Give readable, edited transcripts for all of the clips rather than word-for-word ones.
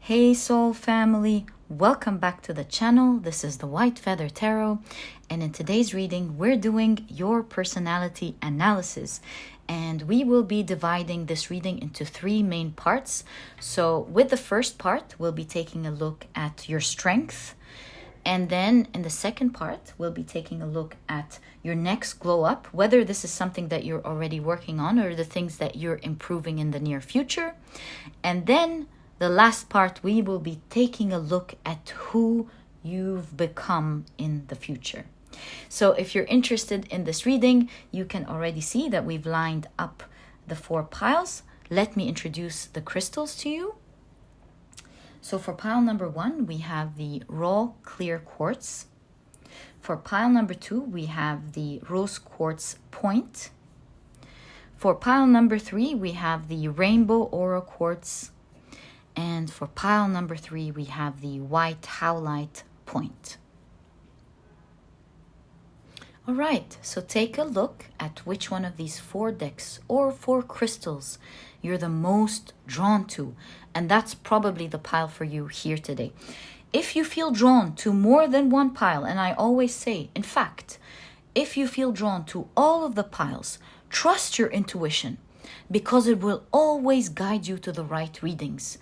Hey soul family, welcome back to the channel. This is the White Feather Tarot, and in today's reading we're doing your personality analysis, and we will be dividing this reading into three main parts. So with the first part we'll be taking a look at your strength, and then in the second part we'll be taking a look at your next glow up, whether this is something that you're already working on or the things that you're improving in the near future. And then the last part, we will be taking a look at who you've become in the future. So if you're interested in this reading, you can already see that we've lined up the four piles. Let me introduce the crystals to you. So for pile number 1, we have the raw clear quartz. For pile number 2, we have the rose quartz point. For pile number 3, we have the rainbow aura quartz. And for pile number 3, we have the white howlite point. All right, so take a look at which one of these 4 decks or 4 crystals you're the most drawn to. And that's probably the pile for you here today. If you feel drawn to more than one pile, and I always say, in fact, if you feel drawn to all of the piles, trust your intuition, because it will always guide you to the right readings.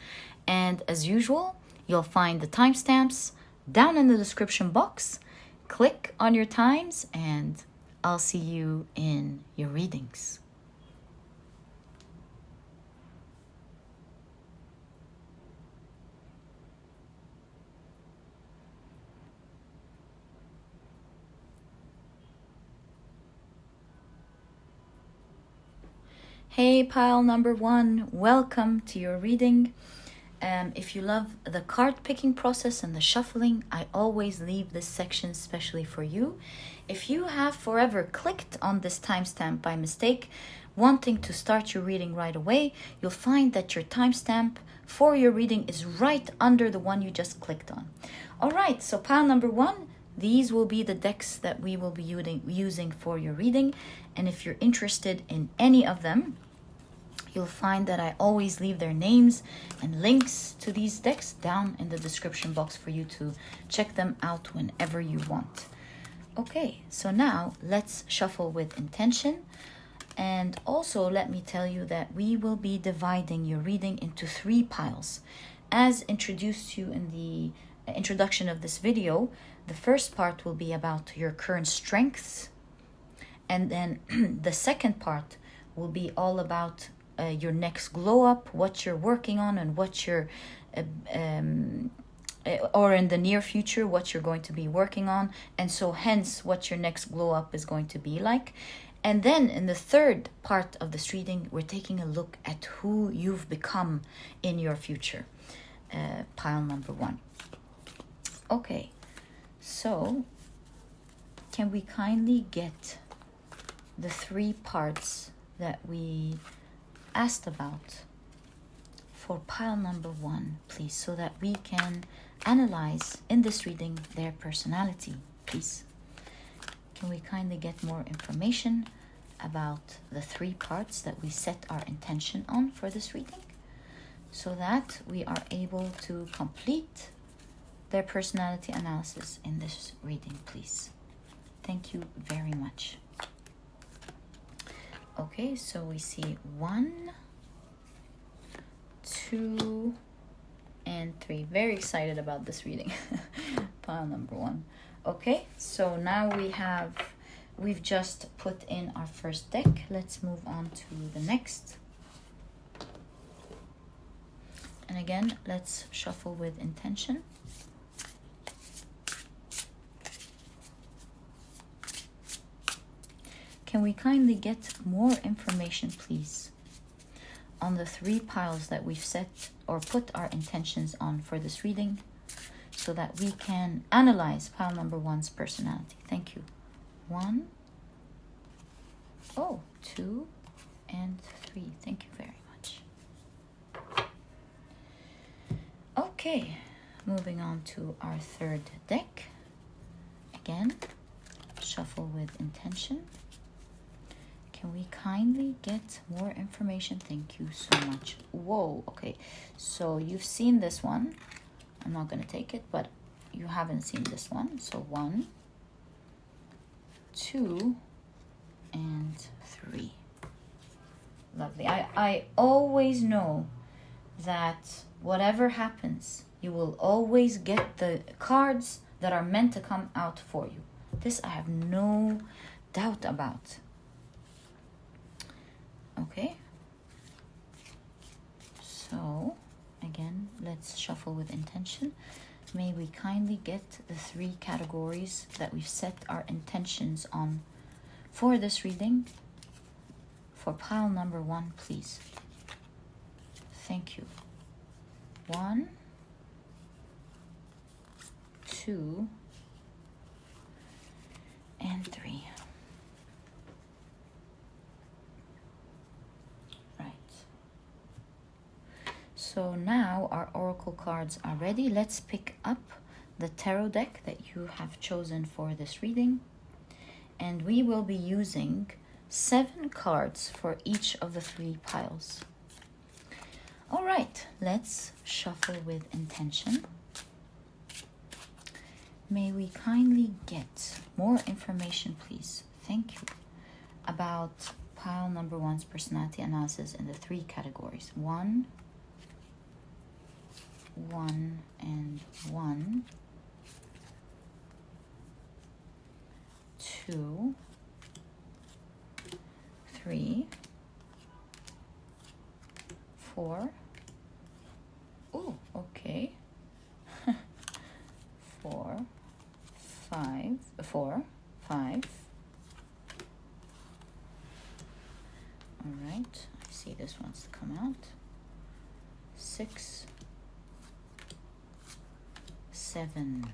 And as usual, you'll find the timestamps down in the description box. Click on your times and I'll see you in your readings. Hey pile number 1, welcome to your reading. If you love the card picking process and the shuffling, I always leave this section especially for you. If you have forever clicked on this timestamp by mistake, wanting to start your reading right away, you'll find that your timestamp for your reading is right under the one you just clicked on. All right, so pile number 1, these will be the decks that we will be using for your reading. And if you're interested in any of them, you'll find that I always leave their names and links to these decks down in the description box for you to check them out whenever you want. Okay, so now let's shuffle with intention. And also let me tell you that we will be dividing your reading into 3 piles. As introduced to you in the introduction of this video, the first part will be about your current strengths. And then the second part will be all about your next glow up, what you're working on, and what you're or in the near future what you're going to be working on, and so hence what your next glow up is going to be like. And then in the third part of this reading, we're taking a look at who you've become in your future. Pile number 1. Okay, so can we kindly get the 3 parts that we asked about for pile number 1, please, so that we can analyze in this reading their personality, please. Can we kindly get more information about the 3 parts that we set our intention on for this reading, so that we are able to complete their personality analysis in this reading, please? Thank you very much. Okay, so we see 1, 2, and 3. Very excited about this reading. Pile number 1. Okay, so now we've just put in our first deck. Let's move on to the next. And again, let's shuffle with intention. Can we kindly get more information, please, on the 3 piles that we've set or put our intentions on for this reading, so that we can analyze pile number 1's personality? Thank you. 1, 2, and 3. Thank you very much. Okay, moving on to our third deck. Again, shuffle with intention. Can we kindly get more information? Thank you so much. Whoa, okay. So you've seen this one. I'm not going to take it, but you haven't seen this one. So 1, 2, and 3. Lovely. I always know that whatever happens, you will always get the cards that are meant to come out for you. This I have no doubt about. Okay. So, again, let's shuffle with intention. May we kindly get the 3 categories that we've set our intentions on for this reading. For pile number 1, please. Thank you. 1, 2, and 3. Right. So now our oracle cards are ready. Let's pick up the tarot deck that you have chosen for this reading. And we will be using 7 cards for each of the 3 piles. All right, let's shuffle with intention. May we kindly get more information, please? Thank you. About pile number 1's personality analysis in the 3 categories. 1, 1, and 1. 2, 3, 4. Oh, okay. 4, 5. All right. I see this wants to come out. 6, 7.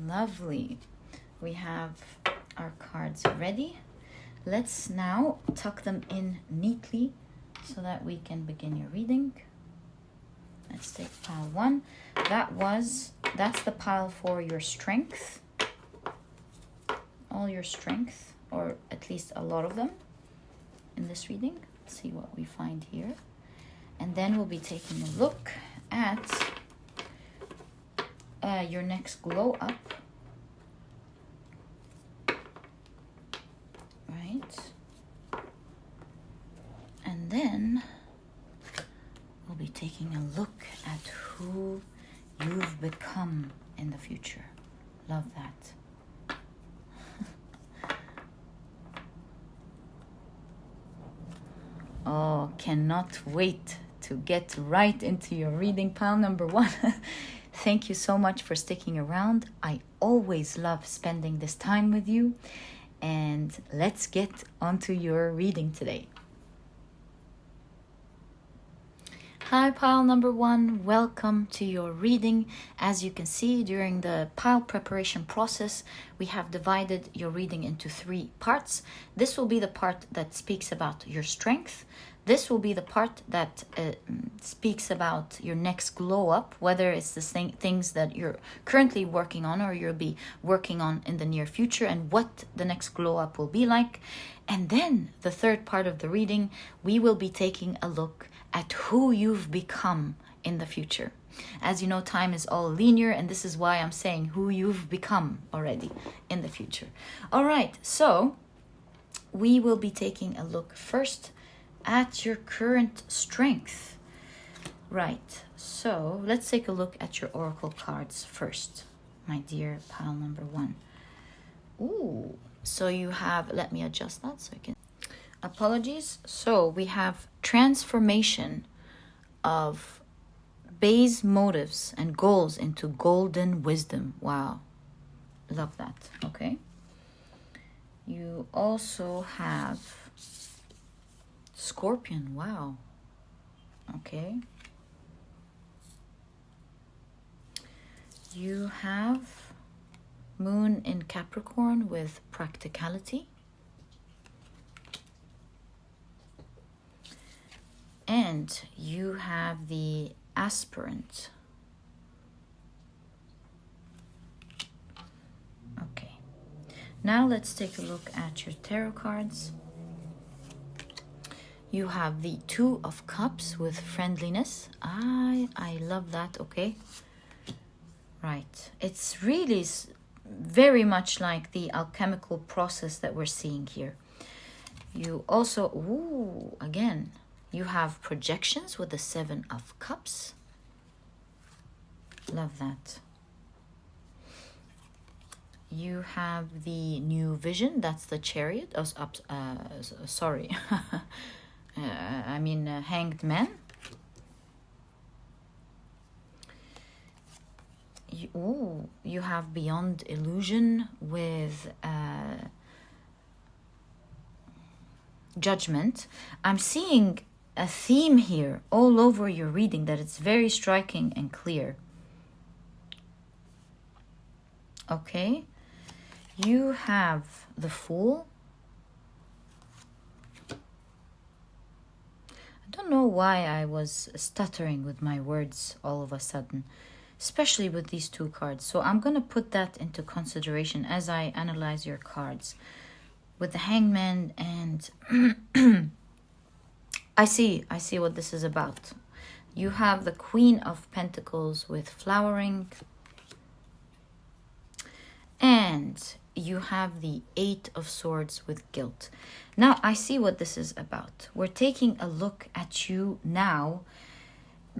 Lovely. We have our cards ready. Let's now tuck them in neatly so that we can begin your reading. Let's take pile 1. That's the pile for your strength. All your strength, or at least a lot of them in this reading. Let's see what we find here. And then we'll be taking a look at your next glow up. Right. And then we'll be taking a look at who you've become in the future. Love that. Oh, cannot wait to get right into your reading, pile number 1. Thank you so much for sticking around. I always love spending this time with you. And let's get onto your reading today. Hi, pile number 1. Welcome to your reading. As you can see, during the pile preparation process, we have divided your reading into 3 parts. This will be the part that speaks about your strength. This will be the part that speaks about your next glow up, whether it's the things that you're currently working on or you'll be working on in the near future and what the next glow up will be like. And then the 3rd part of the reading, we will be taking a look at who you've become in the future. As you know, time is all linear, and this is why I'm saying who you've become already in the future. All right, so we will be taking a look first at your current strength. Right, so let's take a look at your oracle cards first, my dear pile number 1. Ooh, so you have, let me adjust that so I can, apologies. So we have transformation of base motives and goals into golden wisdom. Wow, love that. Okay, you also have Scorpion. Wow. Okay. You have Moon in Capricorn with practicality. And you have the Aspirant. Okay. Now let's take a look at your tarot cards. You have the Two of Cups with friendliness. I love that, okay? Right. It's really very much like the alchemical process that we're seeing here. You also, ooh, again, you have projections with the Seven of Cups. Love that. You have the new vision. That's the Chariot. Sorry. Hanged Man. You have Beyond Illusion with Judgment. I'm seeing a theme here all over your reading that it's very striking and clear. Okay. You have the Fool. I don't know why I was stuttering with my words all of a sudden, especially with these two cards. So I'm going to put that into consideration as I analyze your cards. With the Hangman and I see what this is about. You have the Queen of Pentacles with flowering. And you have the Eight of Swords with guilt. Now, I see what this is about. We're taking a look at you now,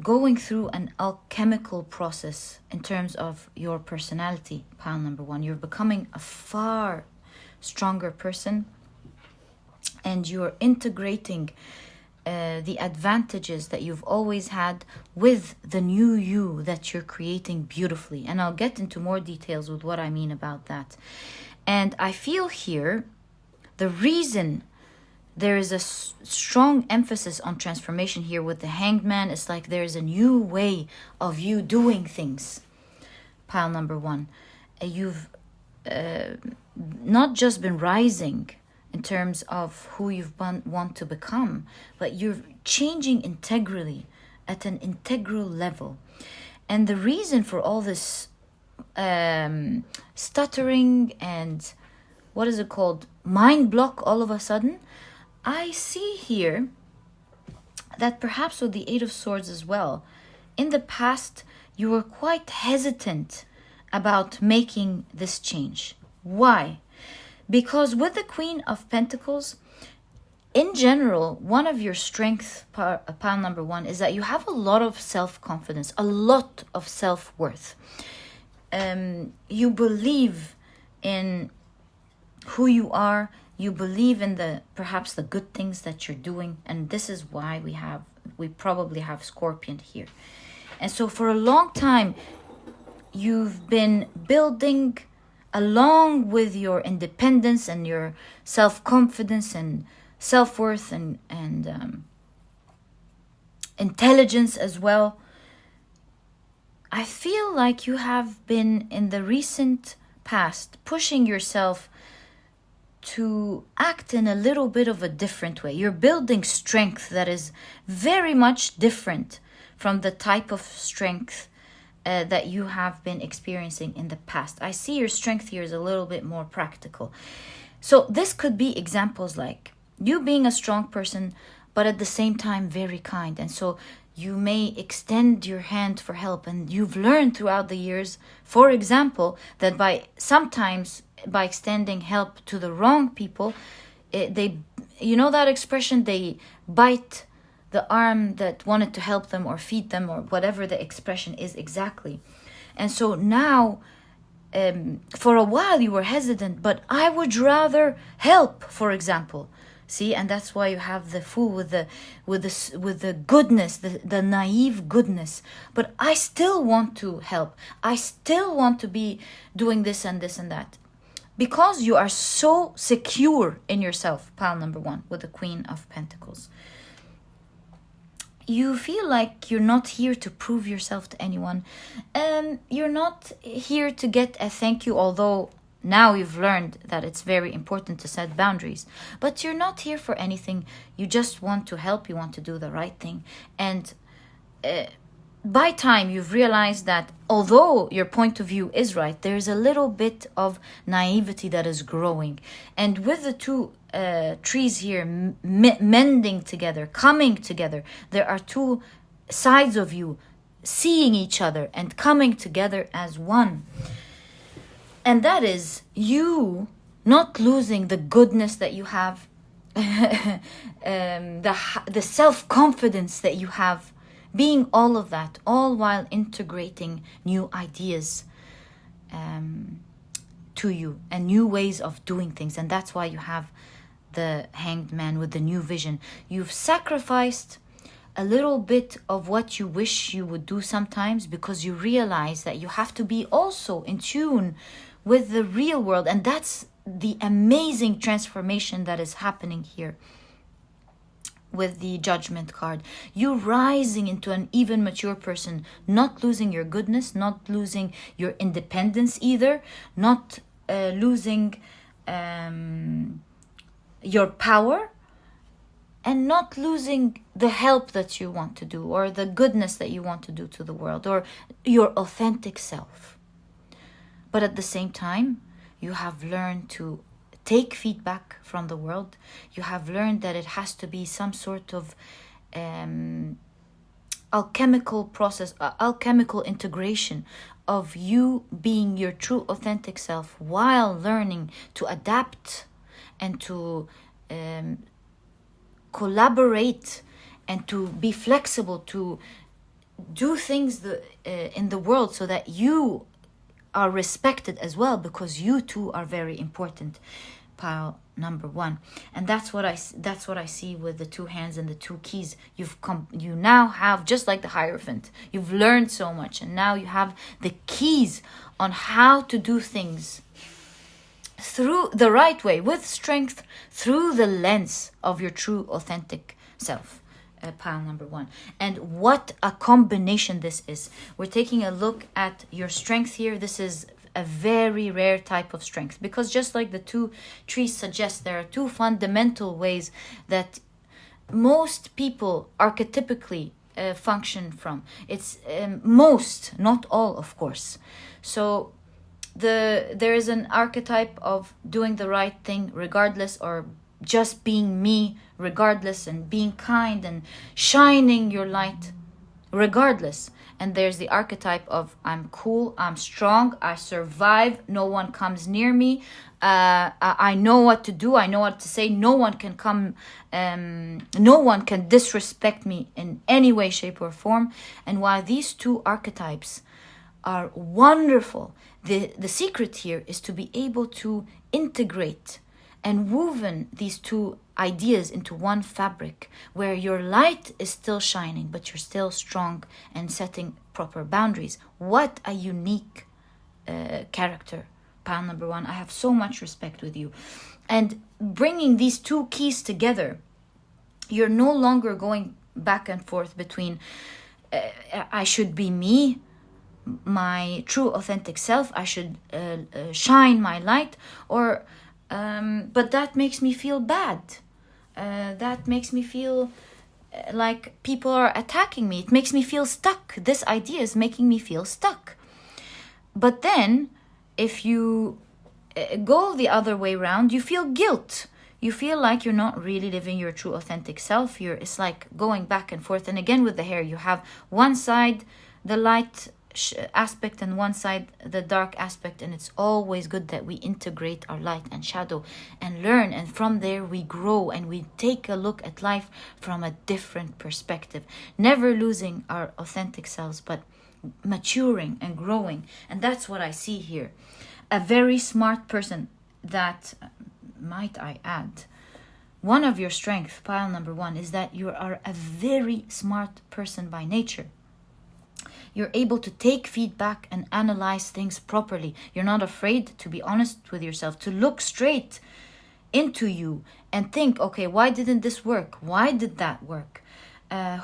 going through an alchemical process in terms of your personality, pile number one. You're becoming a far stronger person, and you're integrating the advantages that you've always had with the new you that you're creating beautifully. And I'll get into more details with what I mean about that. And I feel here the reason there is a strong emphasis on transformation here with the Hanged Man is like there's a new way of you doing things. Pile number one. You've not just been rising in terms of who you've want to become, but you're changing integrally at an integral level. And the reason for all this stuttering and what is it called, mind block all of a sudden, I see here that perhaps with the Eight of Swords as well, in the past you were quite hesitant about making this change. Why? Because with the Queen of Pentacles, in general, one of your strengths, pile number one, is that you have a lot of self-confidence, a lot of self-worth. You believe in who you are. You believe in perhaps the good things that you're doing. And this is why we probably have Scorpion here. And so for a long time, you've been building along with your independence and your self-confidence and self-worth and intelligence as well. I feel like you have been in the recent past pushing yourself to act in a little bit of a different way. You're building strength that is very much different from the type of strength that you have been experiencing in the past. I see your strength here is a little bit more practical. So this could be examples like you being a strong person, but at the same time very kind. And so you may extend your hand for help. And you've learned throughout the years, for example, that by extending help to the wrong people, you know that expression, they bite the arm that wanted to help them or feed them or whatever the expression is exactly. And so now, for a while you were hesitant, but I would rather help, for example. See, and that's why you have the Fool with the goodness, the naive goodness. But I still want to help. I still want to be doing this and this and that. Because you are so secure in yourself, pile number one, with the Queen of Pentacles. You feel like you're not here to prove yourself to anyone. You're not here to get a thank you, although now you've learned that it's very important to set boundaries. But you're not here for anything. You just want to help. You want to do the right thing. And by time you've realized that although your point of view is right, there's a little bit of naivety that is growing. And with the two trees here mending together, coming together, there are two sides of you seeing each other and coming together as one. And that is you not losing the goodness that you have, the self-confidence that you have, being all of that, all while integrating new ideas to you and new ways of doing things. And that's why you have the Hanged Man with the new vision. You've sacrificed a little bit of what you wish you would do sometimes, because you realize that you have to be also in tune with the real world. And that's the amazing transformation that is happening here with the Judgment card. You rising into an even mature person, not losing your goodness, not losing your independence either, not losing your power, and not losing the help that you want to do, or the goodness that you want to do to the world, or your authentic self. But at the same time, you have learned to take feedback from the world. You have learned that it has to be some sort of alchemical process, alchemical integration of you being your true authentic self, while learning to adapt and to collaborate and to be flexible, to do things in the world so that you are respected as well, because you too are very important. Pile number 1. And that's what I see with the two hands and the two keys. You now have, just like the Hierophant, you've learned so much, and now you have the keys on how to do things through the right way, with strength, through the lens of your true authentic self. Pile number 1. And what a combination this is. We're taking a look at your strength here. This is a very rare type of strength, because just like the two trees suggest, there are two fundamental ways that most people archetypically function from. It's most, not all, of course. So there is an archetype of doing the right thing regardless, or just being me regardless, and being kind and shining your light regardless. And there's the archetype of I'm cool, I'm strong, I survive, no one comes near me, I know what to do, I know what to say, no one can come, no one can disrespect me in any way, shape or form. And while these two archetypes are wonderful, the secret here is to be able to integrate and woven these two ideas into one fabric, where your light is still shining, but you're still strong and setting proper boundaries. What a unique character, pile number 1. I have so much respect with you. And bringing these two keys together, you're no longer going back and forth between I should be me, my true authentic self, I should shine my light, or but that makes me feel bad. That makes me feel like people are attacking me. It makes me feel stuck. This idea is making me feel stuck. But then, if you go the other way around, you feel guilt. You feel like you're not really living your true authentic self. It's like going back and forth. And again, with the hair, you have one side, the light aspect, and one side the dark aspect, and it's always good that we integrate our light and shadow and learn, and from there we grow and we take a look at life from a different perspective, never losing our authentic selves, but maturing and growing. And that's what I see here. A very smart person that, might I add, one of your strengths, pile number 1, is that you are a very smart person by nature. You're able to take feedback and analyze things properly. You're not afraid to be honest with yourself, to look straight into you and think, okay, why didn't this work? Why did that work?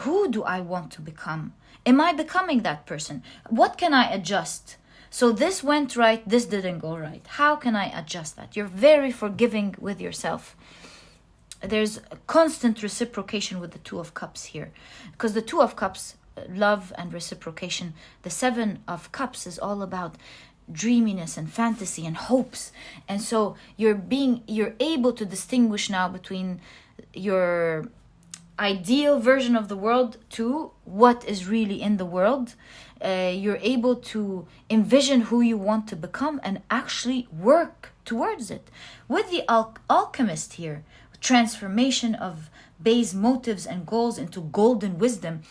Who do I want to become? Am I becoming that person? What can I adjust? So this went right, this didn't go right. How can I adjust that? You're very forgiving with yourself. There's a constant reciprocation with the Two of Cups here, because the Two of Cups love and reciprocation. The Seven of Cups is all about dreaminess and fantasy and hopes. And so you're able to distinguish now between your ideal version of the world to what is really in the world. You're able to envision who you want to become and actually work towards it. With the alchemist here, transformation of base motives and goals into golden wisdom,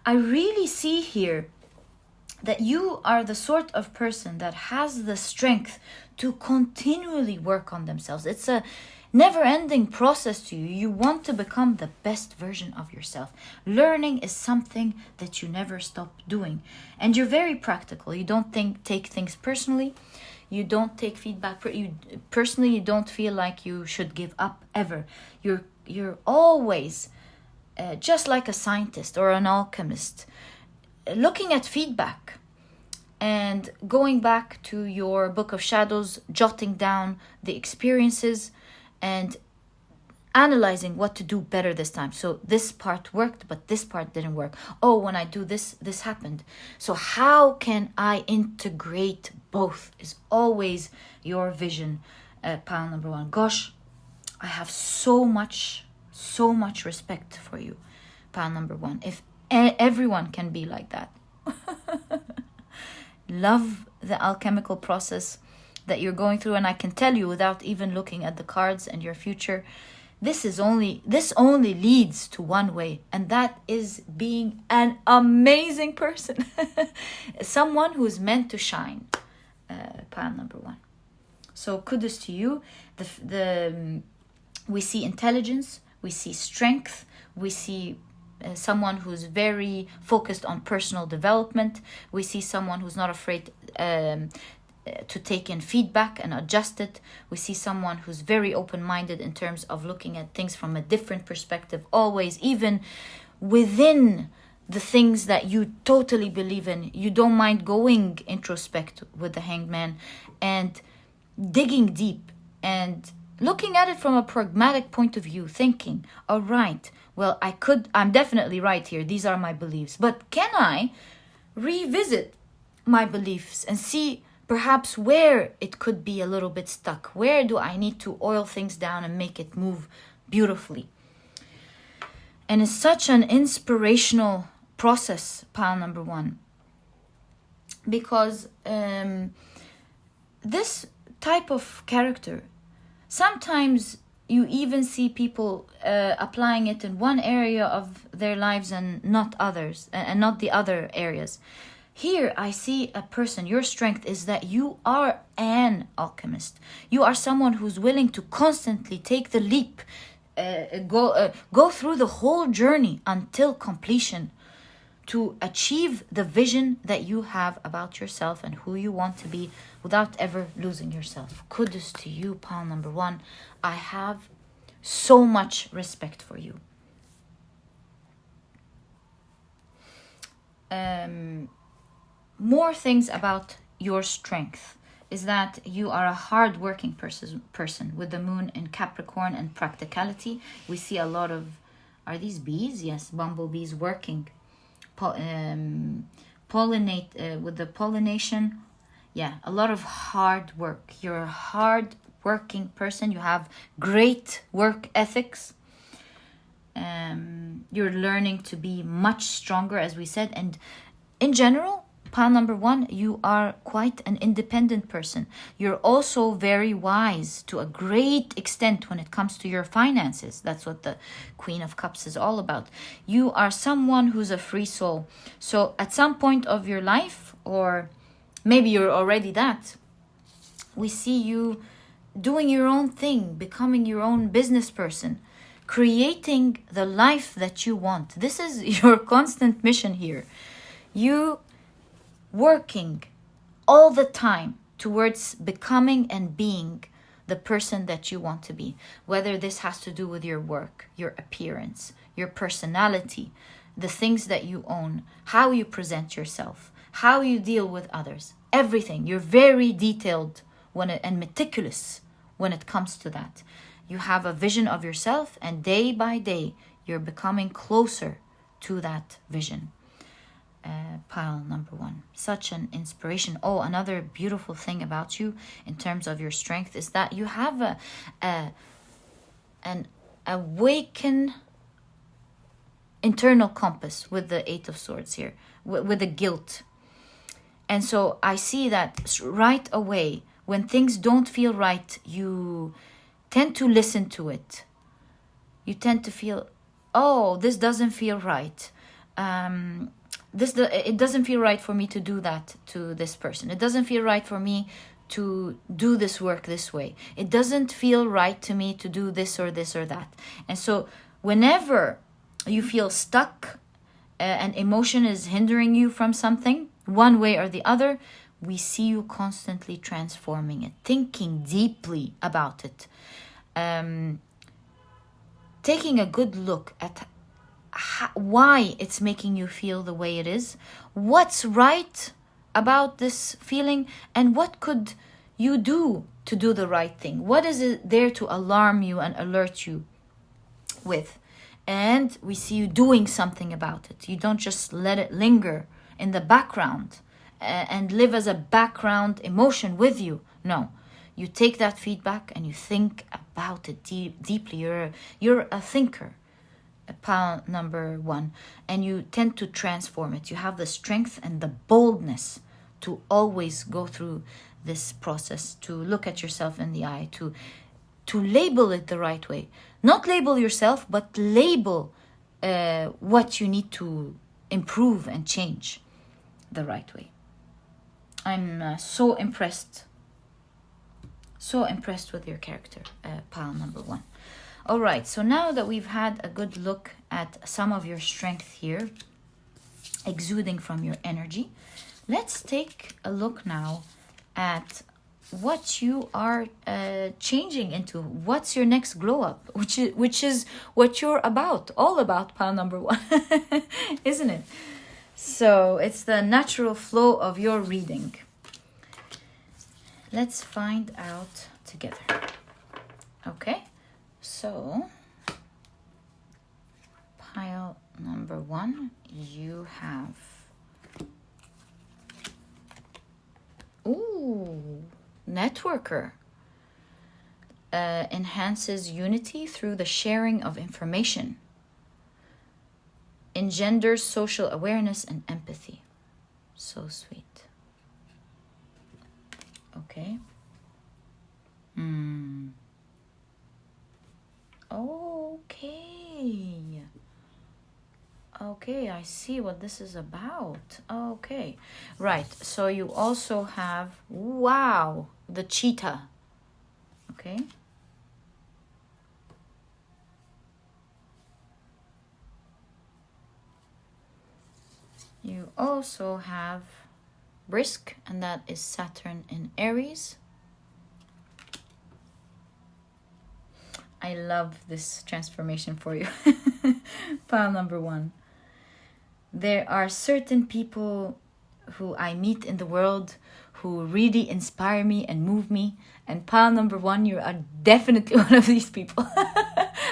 I really see here that you are the sort of person that has the strength to continually work on themselves. It's a never-ending process to you. You want to become the best version of yourself. Learning is something that you never stop doing. And you're very practical. You don't take things personally. You don't take feedback personally. You don't feel like you should give up ever. You're always just like a scientist or an alchemist, looking at feedback and going back to your book of shadows, jotting down the experiences and analyzing what to do better this time. So this part worked, but this part didn't work. Oh, when I do this happened. So how can I integrate both is always your vision, pile number one. Gosh, I have so much respect for you, pile number one. If everyone can be like that. Love the alchemical process that you're going through, and I can tell you without even looking at the cards and your future, this only leads to one way, and that is being an amazing person. Someone who's meant to shine, pile number one. So kudos to you. We see intelligence, we see strength, we see someone who's very focused on personal development. We see someone who's not afraid to take in feedback and adjust it. We see someone who's very open-minded in terms of looking at things from a different perspective, always, even within the things that you totally believe in. You don't mind going introspect with the Hanged Man and digging deep and looking at it from a pragmatic point of view, thinking, all right, well, I'm definitely right here. These are my beliefs. But can I revisit my beliefs and see perhaps where it could be a little bit stuck? Where do I need to oil things down and make it move beautifully? And it's such an inspirational process, pile number one. Because this type of character, sometimes you even see people applying it in one area of their lives and not others, and not the other areas. Here I see a person, your strength is that you are an alchemist. You are someone who's willing to constantly take the leap, go through the whole journey until completion to achieve the vision that you have about yourself and who you want to be without ever losing yourself. Kudos to you, pile number one. I have so much respect for you. More things about your strength is that you are a hard-working person with the moon in Capricorn and practicality. We see a lot of, are these bees? Yes, bumblebees working. Pollinate with the pollination. Yeah, a lot of hard work. You're a hard-working person. You have great work ethics. You're learning to be much stronger, as we said. And in general, pile number one, you are quite an independent person. You're also very wise to a great extent when it comes to your finances. That's what the Queen of Cups is all about. You are someone who's a free soul. So at some point of your life, or maybe you're already that, we see you doing your own thing, becoming your own business person, creating the life that you want. This is your constant mission here. You working all the time towards becoming and being the person that you want to be. Whether this has to do with your work, your appearance, your personality, the things that you own, how you present yourself, how you deal with others, everything. You're very detailed and meticulous when it comes to that. You have a vision of yourself, and day by day, you're becoming closer to that vision. pile number 1. Such an inspiration. Oh, another beautiful thing about you in terms of your strength is that you have an awakened internal compass with the 8 of Swords here, with the guilt. And so I see that right away, when things don't feel right, you tend to listen to it. You tend to feel, oh, this doesn't feel right. It doesn't feel right for me to do that to this person. It doesn't feel right for me to do this work this way. It doesn't feel right to me to do this or that. And so whenever you feel stuck and emotion is hindering you from something, one way or the other, we see you constantly transforming it, thinking deeply about it, taking a good look at why it's making you feel the way it is, what's right about this feeling, and what could you do to do the right thing. What is it there to alarm you and alert you with? And we see you doing something about it. You don't just let it linger in the background and live as a background emotion with you. No, you take that feedback and you think about it deeply. You're a thinker, pile number 1, and you tend to transform it. You have the strength and the boldness to always go through this process, to look at yourself in the eye, to label it the right way. Not label yourself, but label what you need to improve and change the right way. I'm so impressed with your character, pile number 1. All right, so now that we've had a good look at some of your strength here, exuding from your energy, let's take a look now at what you are changing into. What's your next glow up, which is what you're all about, pile number 1, isn't it? So it's the natural flow of your reading. Let's find out together. Okay, so pile number 1, you have, ooh, networker. Enhances unity through the sharing of information. Engenders social awareness and empathy. So sweet. Okay. Okay. Okay, I see what this is about. Okay. Right. So you also have, wow, the cheetah. Okay. You also have brisk, and that is Saturn in Aries. I love this transformation for you. Pile number 1. There are certain people who I meet in the world who really inspire me and move me. And pile number 1, you are definitely one of these people.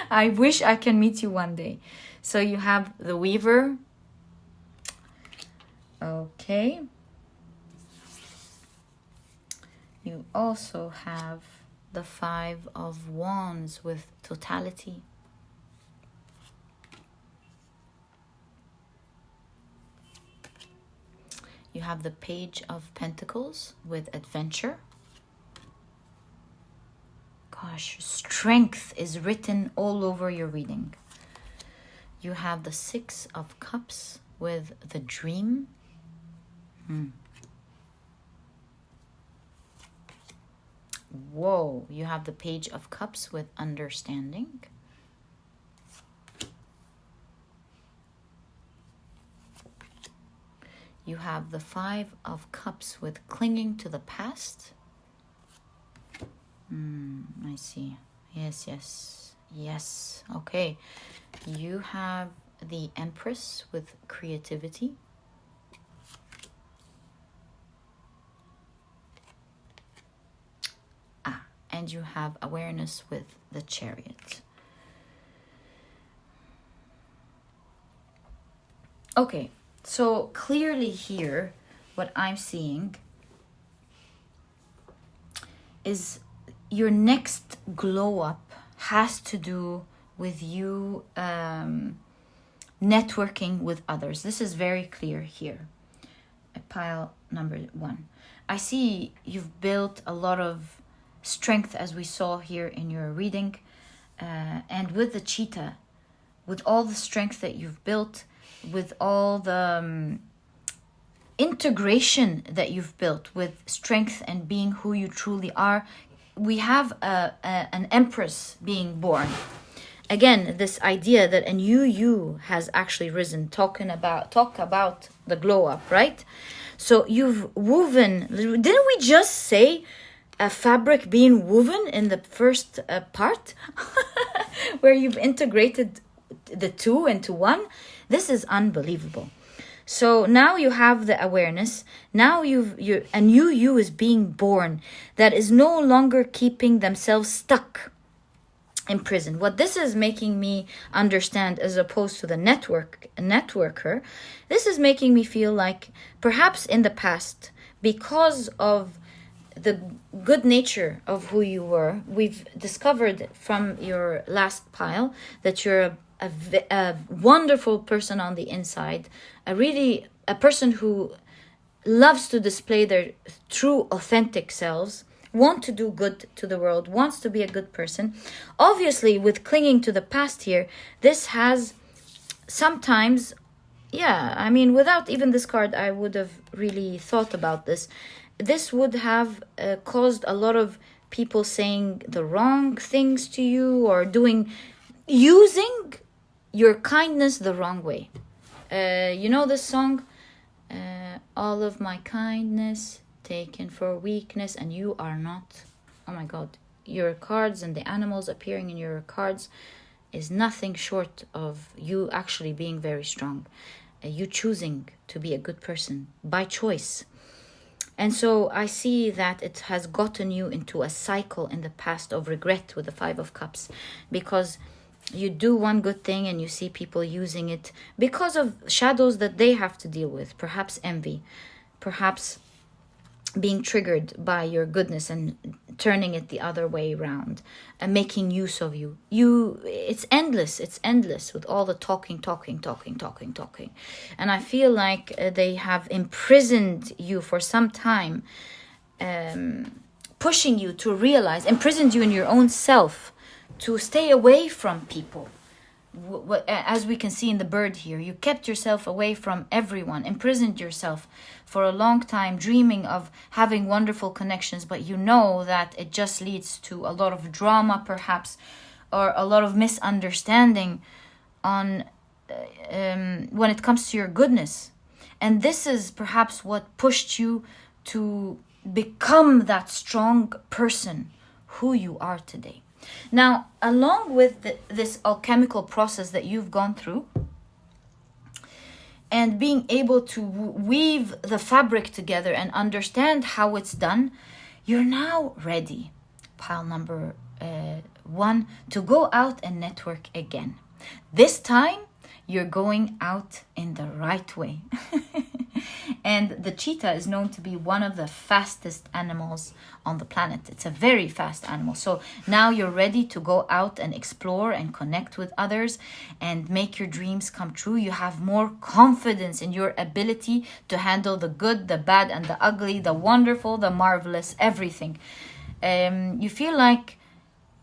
I wish I can meet you one day. So you have the Weaver. Okay. You also have the 5 of Wands with totality. You have the Page of Pentacles with adventure. Gosh, strength is written all over your reading. You have the 6 of Cups with the dream. Whoa, you have the Page of Cups with understanding. You have the 5 of Cups with clinging to the past. I see. Yes. Okay. You have the Empress with creativity. And you have awareness with the Chariot. Okay, So clearly here, what I'm seeing is your next glow up has to do with you networking with others. This is very clear here. Pile number 1. I see you've built a lot of strength, as we saw here in your reading. And with the cheetah, with all the strength that you've built, with all the integration that you've built with strength and being who you truly are, we have an empress being born. Again, this idea that a new you has actually risen. Talk about the glow up, right? So you've woven. Didn't we just say a fabric being woven in the first part, where you've integrated the two into one? This is unbelievable. So now you have the awareness. Now a new you is being born that is no longer keeping themselves stuck in prison. What this is making me understand, as opposed to the networker, this is making me feel like perhaps in the past, because of the good nature of who you were, we've discovered from your last pile that you're a wonderful person on the inside, a person who loves to display their true authentic selves, want to do good to the world, wants to be a good person. Obviously, with clinging to the past here, this has sometimes, without even this card, I would have really thought about this. This would have caused a lot of people saying the wrong things to you, or using your kindness the wrong way. You know this song? All of my kindness taken for weakness, and you are not. Oh my God. Your cards and the animals appearing in your cards is nothing short of you actually being very strong. You choosing to be a good person by choice. And so I see that it has gotten you into a cycle in the past of regret with the 5 of Cups, because you do one good thing and you see people using it because of shadows that they have to deal with, perhaps envy, perhaps being triggered by your goodness and turning it the other way around and making use of you. It's endless with all the talking. And I feel like they have imprisoned you for some time, pushing you to realize, imprisoned you in your own self, to stay away from people. As we can see in the bird here, you kept yourself away from everyone, imprisoned yourself for a long time, dreaming of having wonderful connections, but you know that it just leads to a lot of drama, perhaps, or a lot of misunderstanding on when it comes to your goodness. And this is perhaps what pushed you to become that strong person who you are today. Now, along with this alchemical process that you've gone through, and being able to weave the fabric together and understand how it's done, you're now ready, pile number 1, to go out and network again. This time, you're going out in the right way. And the cheetah is known to be one of the fastest animals on the planet. It's a very fast animal. So now you're ready to go out and explore and connect with others and make your dreams come true. You have more confidence in your ability to handle the good, the bad, and the ugly, the wonderful, the marvelous, everything. You feel like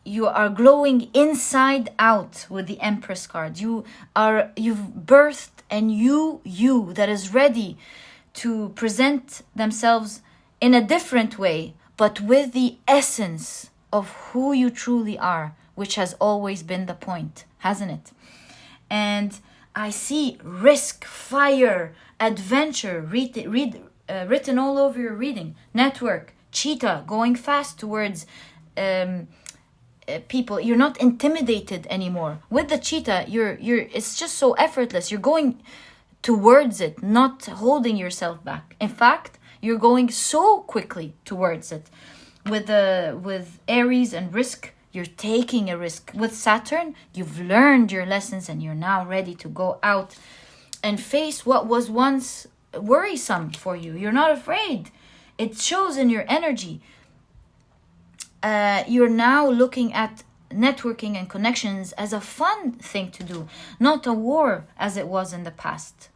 you are glowing inside out with the Empress card. You've birthed a new you that is ready to present themselves in a different way, but with the essence of who you truly are, which has always been the point, hasn't it? And I see risk, fire, adventure written all over your reading. Network, cheetah, going fast towards people. You're not intimidated anymore. With the cheetah, it's just so effortless. You're going towards it, not holding yourself back. In fact, you're going so quickly towards it. With Aries and risk, you're taking a risk. With Saturn, you've learned your lessons and you're now ready to go out and face what was once worrisome for you. You're not afraid. It shows in your energy. You're now looking at networking and connections as a fun thing to do, not a war as it was in the past.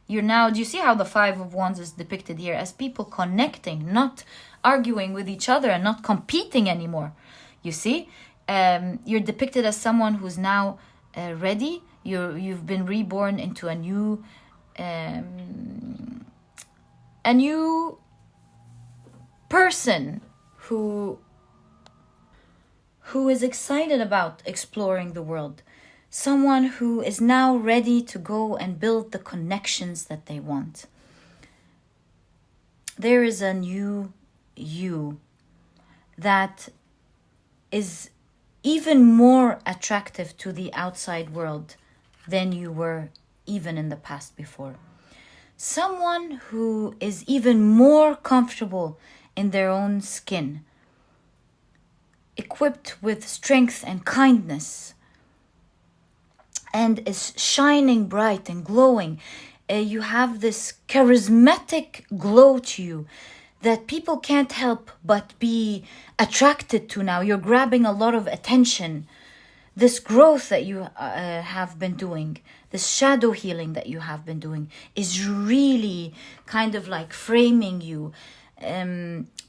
You're now, do you see how the Five of Wands is depicted here as people connecting, not arguing with each other and not competing anymore? You see, you're depicted as someone who's now ready. You've been reborn into a new person who is excited about exploring the world. Someone who is now ready to go and build the connections that they want. There is a new you that is even more attractive to the outside world than you were even in the past before. Someone who is even more comfortable in their own skin, equipped with strength and kindness, and is shining bright and glowing. You have this charismatic glow to you that people can't help but be attracted to now. You're grabbing a lot of attention. This growth that you have been doing, this shadow healing that you have been doing, is really kind of like framing you,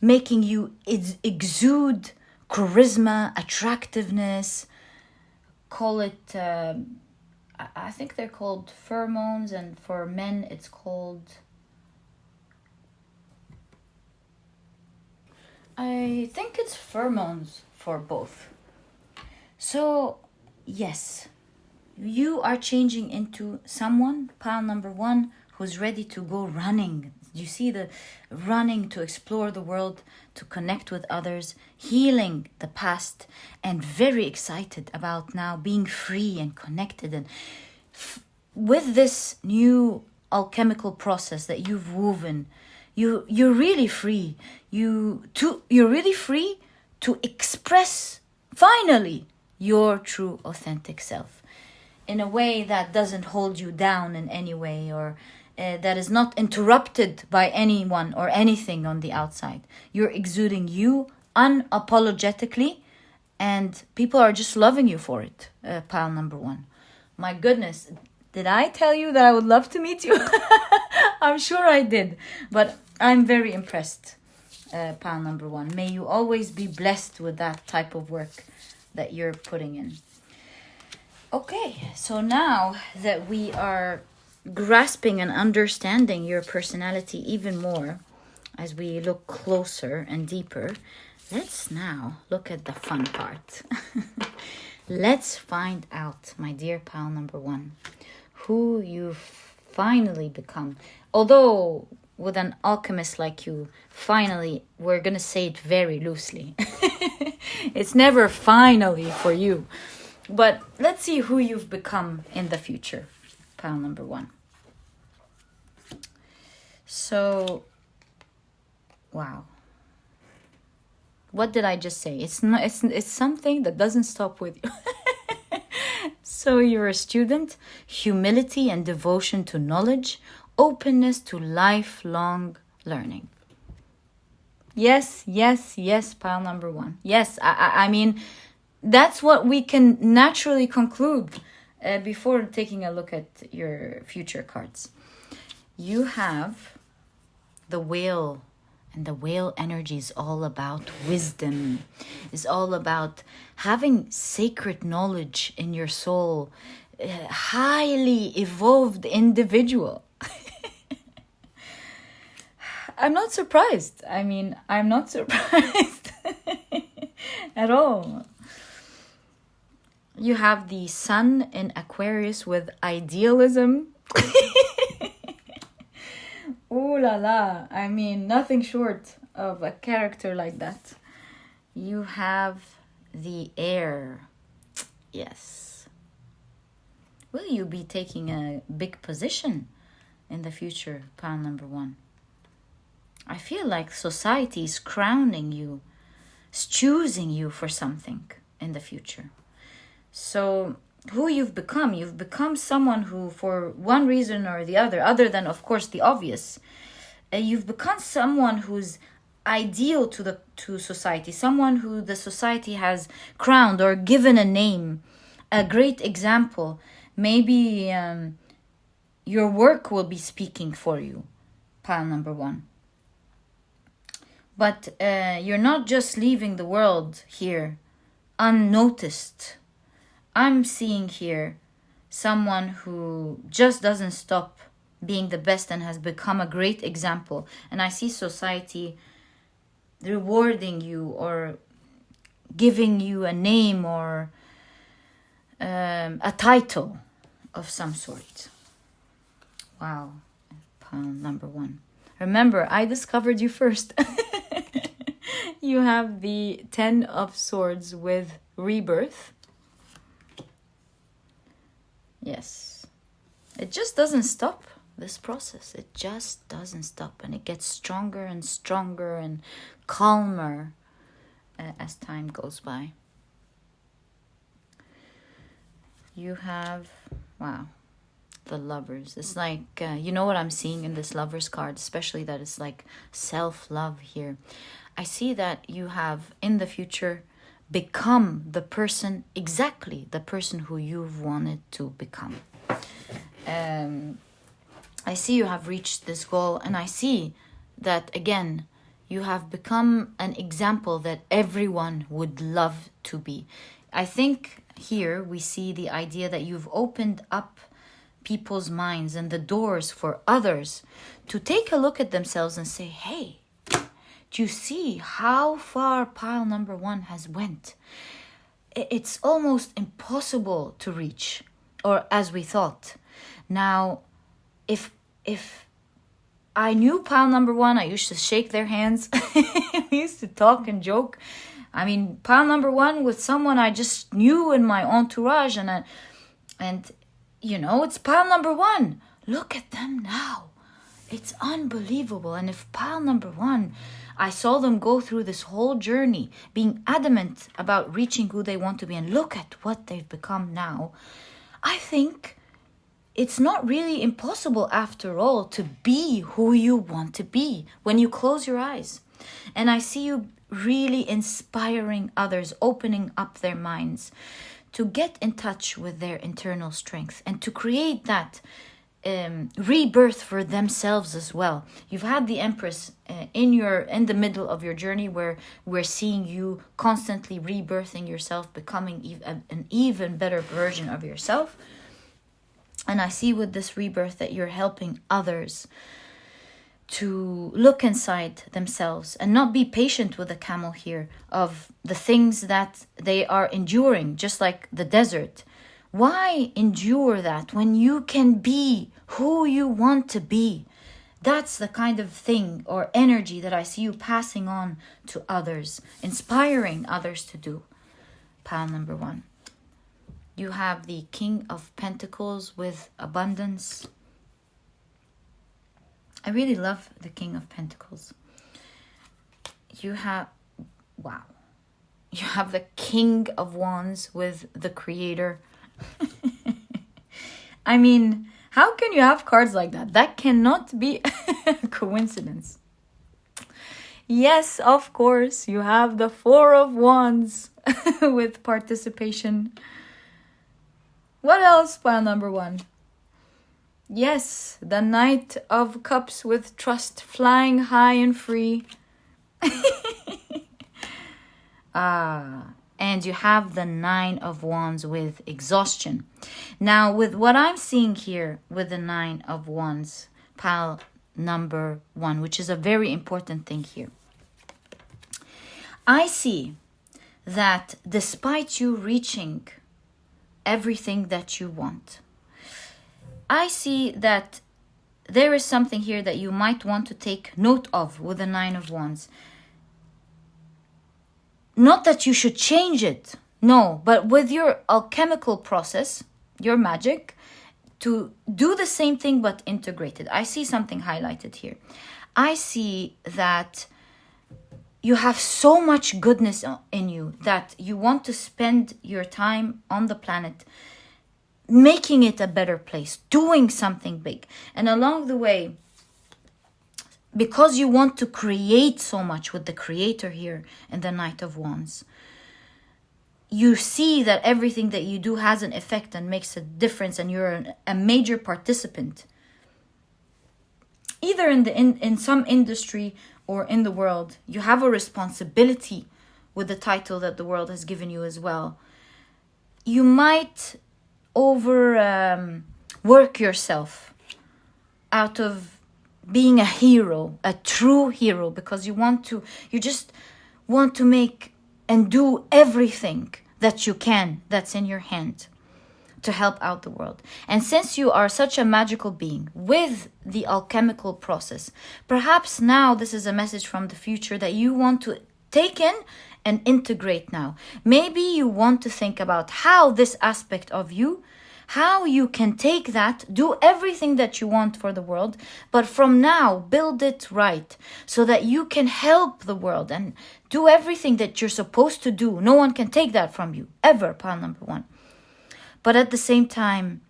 making you exude charisma, attractiveness. Call it, I think they're called pheromones, and for men it's called, I think it's pheromones for both. So, yes, you are changing into someone, pile number one, who's ready to go running. You see the running to explore the world, to connect with others, healing the past, and very excited about now being free and connected. And with this new alchemical process that you've woven, you're really free. You're really free to express finally your true authentic self in a way that doesn't hold you down in any way, or that is not interrupted by anyone or anything on the outside. You're exuding you unapologetically, and people are just loving you for it. Pile number one. My goodness, did I tell you that I would love to meet you? I'm sure I did, but I'm very impressed. Pile number one. May you always be blessed with that type of work that you're putting in. Okay, so now that we are grasping and understanding your personality even more, as we look closer and deeper, let's now look at the fun part. Let's find out, my dear pal number one, who you've finally become. Although with an alchemist like you, finally, we're gonna say it very loosely. It's never finally for you. But let's see who you've become in the future, pile number one. So, wow. What did I just say? It's something that doesn't stop with you. So you're a student, humility and devotion to knowledge, openness to lifelong learning. Yes, pile number one. Yes, I mean, that's what we can naturally conclude before taking a look at your future cards. You have the whale, and the whale energy is all about wisdom. It's all about having sacred knowledge in your soul, highly evolved individual. I'm not surprised. I mean, I'm not surprised at all. You have the sun in Aquarius with idealism. Ooh la la. I mean, nothing short of a character like that. You have the air. Yes. Will you be taking a big position in the future, pile number one? I feel like society is crowning you, is choosing you for something in the future. So who you've become. You've become someone who, for one reason or the other than, of course, the obvious, you've become someone who's ideal to society, someone who the society has crowned or given a name, a great example. Maybe your work will be speaking for you, pile number 1. But you're not just leaving the world here unnoticed. I'm seeing here someone who just doesn't stop being the best and has become a great example. And I see society rewarding you or giving you a name or a title of some sort. Wow, pile number 1. Remember, I discovered you first. You have the 10 of Swords with rebirth. Yes. It just doesn't stop, this process. It just doesn't stop. And it gets stronger and stronger and calmer as time goes by. You have, wow, the Lovers. It's like, you know what I'm seeing in this Lovers card, especially that it's like self-love here. I see that you have, in the future, become the person, exactly the person who you've wanted to become. I see you have reached this goal, and I see that, again, you have become an example that everyone would love to be. I think here we see the idea that you've opened up people's minds and the doors for others to take a look at themselves and say, hey, do you see how far pile number 1 has went? It's almost impossible to reach, or as we thought. Now, if I knew pile number 1, I used to shake their hands. We used to talk and joke. I mean, pile number 1 with someone I just knew in my entourage, and you know, it's pile number 1. Look at them now. It's unbelievable. And if pile number 1, I saw them go through this whole journey, being adamant about reaching who they want to be, and look at what they've become now. I think it's not really impossible after all to be who you want to be when you close your eyes. And I see you really inspiring others, opening up their minds to get in touch with their internal strength and to create that rebirth for themselves as well. You've had the Empress in the middle of your journey, where we're seeing you constantly rebirthing yourself, becoming an even better version of yourself. And I see with this rebirth that you're helping others to look inside themselves and not be patient with the camel here of the things that they are enduring, just like the desert. Why endure that when you can be who you want to be? That's the kind of thing or energy that I see you passing on to others, inspiring others to do. Pile number 1. You have the King of Pentacles with abundance. I really love the King of Pentacles. You have, wow. You have the King of Wands with the Creator. I mean, how can you have cards like that? That cannot be a coincidence. Yes, of course, you have the Four of Wands with participation. What else, pile number 1? Yes, the Knight of Cups with trust, flying high and free. And you have the Nine of Wands with exhaustion. Now, with what I'm seeing here with the Nine of Wands, pile number 1, which is a very important thing here. I see that despite you reaching everything that you want, I see that there is something here that you might want to take note of with the Nine of Wands. Not that you should change it, no, but with your alchemical process, your magic, to do the same thing but integrated. I see something highlighted here. I see that you have so much goodness in you that you want to spend your time on the planet making it a better place, doing something big. And along the way, because you want to create so much with the Creator here in the Knight of Wands, you see that everything that you do has an effect and makes a difference, and you're a major participant, either in some industry or in the world. You have a responsibility with the title that the world has given you as well. You might work yourself out of being a hero, a true hero, because you just want to make and do everything that you can, that's in your hand, to help out the world. And since you are such a magical being with the alchemical process, perhaps now this is a message from the future that you want to take in and integrate now. Maybe you want to think about how this aspect of you, how you can take that, do everything that you want for the world, but from now build it right so that you can help the world and do everything that you're supposed to do. No one can take that from you, ever, pile number 1. But at the same time,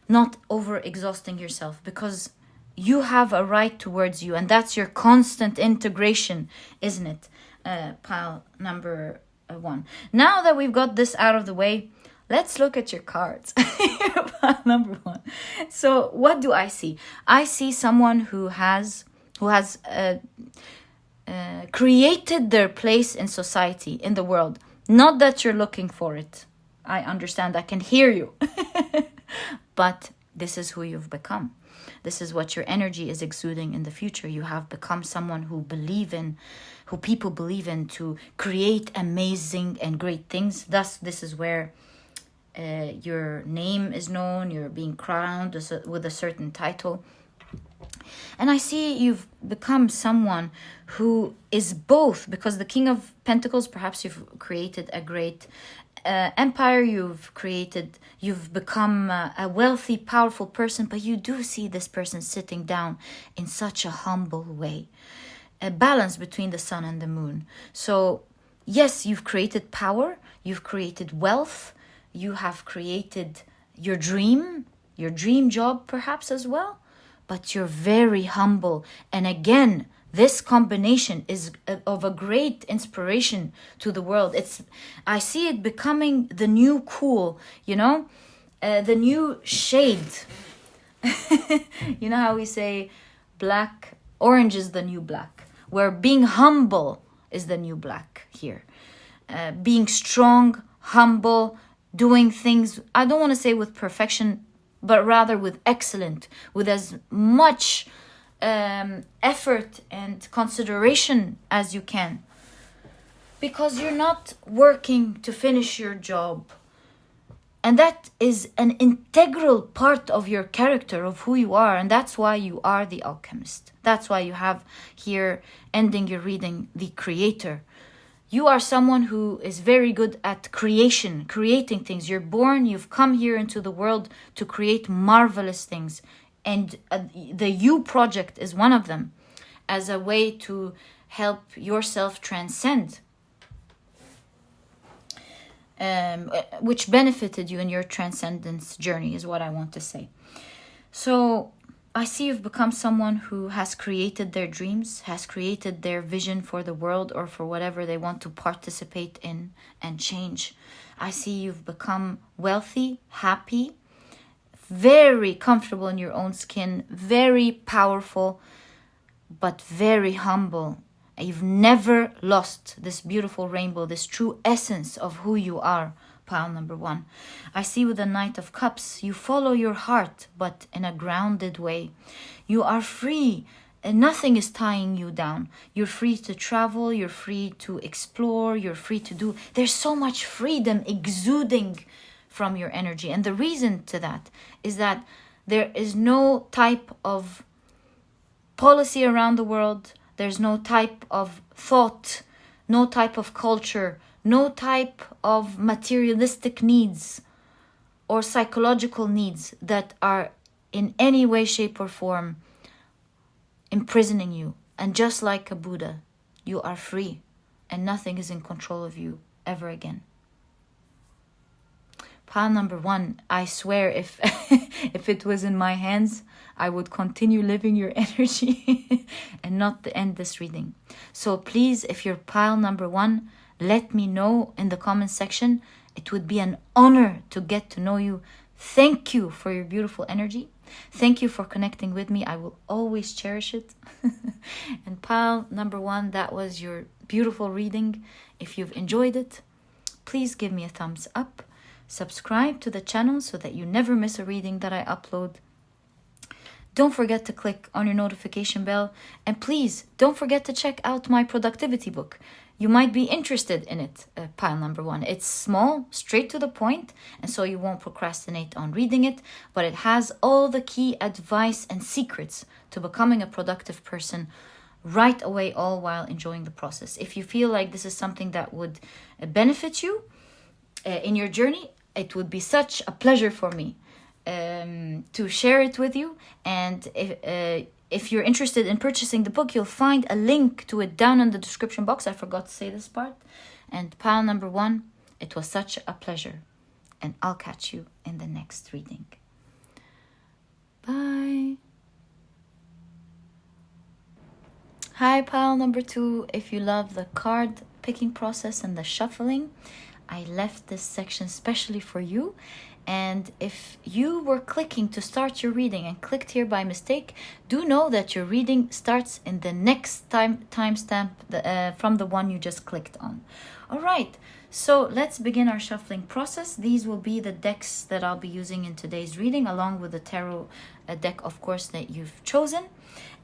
not over-exhausting yourself, because you have a right towards you, and that's your constant integration, isn't it? Pile number 1. Now that we've got this out of the way, let's look at your cards. Pile number 1. So what do I see? I see someone who has created their place in society, in the world. Not that you're looking for it. I understand, I can hear you. But this is who you've become. This is what your energy is exuding in the future. You have become someone who people believe in, to create amazing and great things. Thus, this is where your name is known, you're being crowned with a certain title. And I see you've become someone who is both, because the King of Pentacles, perhaps you've created a great empire, you've become a wealthy, powerful person, but you do see this person sitting down in such a humble way, a balance between the sun and the moon. So yes, you've created power, you've created wealth, you have created your dream job perhaps as well, but you're very humble. And again, this combination is of a great inspiration to the world. I see it becoming the new cool, the new shade. You know how we say orange is the new black, where being humble is the new black here. Being strong, humble, doing things, I don't want to say with perfection, but rather with excellent, with as much effort and consideration as you can. Because you're not working to finish your job. And that is an integral part of your character, of who you are. And that's why you are the alchemist. That's why you have here, ending your reading, the creator. You are someone who is very good at creating things. You're born, you've come here into the world to create marvelous things. And the You project is one of them, as a way to help yourself transcend, which benefited you in your transcendence journey, is what I want to say. So I see you've become someone who has created their dreams, has created their vision for the world or for whatever they want to participate in and change. I see you've become wealthy, happy, very comfortable in your own skin, very powerful, but very humble. You've never lost this beautiful rainbow, this true essence of who you are, pile number 1. I see with the Knight of Cups, you follow your heart, but in a grounded way. You are free, and nothing is tying you down. You're free to travel, you're free to explore, you're free to do. There's so much freedom exuding from your energy. And the reason to that is that there is no type of policy around the world. There's no type of thought, no type of culture, no type of materialistic needs or psychological needs that are in any way, shape, or form imprisoning you. And just like a Buddha, you are free and nothing is in control of you ever again. Pile number 1, I swear if if it was in my hands, I would continue living your energy and not end this reading. So please, if you're pile number 1, let me know in the comment section. It would be an honor to get to know you. Thank you for your beautiful energy. Thank you for connecting with me. I will always cherish it. And pile number 1, that was your beautiful reading. If you've enjoyed it, please give me a thumbs up. Subscribe to the channel so that you never miss a reading that I upload. Don't forget to click on your notification bell. And please don't forget to check out my productivity book. You might be interested in it, pile number 1. It's small, straight to the point, and so you won't procrastinate on reading it, but it has all the key advice and secrets to becoming a productive person right away, all while enjoying the process. If you feel like this is something that would benefit you in your journey, it would be such a pleasure for me to share it with you. And if you're interested in purchasing the book, you'll find a link to it down in the description box. I forgot to say this part. And pile number 1, it was such a pleasure. And I'll catch you in the next reading. Bye. Hi, pile number 2. If you love the card picking process and the shuffling, I left this section specially for you. And if you were clicking to start your reading and clicked here by mistake, do know that your reading starts in the next timestamp from the one you just clicked on. All right, so let's begin our shuffling process. These will be the decks that I'll be using in today's reading, along with the tarot deck, of course, that you've chosen.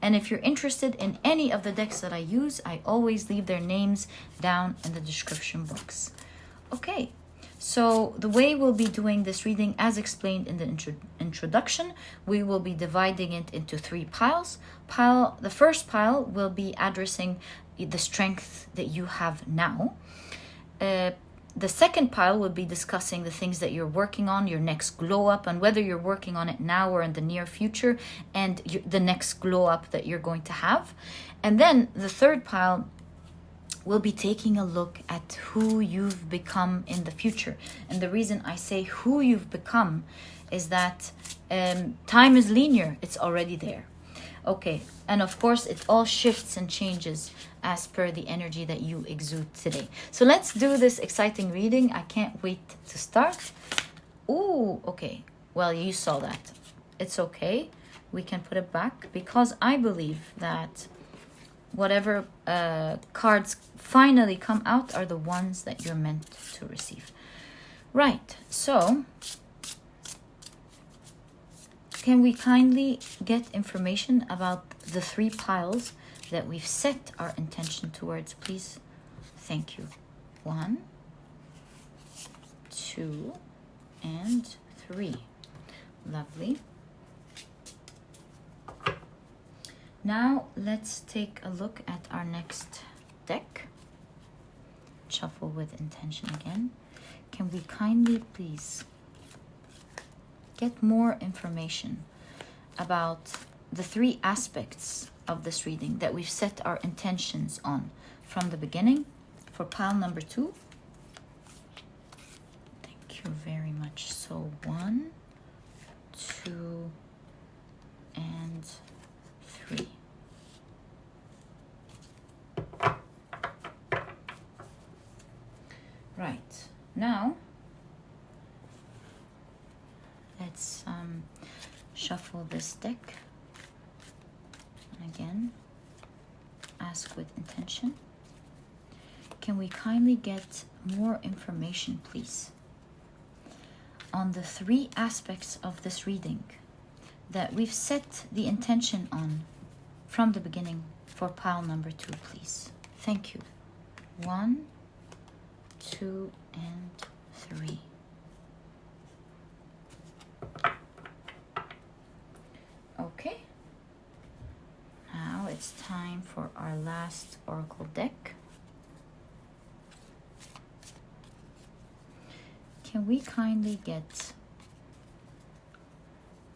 And if you're interested in any of the decks that I use, I always leave their names down in the description box. Okay. So the way we'll be doing this reading, as explained in the introduction, we will be dividing it into 3 piles. The first pile will be addressing the strength that you have now. The second pile will be discussing the things that you're working on, your next glow up, and whether you're working on it now or in the near future, and the next glow up that you're going to have. And then the third pile, we'll be taking a look at who you've become in the future. And the reason I say who you've become is that time is linear. It's already there. Okay. And of course, it all shifts and changes as per the energy that you exude today. So let's do this exciting reading. I can't wait to start. Ooh, okay. Well, you saw that. It's okay. We can put it back because I believe that whatever cards finally come out are the ones that you're meant to receive. Right, so can we kindly get information about the 3 piles that we've set our intention towards, please? Thank you. 1, 2, and 3. Lovely. Now let's take a look at our next deck. Shuffle with intention again. Can we kindly please get more information about the 3 aspects of this reading that we've set our intentions on from the beginning? For pile number 2. Thank you very much. So 1, 2, and 3. Right, now let's shuffle this deck and again ask with intention. Can we kindly get more information, please, on the 3 aspects of this reading that we've set the intention on from the beginning for pile number 2, please? Thank you. 1, 2, and 3. Okay. Now it's time for our last oracle deck. Can we kindly get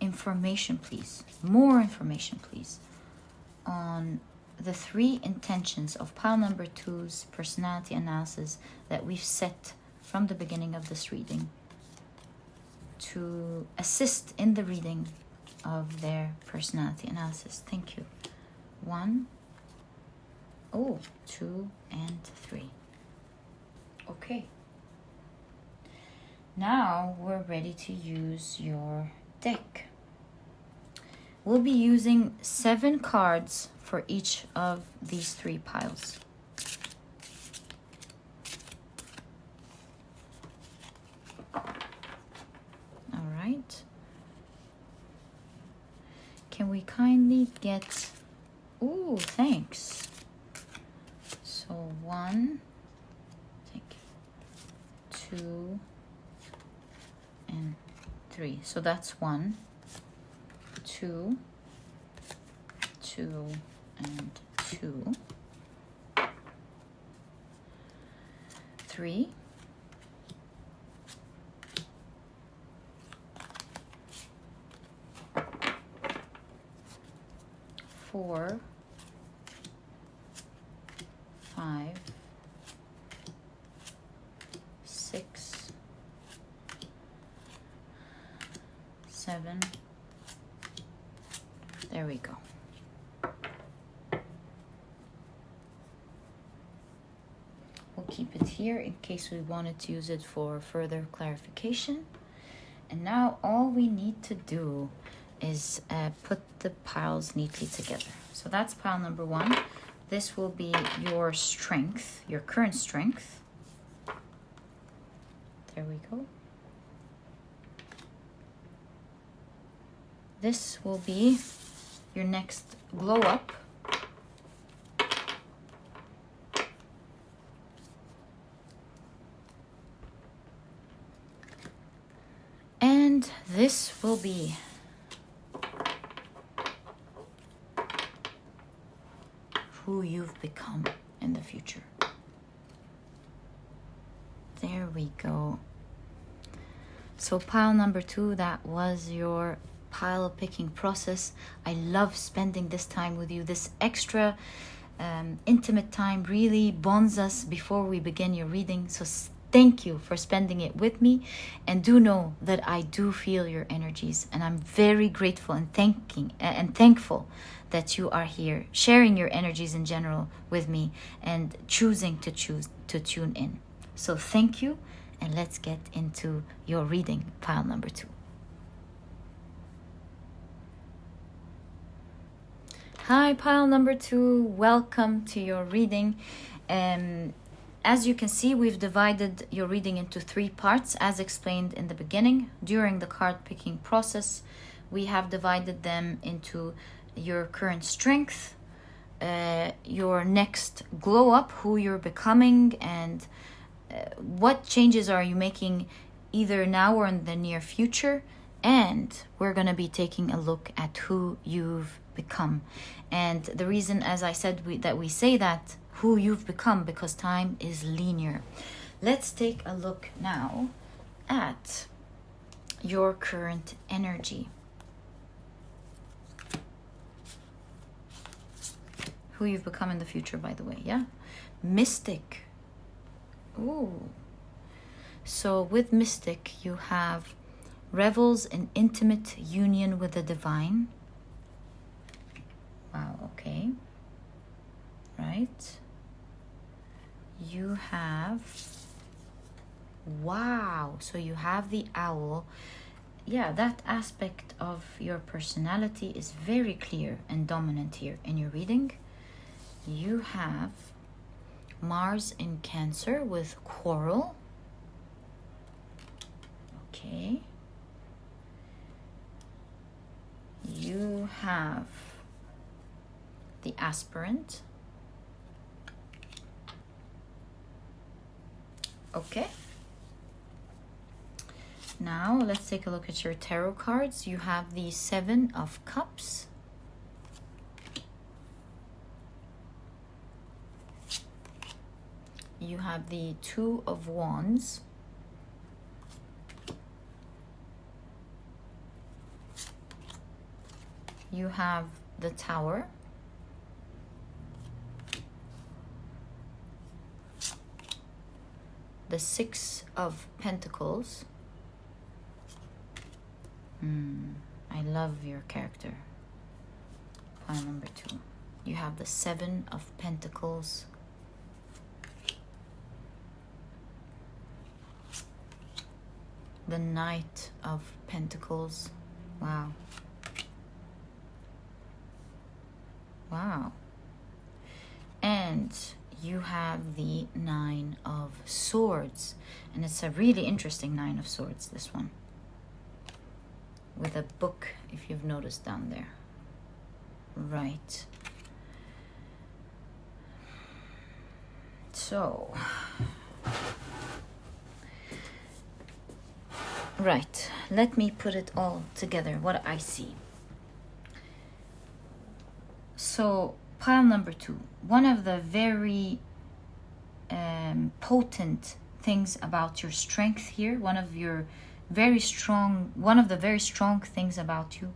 information, please? More information, please, on the 3 intentions of pile number 2's personality analysis that we've set from the beginning of this reading to assist in the reading of their personality analysis. Thank you. 1, 2, and 3. Okay. Now we're ready to use your deck. We'll be using 7 cards for each of these 3 piles. All right. Can we kindly get... Ooh, thanks. So 1, thank you, 2, and 3. So that's 1, 2, 2, and 2, 3, 4, 5, 6, 7. There we go. We'll keep it here in case we wanted to use it for further clarification. And now all we need to do is put the piles neatly together. So that's pile number 1. This will be your strength, your current strength. There we go. This will be your next glow up. And this will be who you've become in the future. There we go. So pile number 2, that was your pile picking process. I love spending this time with you. This extra intimate time really bonds us before we begin your reading. So thank you for spending it with me, and do know that I do feel your energies, and I'm very grateful and thankful that you are here sharing your energies in general with me and choosing to tune in. So thank you, and let's get into your reading, pile number 2. Hi, pile number 2. Welcome to your reading. As you can see, we've divided your reading into 3 parts, as explained in the beginning. During the card picking process, we have divided them into your current strength, your next glow up, who you're becoming, and what changes are you making either now or in the near future. And we're going to be taking a look at who you've become. And the reason, as I said, that we say that, who you've become, because time is linear. Let's take a look now at your current energy. Who you've become in the future, by the way, yeah? Mystic. Ooh. So with Mystic, you have revels in intimate union with the divine. Wow, okay. Right. You have, wow, so you have the owl. Yeah, that aspect of your personality is very clear and dominant here in your reading. You have Mars in Cancer with quarrel. Okay. You have the aspirant. Okay. Now let's take a look at your tarot cards. You have the 7 of Cups. You have the 2 of Wands. You have the Tower. The 6 of Pentacles. I love your character. Pile number 2. You have the 7 of Pentacles. The Knight of Pentacles. Wow. Wow. And you have the 9 of Swords. And it's a really interesting 9 of Swords, this one. With a book, if you've noticed down there. Right. So. Right. Let me put it all together, what I see. So, pile number 2. One of the very potent things about your strength here, one of the very strong things about you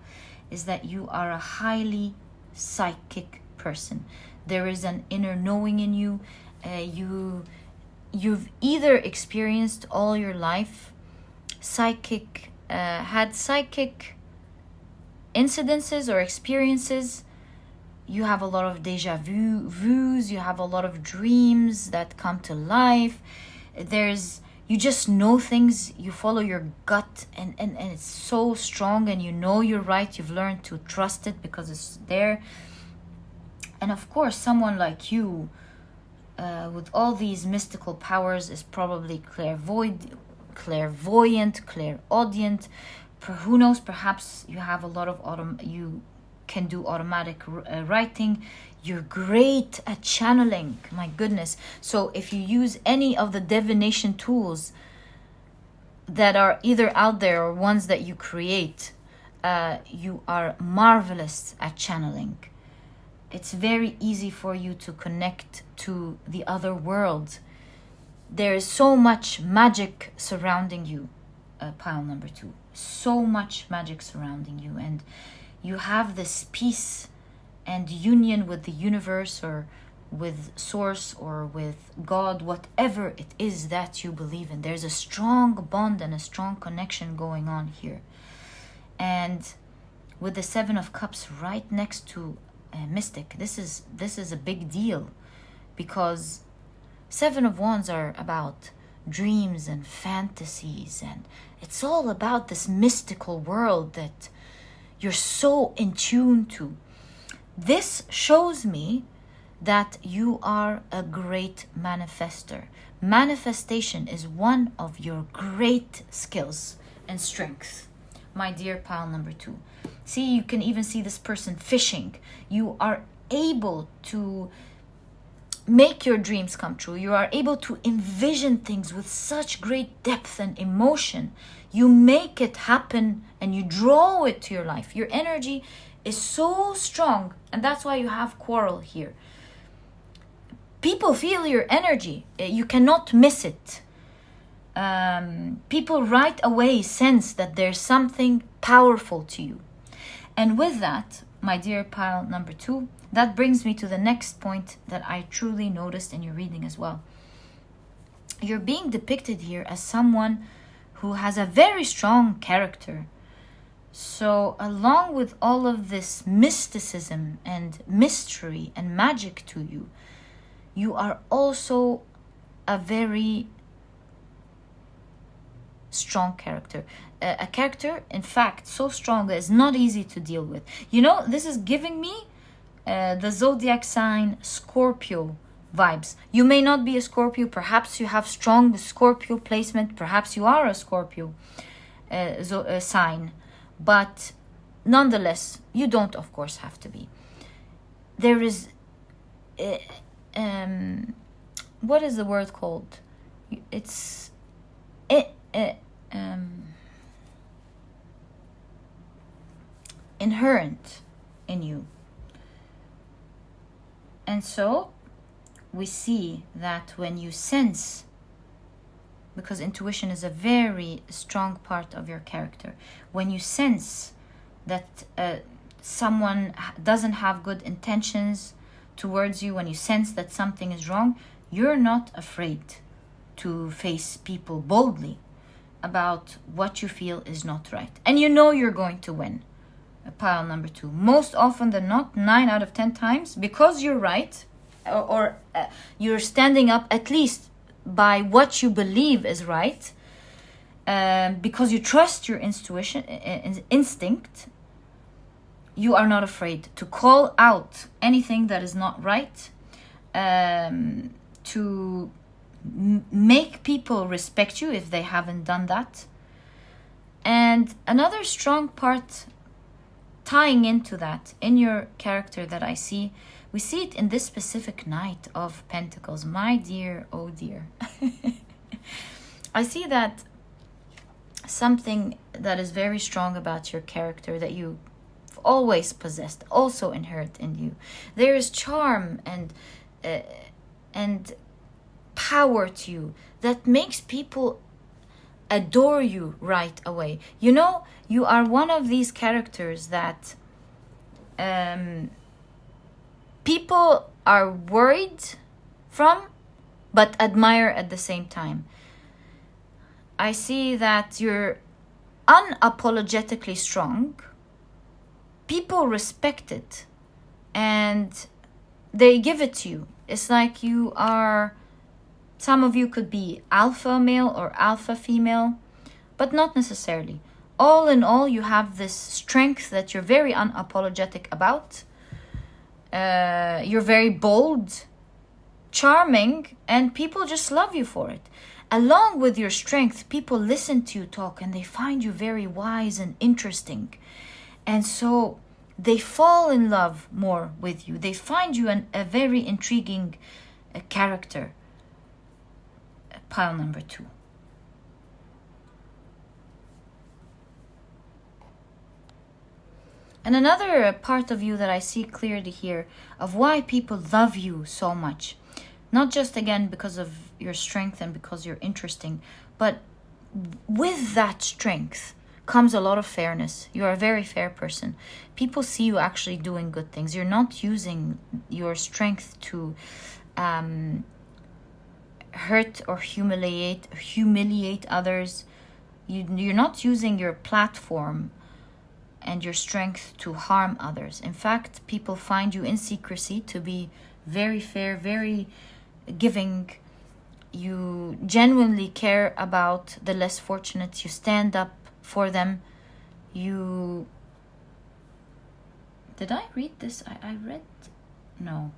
is that you are a highly psychic person. There is an inner knowing in you. You've either experienced all your life had psychic incidences or experiences. You have a lot of deja vus, you have a lot of dreams that come to life. You just know things, you follow your gut, and it's so strong, and you know you're right. You've learned to trust it because it's there. And of course, someone like you, with all these mystical powers, is probably clairvoyant, clairaudient. Who knows, perhaps you have a lot of you can do automatic writing. You're great at channeling, my goodness. So if you use any of the divination tools that are either out there or ones that you create, you are marvelous at channeling. It's very easy for you to connect to the other world. There is so much magic surrounding you, pile number 2. So much magic surrounding you, and you have this peace and union with the universe, or with source, or with God, whatever it is that you believe in. There's a strong bond and a strong connection going on here. And with the 7 of Cups right next to Mystic, this is a big deal, because 7 of Wands are about dreams and fantasies, and it's all about this mystical world that you're so in tune to. This shows me that you are a great manifester. Manifestation is one of your great skills and strengths, my dear pile number 2. See, you can even see this person fishing. You are able to make your dreams come true. You are able to envision things with such great depth and emotion. You make it happen and you draw it to your life. Your energy is so strong, and that's why you have Quarrel here. People feel your energy. You cannot miss it. People right away sense that there's something powerful to you. And with that, my dear pile number 2, that brings me to the next point that I truly noticed in your reading as well. You're being depicted here as someone who has a very strong character. So along with all of this mysticism and mystery and magic to you, you are also a very strong character. A character, in fact, so strong that it's not easy to deal with. You know, this is giving me the zodiac sign Scorpio vibes. You may not be a Scorpio. Perhaps you have strong Scorpio placement. Perhaps you are a Scorpio sign. But nonetheless, you don't, of course, have to be. There is... what is the word called? It's... inherent in you. And so we see that when you sense, because intuition is a very strong part of your character, when you sense that someone doesn't have good intentions towards you, when you sense that something is wrong, you're not afraid to face people boldly. about what you feel is not right. And you know you're going to win. Pile number 2. Most often than not, 9 out of 10 times, because you're right, or you're standing up at least by what you believe is right, because you trust your intuition, instinct, you are not afraid to call out anything that is not right, to make people respect you if they haven't done that. And another strong part tying into that in your character that I see, we see it in this specific Knight of Pentacles. My dear, oh dear. I see that something that is very strong about your character that you always possessed, also inherent in you. There is charm and power to you that makes people adore you right away. You know, you are one of these characters that people are worried from but admire at the same time. I see that you're unapologetically strong. People respect it and they give it to you. It's like you are, some of you could be alpha male or alpha female, but not necessarily. All in all, you have this strength that you're very unapologetic about. You're very bold, charming, and people just love you for it. Along with your strength, people listen to you talk and they find you very wise and interesting. And so they fall in love more with you. They find you a very intriguing character. Pile number 2. And another part of you that I see clearly here of why people love you so much, not just again because of your strength and because you're interesting, but with that strength comes a lot of fairness. You're a very fair person. People see you actually doing good things. You're not using your strength to hurt or humiliate others. You're not using your platform and your strength to harm others. In fact, people find you in secrecy to be very fair, very giving. You genuinely care about the less fortunate. You stand up for them. You... Did I read this? I read... No.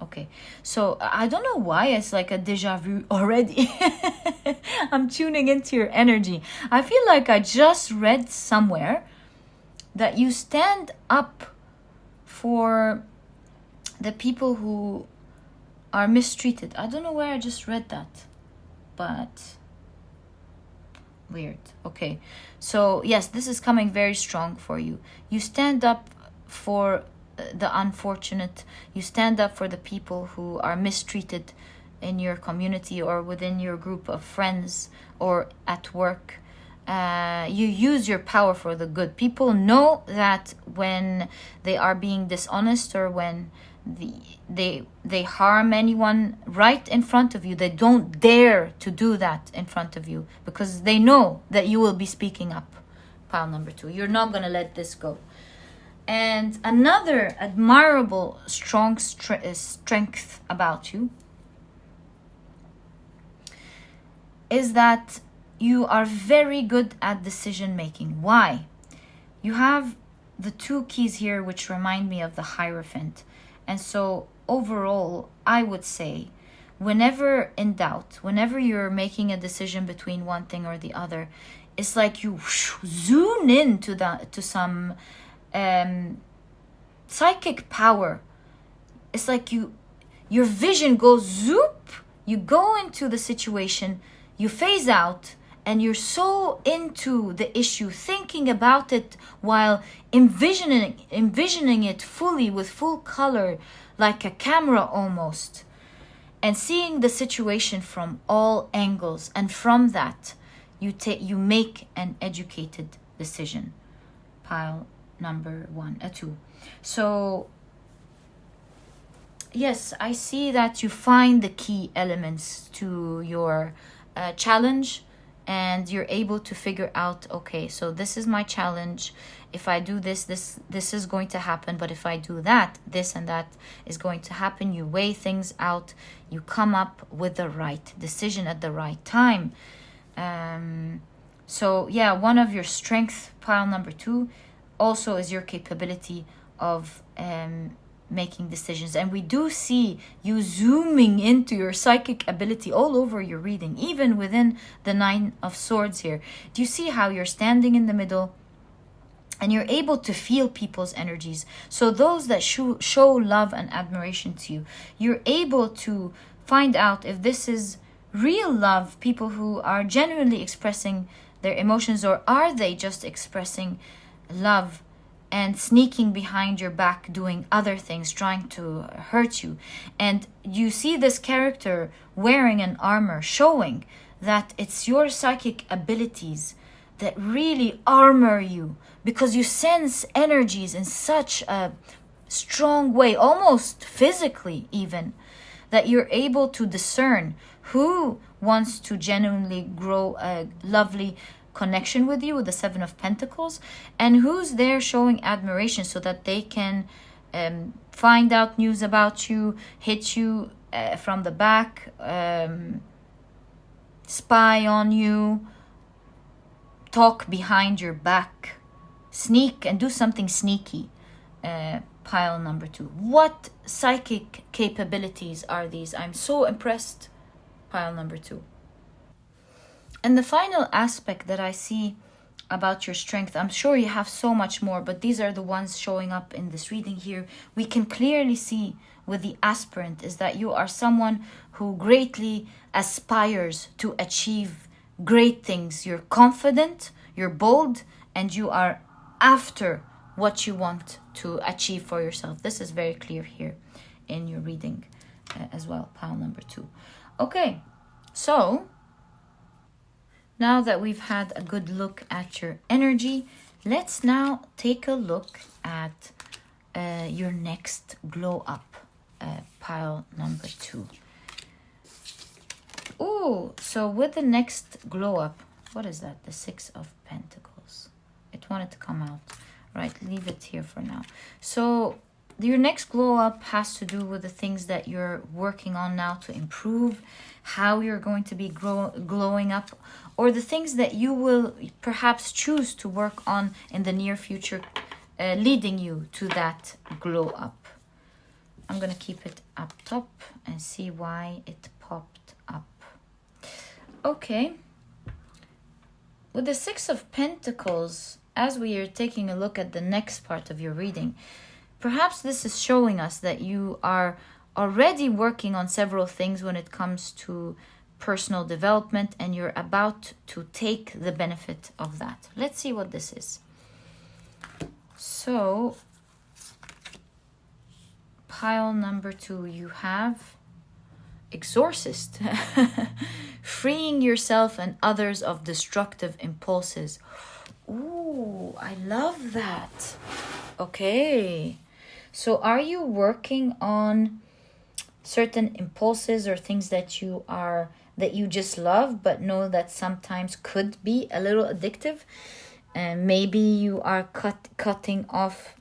Okay. So I don't know why it's like a deja vu already. I'm tuning into your energy. I feel like I just read somewhere that you stand up for the people who are mistreated. I don't know where I just read that, but weird. Okay. So yes, this is coming very strong for you. You stand up for the unfortunate. You stand up for the people who are mistreated in your community or within your group of friends or at work. You use your power for the good. People know that when they are being dishonest or when they harm anyone right in front of you, they don't dare to do that in front of you because they know that you will be speaking up. Pile number 2. You're not going to let this go. And another admirable, strong strength about you is that you are very good at decision making. Why? You have the 2 keys here which remind me of the Hierophant. And so overall, I would say, whenever in doubt, whenever you're making a decision between one thing or the other, it's like you zoom in to some psychic power. It's like your vision goes zoop, you go into the situation, you phase out, and you're so into the issue, thinking about it while envisioning it fully with full color, like a camera almost, and seeing the situation from all angles. And from that, you make an educated decision. Pile number 2. So yes, I see that you find the key elements to your challenge, and you're able to figure out, okay, so this is my challenge. If I do this is going to happen, but if I do that, this and that is going to happen. You weigh things out, you come up with the right decision at the right time. So yeah, one of your strength, pile number 2, also is your capability of making decisions. And we do see you zooming into your psychic ability all over your reading, even within the 9 of Swords here. Do you see how you're standing in the middle and you're able to feel people's energies? So those that show love and admiration to you, you're able to find out if this is real love, people who are genuinely expressing their emotions, or are they just expressing love and sneaking behind your back, doing other things, trying to hurt you. And you see this character wearing an armor, showing that it's your psychic abilities that really armor you, because you sense energies in such a strong way, almost physically even, that you're able to discern who wants to genuinely grow a lovely connection with you, with the 7 of Pentacles, and who's there showing admiration so that they can find out news about you, hit you from the back, spy on you, talk behind your back, sneak and do something sneaky. Pile number 2. What psychic capabilities are these? I'm so impressed. Pile number 2. And the final aspect that I see about your strength, I'm sure you have so much more, but these are the ones showing up in this reading here. We can clearly see with the aspirant is that you are someone who greatly aspires to achieve great things. You're confident, you're bold, and you are after what you want to achieve for yourself. This is very clear here in your reading as well, pile number 2. Okay, so now that we've had a good look at your energy, let's now take a look at your next glow up, pile number 2. Oh, so with the next glow up, what is that? The 6 of Pentacles. It wanted to come out. Right, leave it here for now. So your next glow up has to do with the things that you're working on now to improve, how you're going to be glowing up, or the things that you will perhaps choose to work on in the near future, leading you to that glow up. I'm going to keep it up top and see why it popped up. Okay. With the 6 of Pentacles, as we are taking a look at the next part of your reading, perhaps this is showing us that you are already working on several things when it comes to personal development, and you're about to take the benefit of that. Let's see what this is. So, pile number 2, you have Exorcist. Freeing yourself and others of destructive impulses. Ooh, I love that. Okay. So are you working on certain impulses or things that you just love, but know that sometimes could be a little addictive? And maybe you are cutting off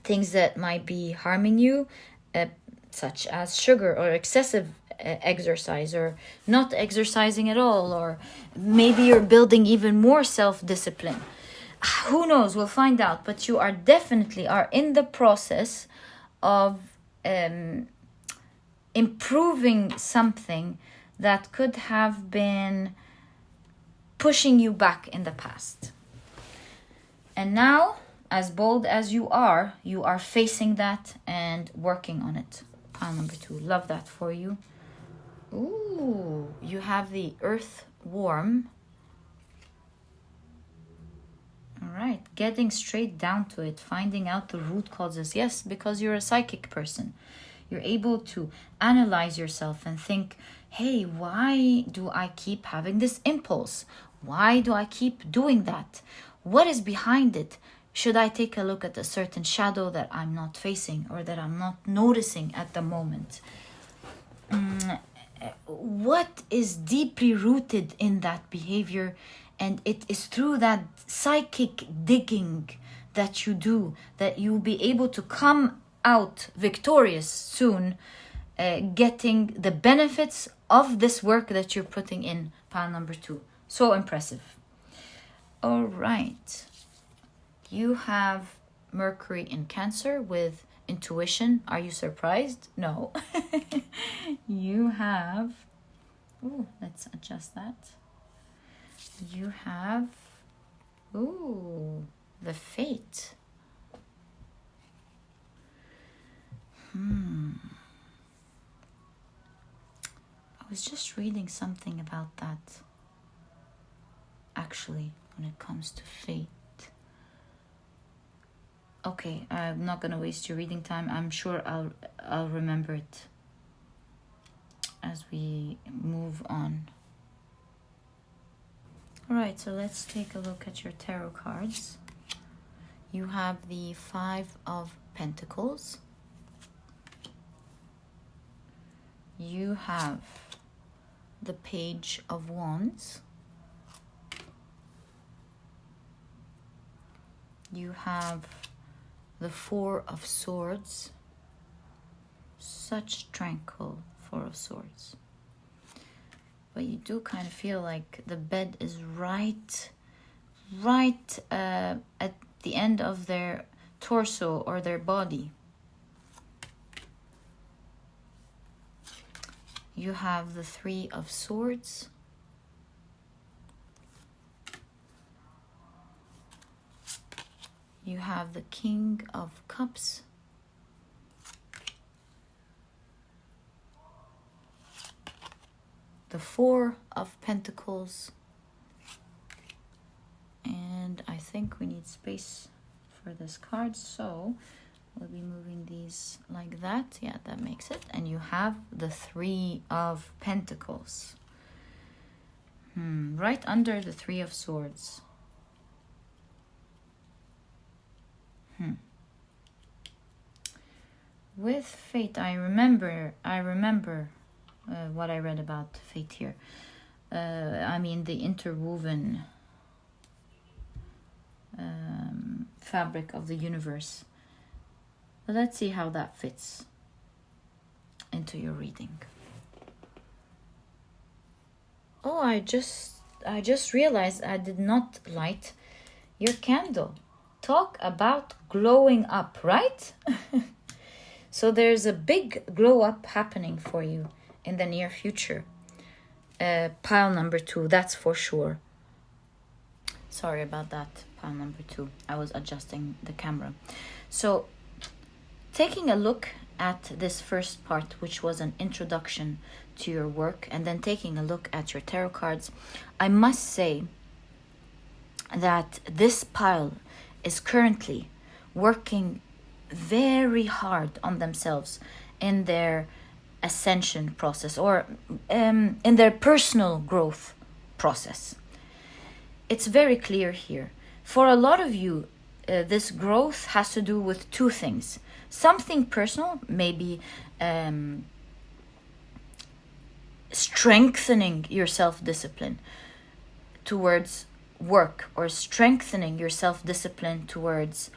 things that might be harming you, such as sugar or excessive exercise, or not exercising at all, or maybe you're building even more self-discipline. Who knows? We'll find out. But you are definitely in the process of improving something that could have been pushing you back in the past. And now, as bold as you are facing that and working on it. Pile number 2. Love that for you. Ooh, you have the Earth Worm. All right, getting straight down to it, finding out the root causes. Yes, because you're a psychic person. You're able to analyze yourself and think, hey, why do I keep having this impulse? Why do I keep doing that? What is behind it? Should I take a look at a certain shadow that I'm not facing or that I'm not noticing at the moment? what is deeply rooted in that behavior, and it is through that psychic digging that you do that you'll be able to come out victorious soon, getting the benefits of this work that you're putting in. Pile number 2. So impressive. All right. You have Mercury in Cancer with intuition. Are you surprised? No. You have... Oh, let's adjust that. You have... Ooh, the Fate. I was just reading something about that, actually, when it comes to fate. Okay, I'm not gonna waste your reading time. I'm sure I'll remember it as we move on. All right, so let's take a look at your tarot cards. You have the 5 of Pentacles. You have the Page of Wands. You have the 4 of Swords. Such tranquil 4 of Swords. But you do kind of feel like the bed is right at the end of their torso or their body. You have the 3 of Swords. You have the King of Cups. The 4 of Pentacles. And I think we need space for this card, so we'll be moving these like that. Yeah, that makes it. And you have the 3 of Pentacles. Right under the 3 of Swords. With Fate, I remember what I read about Fate here. I mean the interwoven fabric of the universe. But let's see how that fits into your reading. Oh, I just realized I did not light your candle. Talk about glowing up, right? So there's a big glow up happening for you in the near future. Pile number 2, that's for sure. Sorry about that, pile number 2. I was adjusting the camera. So taking a look at this first part, which was an introduction to your work, and then taking a look at your tarot cards, I must say that this pile is currently working very hard on themselves in their ascension process, or in their personal growth process. It's very clear here. For a lot of you, this growth has to do with 2 things. Something personal, maybe strengthening your self-discipline towards work, or strengthening your self-discipline towards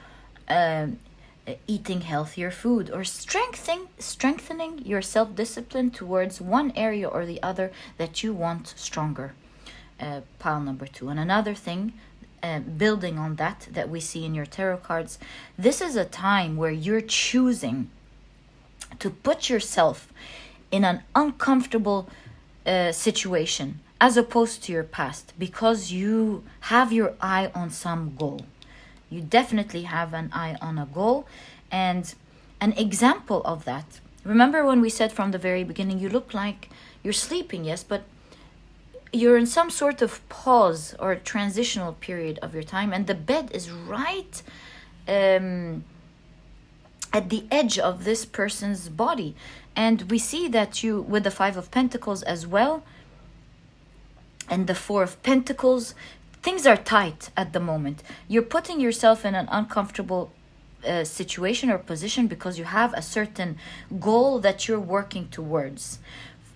eating healthier food, or strengthening your self-discipline towards one area or the other that you want stronger. Pile number 2. And another thing, building on that we see in your tarot cards, this is a time where you're choosing to put yourself in an uncomfortable situation as opposed to your past, because you have your eye on some goal. You definitely have an eye on a goal. And an example of that, remember when we said from the very beginning, you look like you're sleeping, yes, but you're in some sort of pause or transitional period of your time, and the bed is right at the edge of this person's body. And we see that you, with the 5 of Pentacles as well, and the 4 of Pentacles, things are tight at the moment. You're putting yourself in an uncomfortable situation or position because you have a certain goal that you're working towards.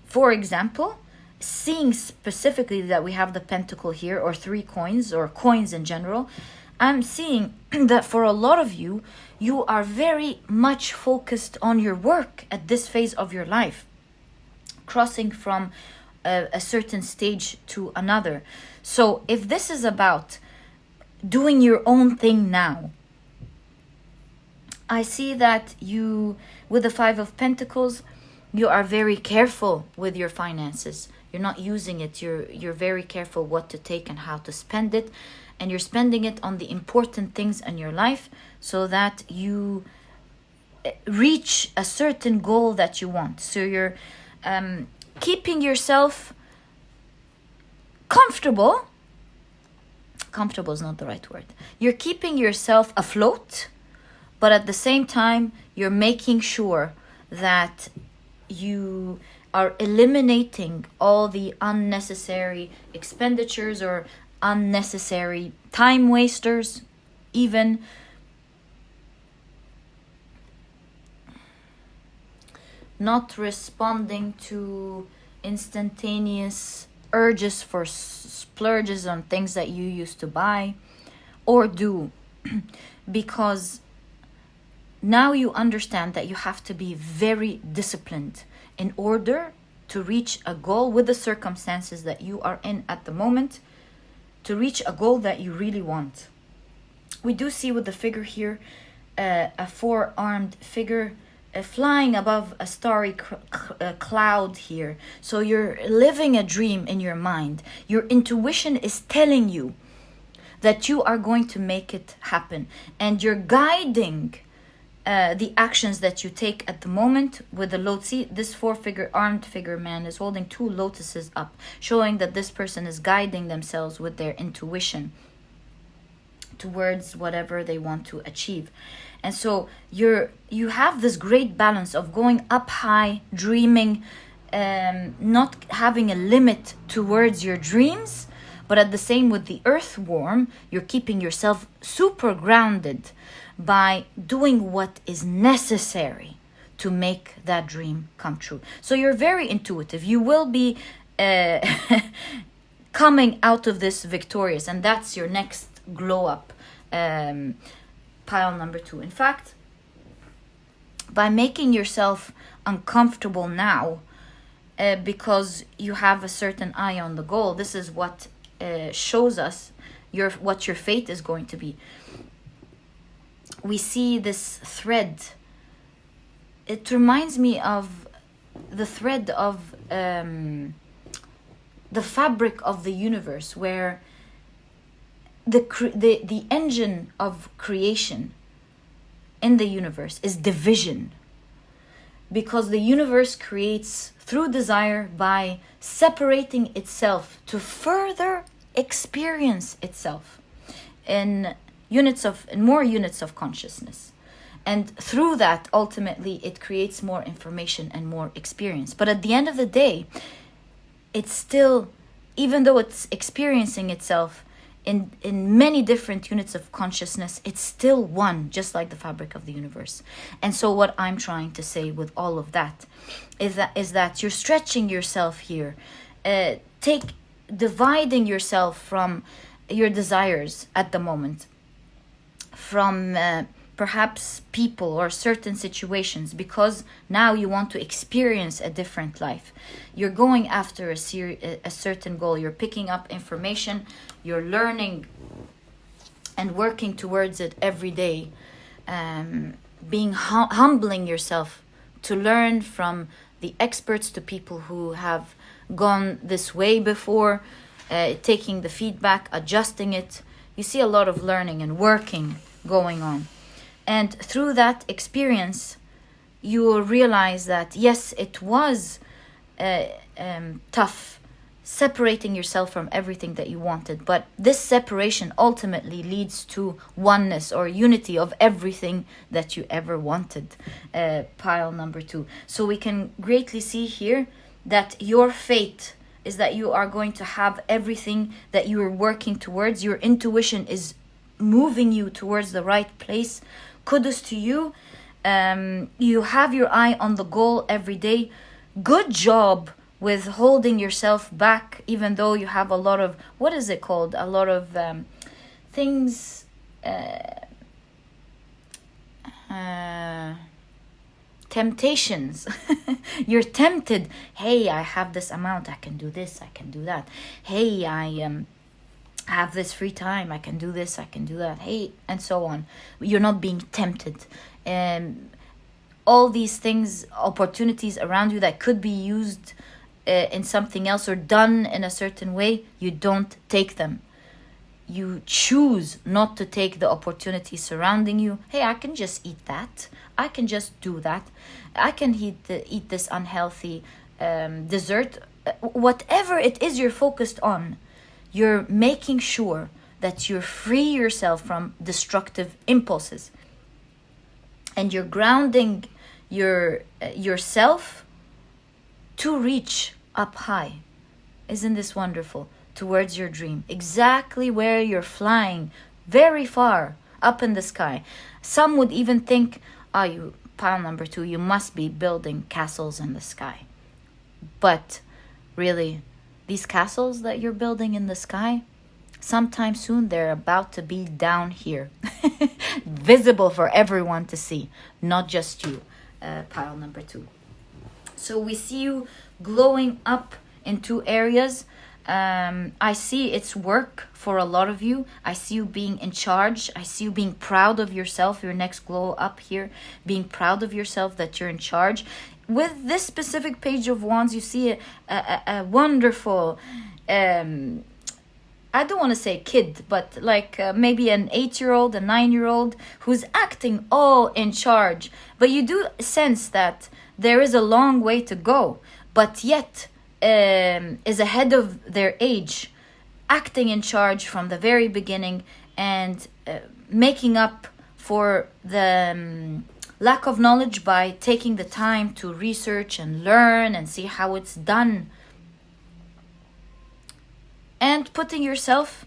For example, seeing specifically that we have the pentacle here, or 3 coins, or coins in general, I'm seeing that for a lot of you, you are very much focused on your work at this phase of your life, crossing from a certain stage to another. So if this is about doing your own thing now, I see that you, with the 5 of Pentacles, you are very careful with your finances. You're not using it. You're very careful what to take and how to spend it. And you're spending it on the important things in your life so that you reach a certain goal that you want. So you're keeping yourself comfortable. Comfortable is not the right word. You're keeping yourself afloat, but at the same time, you're making sure that you are eliminating all the unnecessary expenditures or unnecessary time wasters, even not responding to instantaneous urges for splurges on things that you used to buy or do, because now you understand that you have to be very disciplined in order to reach a goal with the circumstances that you are in at the moment, to reach a goal that you really want. We do see with the figure here, a 4-armed figure flying above a starry cloud here. So you're living a dream in your mind. Your intuition is telling you that you are going to make it happen. And you're guiding the actions that you take at the moment with the lotus. See, this 4-figure armed figure man is holding 2 lotuses up, showing that this person is guiding themselves with their intuition towards whatever they want to achieve. And so you have this great balance of going up high, dreaming, not having a limit towards your dreams, but at the same with the earthworm, you're keeping yourself super grounded by doing what is necessary to make that dream come true. So you're very intuitive. You will be coming out of this victorious, and that's your next glow up, pile number 2. In fact, by making yourself uncomfortable now, because you have a certain eye on the goal, this is what shows us what your fate is going to be. We see this thread. It reminds me of the thread of the fabric of the universe, where the engine of creation in the universe is division, because the universe creates through desire by separating itself to further experience itself in more units of consciousness. And through that, ultimately, it creates more information and more experience. But at the end of the day, it's still, even though it's experiencing itself in many different units of consciousness, it's still one, just like the fabric of the universe. And so what I'm trying to say with all of that is that you're stretching yourself here, dividing yourself from your desires at the moment, from perhaps people or certain situations, because now you want to experience a different life. You're going after a certain goal. You're picking up information. You're learning and working towards it every day. Being humbling yourself to learn from the experts, to people who have gone this way before, taking the feedback, adjusting it. You see a lot of learning and working going on. And through that experience, you will realize that, yes, it was tough separating yourself from everything that you wanted. But this separation ultimately leads to oneness or unity of everything that you ever wanted. Pile number 2. So we can greatly see here that your fate is that you are going to have everything that you are working towards. Your intuition is moving you towards the right place. Kudos to you. You have your eye on the goal every day. Good job with holding yourself back, even though you have a lot of, what is it called? A lot of things, temptations. You're tempted. Hey, I have this amount. I can do this. I can do that. Hey, I have this free time. I can do this. I can do that. Hey, and so on. You're not being tempted. And all these things, opportunities around you that could be used in something else or done in a certain way, you don't take them. You choose not to take the opportunities surrounding you. Hey, I can just eat that. I can just do that. I can eat this unhealthy dessert. Whatever it is you're focused on, you're making sure that you free yourself from destructive impulses. And you're grounding yourself to reach up high. Isn't this wonderful? Towards your dream, exactly where you're flying, very far up in the sky. Some would even think, you pile number 2, you must be building castles in the sky. But really, these castles that you're building in the sky, sometime soon they're about to be down here, visible for everyone to see, not just you, pile number 2. So we see you glowing up in 2 areas. I see it's work for a lot of you. I see you being in charge. I see you being proud of yourself. Your next glow up here, being proud of yourself that you're in charge. With this specific page of wands, you see a wonderful, I don't want to say kid, but like maybe an 8-year-old, a 9-year-old who's acting all in charge. But you do sense that there is a long way to go, but yet is ahead of their age, acting in charge from the very beginning and making up for the lack of knowledge by taking the time to research and learn and see how it's done, and putting yourself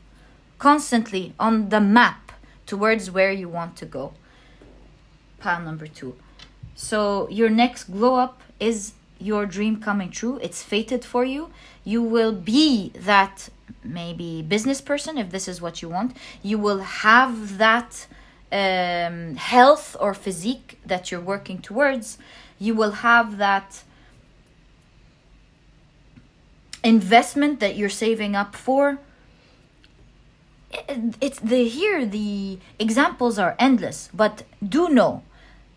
constantly on the map towards where you want to go. Pile number 2. So your next glow up is your dream coming true. It's fated for you. You will be that maybe business person if this is what you want. You will have that health or physique that you're working towards. You will have that investment that you're saving up for. The examples are endless, but do know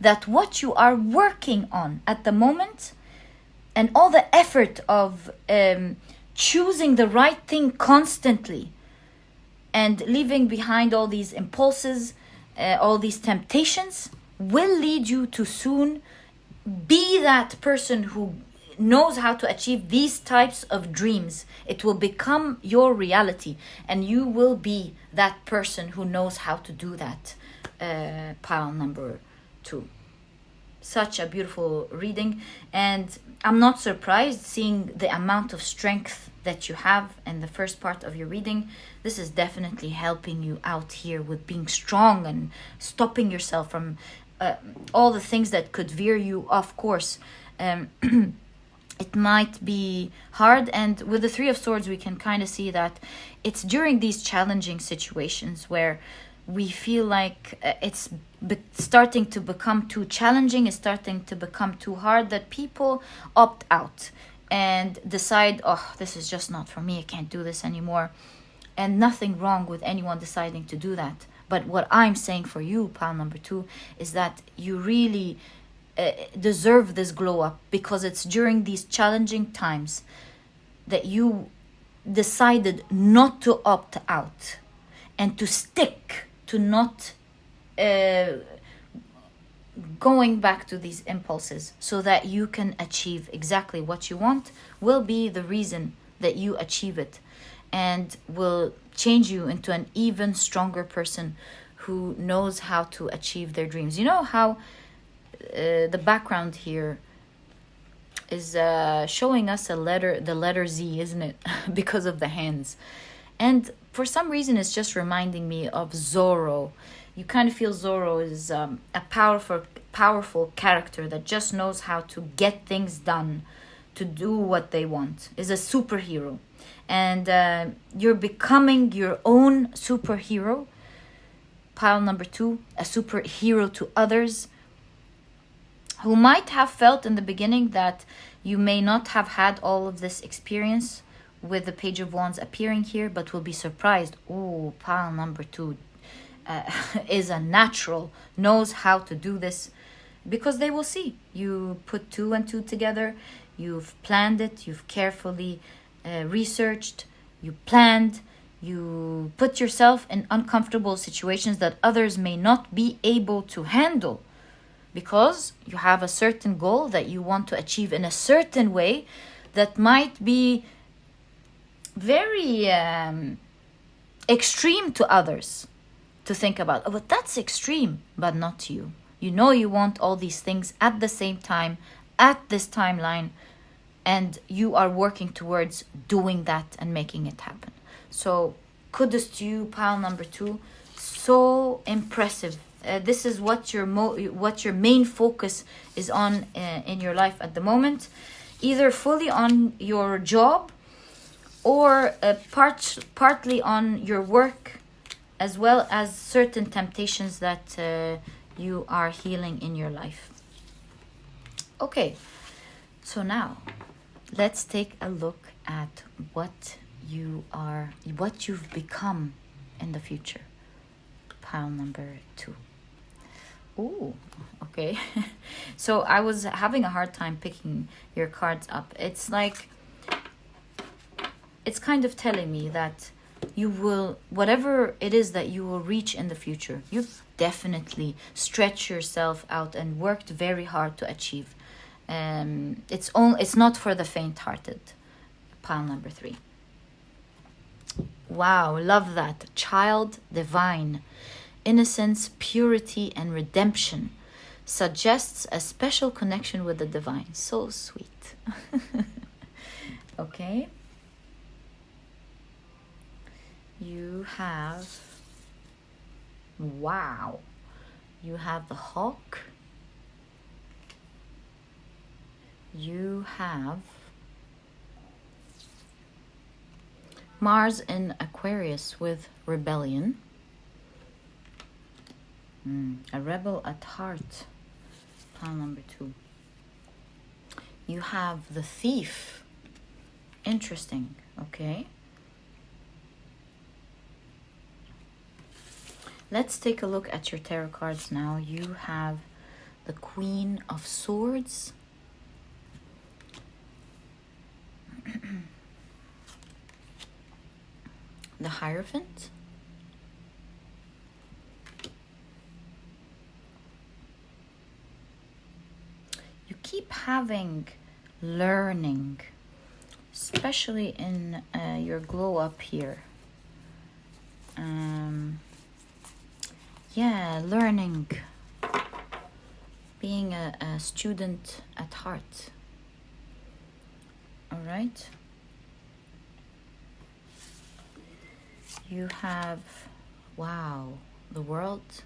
that what you are working on at the moment, and all the effort of choosing the right thing constantly and leaving behind all these impulses, all these temptations, will lead you to soon be that person who knows how to achieve these types of dreams. It will become your reality, and you will be that person who knows how to do that. Pile number 2. Such a beautiful reading, and I'm not surprised seeing the amount of strength that you have in the first part of your reading. This is definitely helping you out here with being strong and stopping yourself from all the things that could veer you off course. It might be hard, and with the 3 of Swords we can kind of see that it's during these challenging situations where we feel like it's starting to become too challenging, it's starting to become too hard, that people opt out and decide, this is just not for me, I can't do this anymore. And nothing wrong with anyone deciding to do that. But what I'm saying for you, pile number 2, is that you really deserve this glow up, because it's during these challenging times that you decided not to opt out and to stick to not going back to these impulses, so that you can achieve exactly what you want, will be the reason that you achieve it, and will change you into an even stronger person who knows how to achieve their dreams. You know how the background here is showing us the letter Z, isn't it? Because of the hands. And for some reason it's just reminding me of Zorro. You kind of feel Zorro is a powerful character that just knows how to get things done to do what they want, is a superhero. And you're becoming your own superhero. Pile number 2, a superhero to others who might have felt in the beginning that you may not have had all of this experience with the Page of Wands appearing here, but will be surprised. Oh, pile number 2 is a natural, knows how to do this, because they will see you put 2 and 2 together. You've planned it, you've carefully researched, you planned, you put yourself in uncomfortable situations that others may not be able to handle, because you have a certain goal that you want to achieve in a certain way that might be very extreme to others to think about. Oh, but that's extreme, but not to you. You know you want all these things at the same time, at this timeline, and you are working towards doing that and making it happen. So kudos to you, pile number 2. So impressive. This is what your main focus is on in your life at the moment, either fully on your job or partly on your work, as well as certain temptations that you are healing in your life. Okay, so now let's take a look at what you've become in the future. Pile number 2. Ooh, okay. So I was having a hard time picking your cards up. It's like, it's kind of telling me that you will, whatever it is that you will reach in the future, you've definitely stretched yourself out and worked very hard to achieve. It's not for the faint-hearted. Pile number 3. Wow, love that. Child divine. Innocence, purity, and redemption suggests a special connection with the divine. So sweet. Okay. You have, wow, you have the hawk. You have Mars in Aquarius with rebellion. A rebel at heart. Pile number 2. You have the thief. Interesting. Okay. Let's take a look at your tarot cards now. You have the Queen of Swords. The Hierophant. You keep having learning, especially in your glow up here. Yeah, learning, being a student at heart. All right. You have, wow, the World.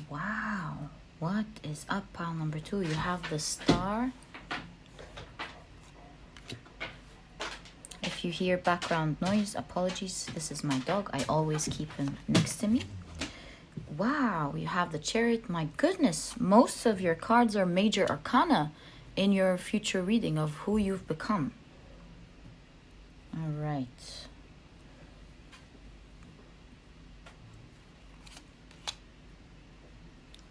Wow, what is up, pile number 2? You have the Star. If you hear background noise, apologies. This is my dog. I always keep him next to me. Wow, you have the Chariot. My goodness, most of your cards are major arcana in your future reading of who you've become. All right.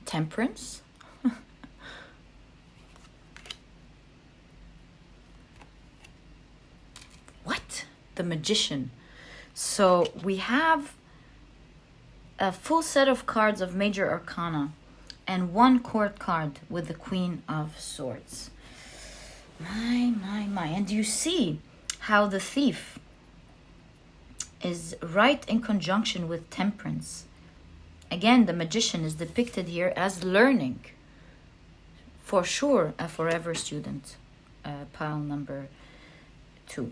Temperance. What? The Magician. So we have a full set of cards of major arcana and one court card with the Queen of Swords. My. And you see how the Thief is right in conjunction with Temperance. Again, the Magician is depicted here as learning. For sure, a forever student. Pile number 2.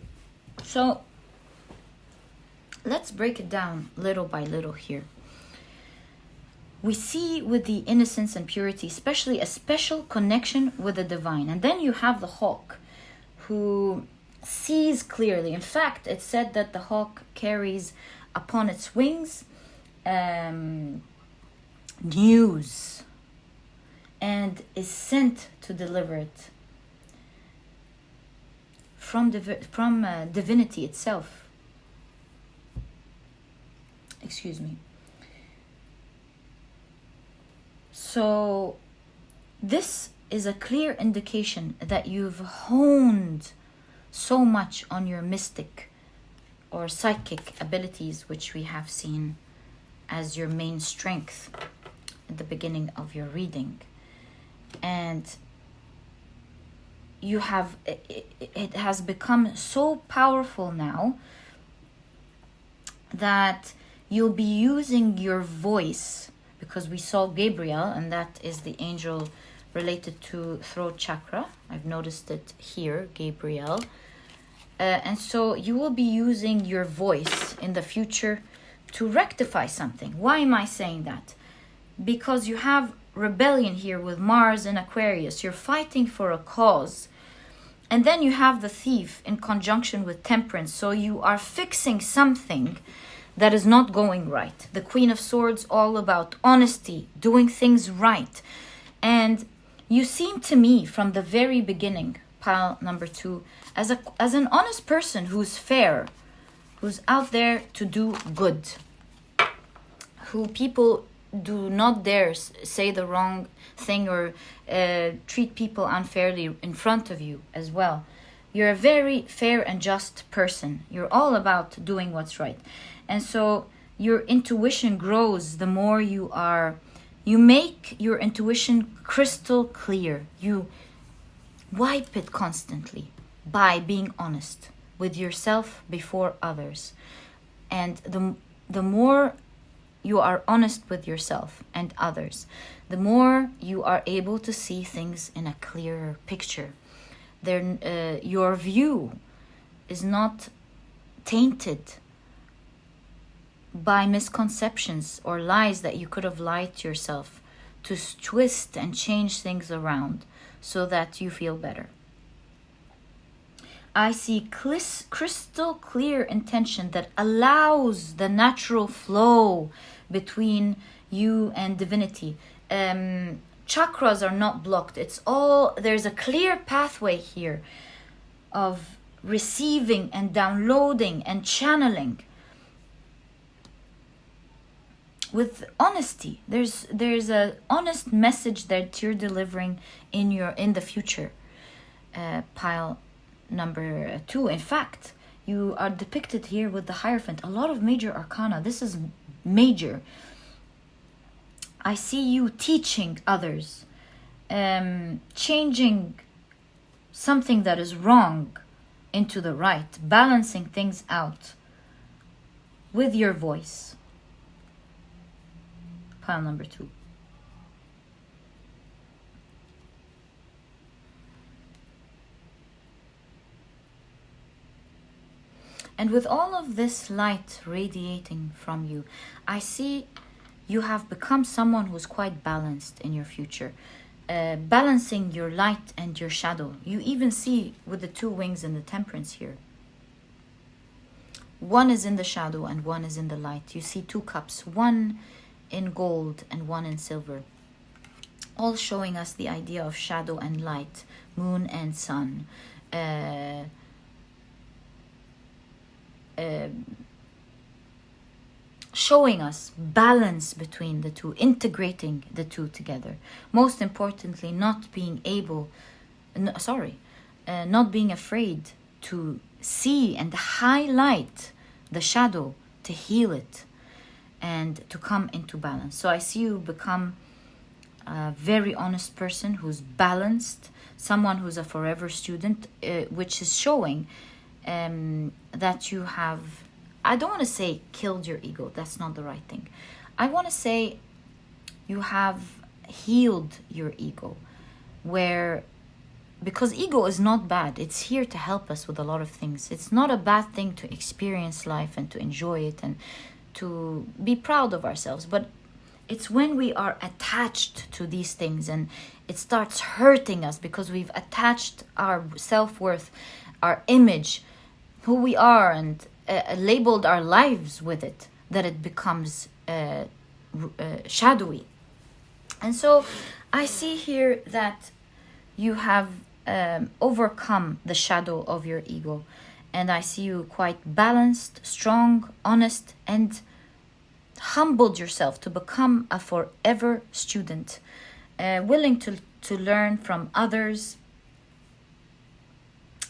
So, let's break it down little by little here. we see with the innocence and purity, especially a special connection with the divine. And then you have the hawk, who sees clearly. In fact, it's said that the hawk carries upon its wings news, and is sent to deliver it from divinity itself. Excuse me. So this is a clear indication that you've honed so much on your mystic or psychic abilities, which we have seen as your main strength at the beginning of your reading. And you have, it has become so powerful now that you'll be using your voice, because we saw Gabriel, and that is the angel related to throat chakra. I've noticed it here, Gabriel. And so you will be using your voice in the future to rectify something. Why am I saying that? Because you have rebellion here with Mars and Aquarius. You're fighting for a cause. And then you have the thief in conjunction with Temperance. So you are fixing something that is not going right. The Queen of Swords, all about honesty, doing things right. And you seem to me from the very beginning, pile number 2, as an honest person who's fair, who's out there to do good, who people do not dare say the wrong thing or treat people unfairly in front of you as well. You're a very fair and just person. You're all about doing what's right. And so your intuition grows the more you make your intuition crystal clear. You wipe it constantly by being honest with yourself before others. And the more you are honest with yourself and others, the more you are able to see things in a clearer picture. Your view is not tainted by misconceptions or lies that you could have lied to yourself to twist and change things around so that you feel better. I see crystal clear intention that allows the natural flow between you and divinity. Chakras are not blocked. There's a clear pathway here of receiving and downloading and channeling with honesty. There's a honest message that you're delivering in the future. Pile number 2. In fact, you are depicted here with the Hierophant. A lot of major arcana. This is major. I see you teaching others, changing something that is wrong into the right, balancing things out with your voice. Pile number 2. And with all of this light radiating from you, I see you have become someone who's quite balanced in your future, balancing your light and your shadow. You even see with the 2 wings and the Temperance here. One is in the shadow and one is in the light. You see 2 cups, one in gold and one in silver, all showing us the idea of shadow and light, moon and sun. Showing us balance between the 2, integrating the 2 together. Most importantly, not being afraid to see and highlight the shadow, to heal it and to come into balance. So I see you become a very honest person who's balanced, someone who's a forever student, which is showing that you have, I don't want to say killed your ego, that's not the right thing. I want to say you have healed your ego, because ego is not bad. It's here to help us with a lot of things. It's not a bad thing to experience life and to enjoy it and to be proud of ourselves. But It's when we are attached to these things and it starts hurting us because we've attached our self-worth, our image, who we are, and labeled our lives with it, that it becomes shadowy. And so I see here that you have overcome the shadow of your ego. And I see you quite balanced, strong, honest, and humbled yourself to become a forever student, willing to learn from others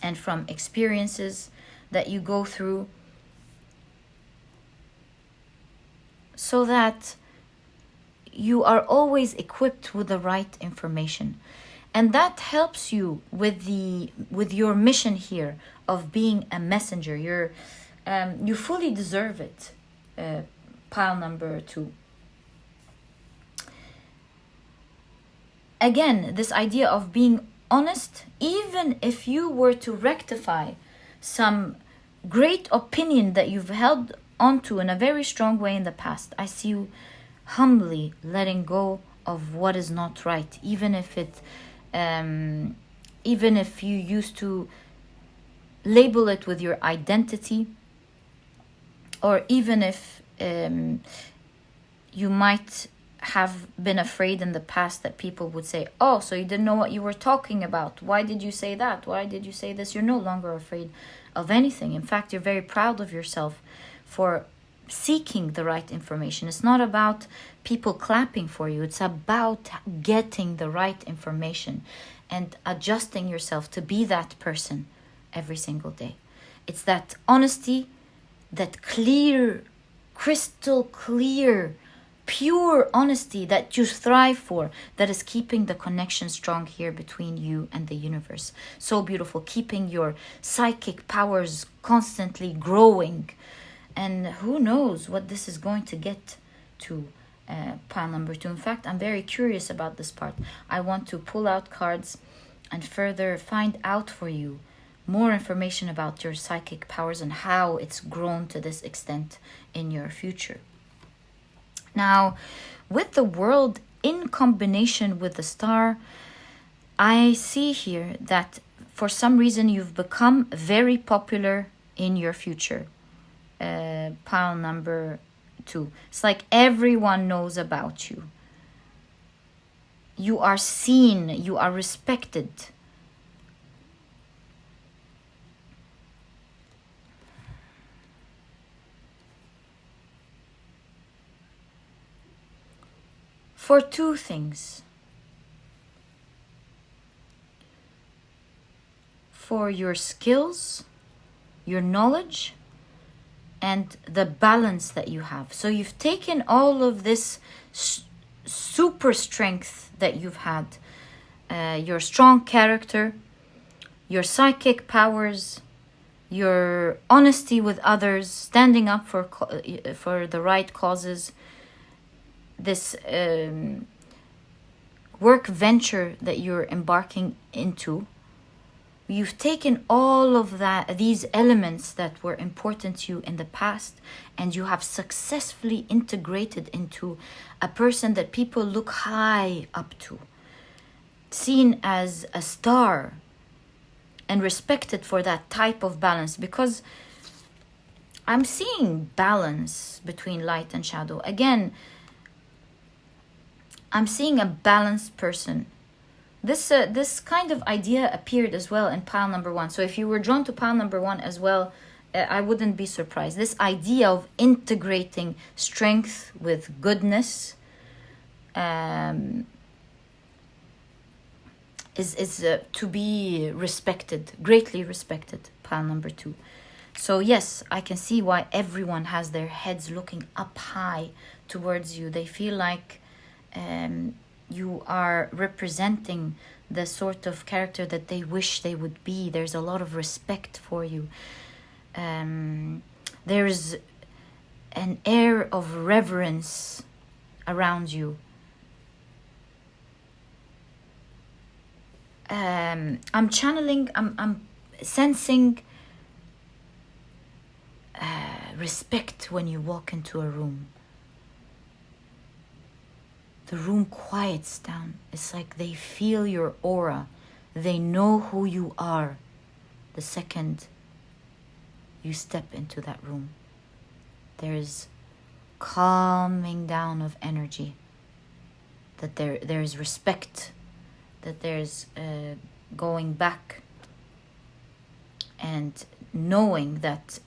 and from experiences that you go through, so that you are always equipped with the right information. And that helps you with your mission here of being a messenger. You fully deserve it, pile number 2. Again, this idea of being honest, even if you were to rectify some great opinion that you've held onto in a very strong way in the past, I see you humbly letting go of what is not right, even if you used to label it with your identity, or even if you might have been afraid in the past that people would say, oh, so you didn't know what you were talking about. Why did you say that? Why did you say this? You're no longer afraid of anything. In fact, you're very proud of yourself for seeking the right information. It's not about people clapping for you. It's about getting the right information and adjusting yourself to be that person every single day. It's that honesty, that clear, crystal clear, pure honesty that you thrive for, that is keeping the connection strong here between you and the universe. So beautiful, keeping your psychic powers constantly growing. And who knows what this is going to get to, pile number 2. In fact, I'm very curious about this part. I want to pull out cards and further find out for you more information about your psychic powers and how it's grown to this extent in your future. Now, with the world in combination with the star, I see here that for some reason you've become very popular in your future. Pile number 2. It's like everyone knows about you. You are seen, you are respected. For 2 things. For your skills, your knowledge, and the balance that you have. So you've taken all of this super strength that you've had, your strong character, your psychic powers, your honesty with others, standing up for the right causes, this work venture that you're embarking into. You've taken all of these elements that were important to you in the past, and you have successfully integrated into a person that people look high up to, seen as a star, and respected for that type of balance. Because I'm seeing balance between light and shadow. Again, I'm seeing a balanced person. This kind of idea appeared as well in pile number 1. So if you were drawn to pile number 1 as well, I wouldn't be surprised. This idea of integrating strength with goodness is to be respected, greatly respected, pile number 2. So yes, I can see why everyone has their heads looking up high towards you. They feel like you are representing the sort of character that they wish they would be. There's a lot of respect for you. There's an air of reverence around you. I'm channeling, I'm sensing respect when you walk into a room. the room quiets down. It's like they feel your aura. They know who you are the second you step into that room. There's calming down of energy, that there's respect, that there's going back and knowing that,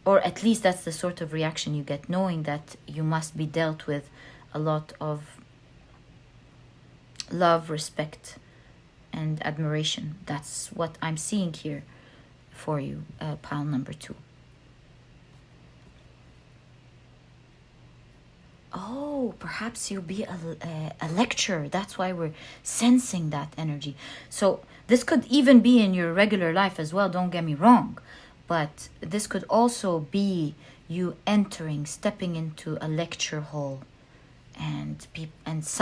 or at least that's the sort of reaction you get, knowing that you must be dealt with a lot of love, respect, and admiration. That's what I'm seeing here for you, pile number 2. Oh, perhaps you'll be a lecturer. That's why we're sensing that energy. So this could even be in your regular life as well, don't get me wrong. But this could also be you entering, stepping into a lecture hall, and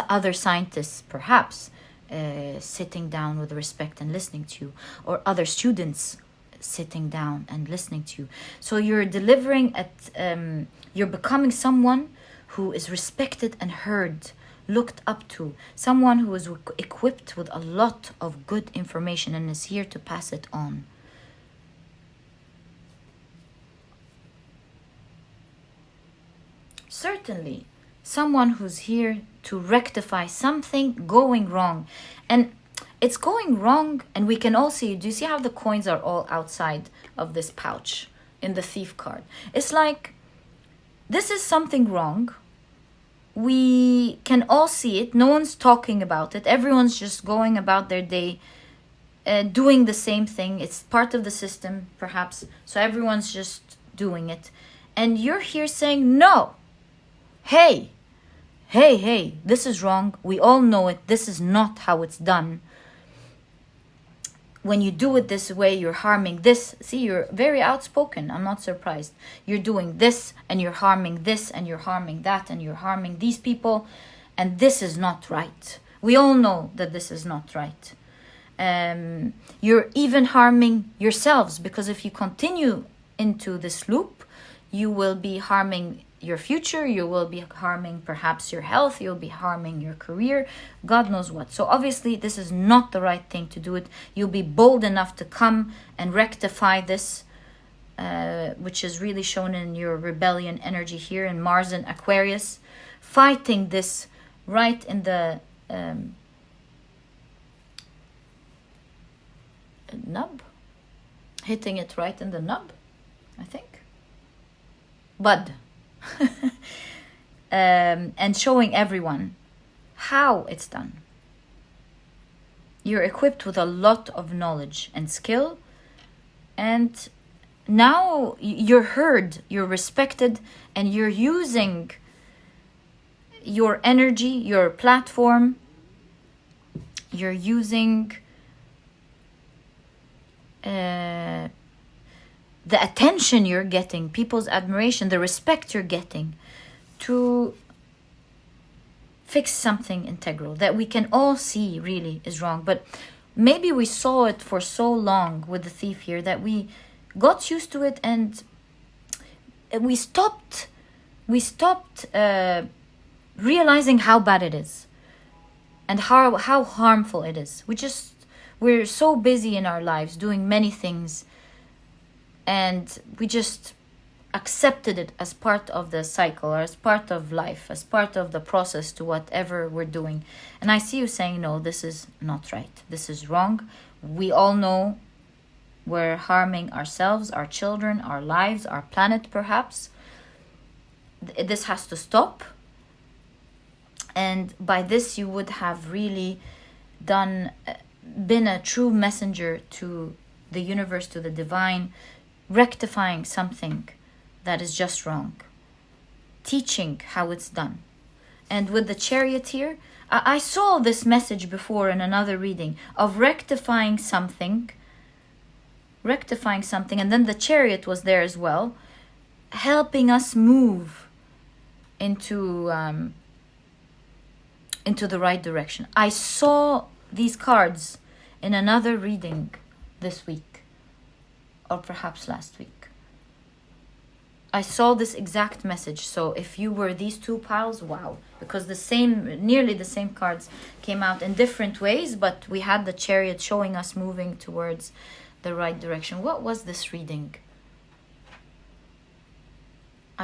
other scientists perhaps sitting down with respect and listening to you, or other students sitting down and listening to you. So you're delivering you're becoming someone who is respected and heard, looked up to, someone who is equipped with a lot of good information and is here to pass it on. Certainly, someone who's here to rectify something going wrong. And it's going wrong, and we can all see, do you see how the coins are all outside of this pouch in the thief card? It's like, this is something wrong. We can all see it. No one's talking about it. Everyone's just going about their day, doing the same thing. It's part of the system, perhaps. So everyone's just doing it. And you're here saying, no. Hey, this is wrong. We all know it. This is not how it's done. When you do it this way, you're harming this. See, you're very outspoken. I'm not surprised. You're doing this, and you're harming this, and you're harming that, and you're harming these people. And this is not right. We all know that this is not right. You're even harming yourselves, because if you continue into this loop, you will be harming your future, you will be harming perhaps your health, you'll be harming your career, God knows what. So obviously this is not the right thing to do it. You'll be bold enough to come and rectify this, which is really shown in your rebellion energy here in Mars and Aquarius, fighting this right in the nub, hitting it right in the nub, I think, bud. And showing everyone how it's done. You're equipped with a lot of knowledge and skill, and now you're heard, you're respected, and you're using your energy, your platform, you're using the attention you're getting, people's admiration, the respect you're getting, to fix something integral that we can all see really is wrong. But maybe we saw it for so long with the thief here that we got used to it, and we stopped realizing how bad it is and how harmful it is. We're so busy in our lives doing many things, and we just accepted it as part of the cycle, or as part of life, as part of the process to whatever we're doing. And I see you saying, no, this is not right. This is wrong. We all know we're harming ourselves, our children, our lives, our planet perhaps. This has to stop. And by this you would have really been a true messenger to the universe, to the divine, rectifying something that is just wrong, teaching how it's done. And with the Chariot here, I saw this message before in another reading of rectifying something, and then the Chariot was there as well, helping us move into the right direction. I saw these cards in another reading this week, or perhaps last week. I saw this exact message. So if you were these two piles, wow, because nearly the same cards came out in different ways, but we had the Chariot showing us moving towards the right direction. What was this reading?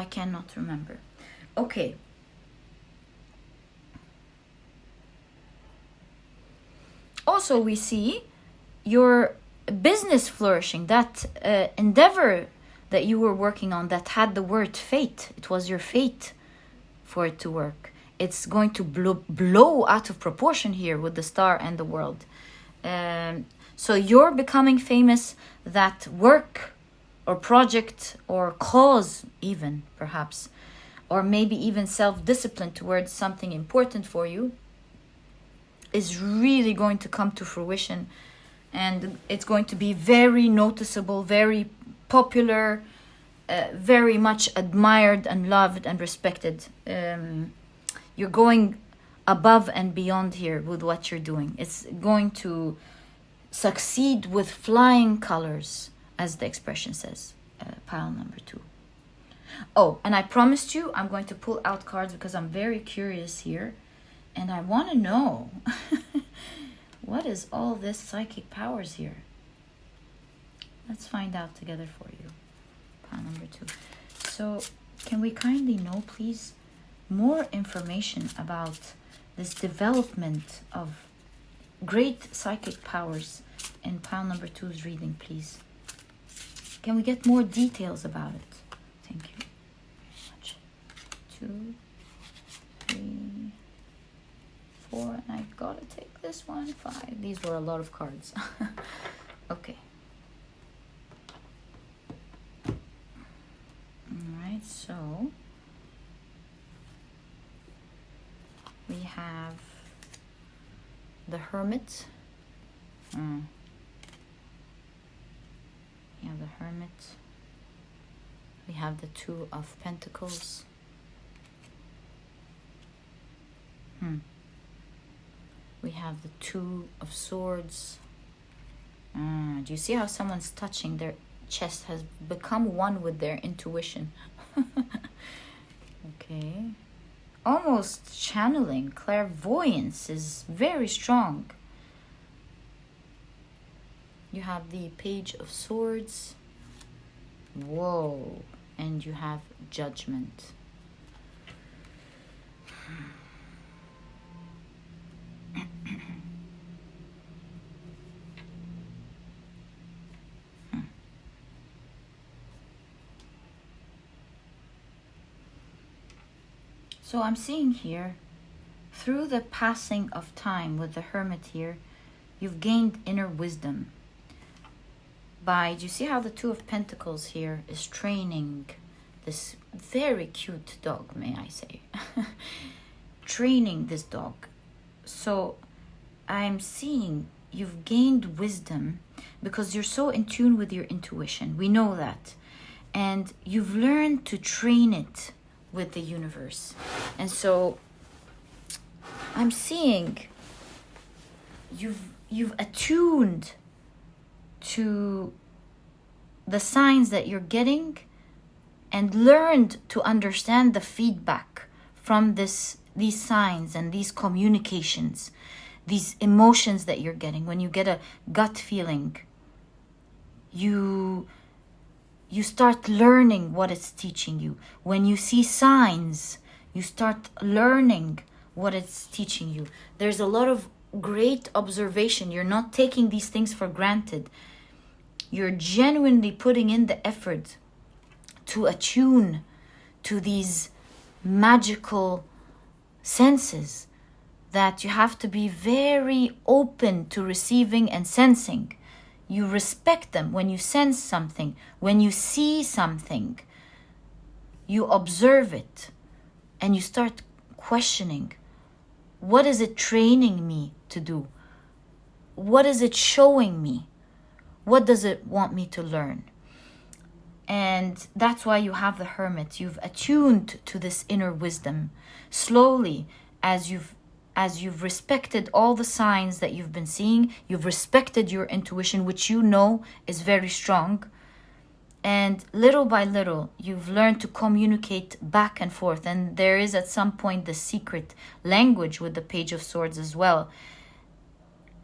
I cannot remember. Okay. Also, we see your business flourishing, that endeavor that you were working on that had the word fate. It was your fate for it to work. It's going to blow out of proportion here with the star and the world. So you're becoming famous. That work or project or cause even, perhaps, or maybe even self-discipline towards something important for you is really going to come to fruition. And it's going to be very noticeable, very popular, very much admired and loved and respected. You're going above and beyond here with what you're doing. It's going to succeed with flying colors, as the expression says. Pile number 2. Oh, and I promised you I'm going to pull out cards because I'm very curious here. And I want to know... what is all this psychic powers here? Let's find out together for you. Pile number 2. So, can we kindly know, please, more information about this development of great psychic powers in pile number 2's reading, please? Can we get more details about it? Thank you very much. 2, 3, 4, and I gotta take this one. 5. These were a lot of cards. Okay. Alright, so we have the Hermit. We have the Hermit. We have the 2 of Pentacles. We have the 2 of Swords. Do you see how someone's touching their chest, has become one with their intuition? Okay. Almost channeling. Clairvoyance is very strong. You have the Page of Swords. Whoa. And you have Judgment. So I'm seeing here, through the passing of time with the Hermit here, you've gained inner wisdom. Do you see how the 2 of Pentacles here is training this very cute dog, may I say? Training this dog. So I'm seeing you've gained wisdom because you're so in tune with your intuition. We know that. And you've learned to train it with the universe. And so I'm seeing you've attuned to the signs that you're getting and learned to understand the feedback from these signs and these communications, these emotions that you're getting. When you get a gut feeling, you start learning what it's teaching you. When you see signs, you start learning what it's teaching you. There's a lot of great observation. You're not taking these things for granted. You're genuinely putting in the effort to attune to these magical senses that you have to be very open to receiving and sensing. You respect them when you sense something, when you see something. You observe it and you start questioning. What is it training me to do? What is it showing me? What does it want me to learn? And that's why you have the Hermit. You've attuned to this inner wisdom. Slowly, as you've respected all the signs that you've been seeing, you've respected your intuition, which you know is very strong. And little by little, you've learned to communicate back and forth. And there is at some point the secret language with the Page of Swords as well,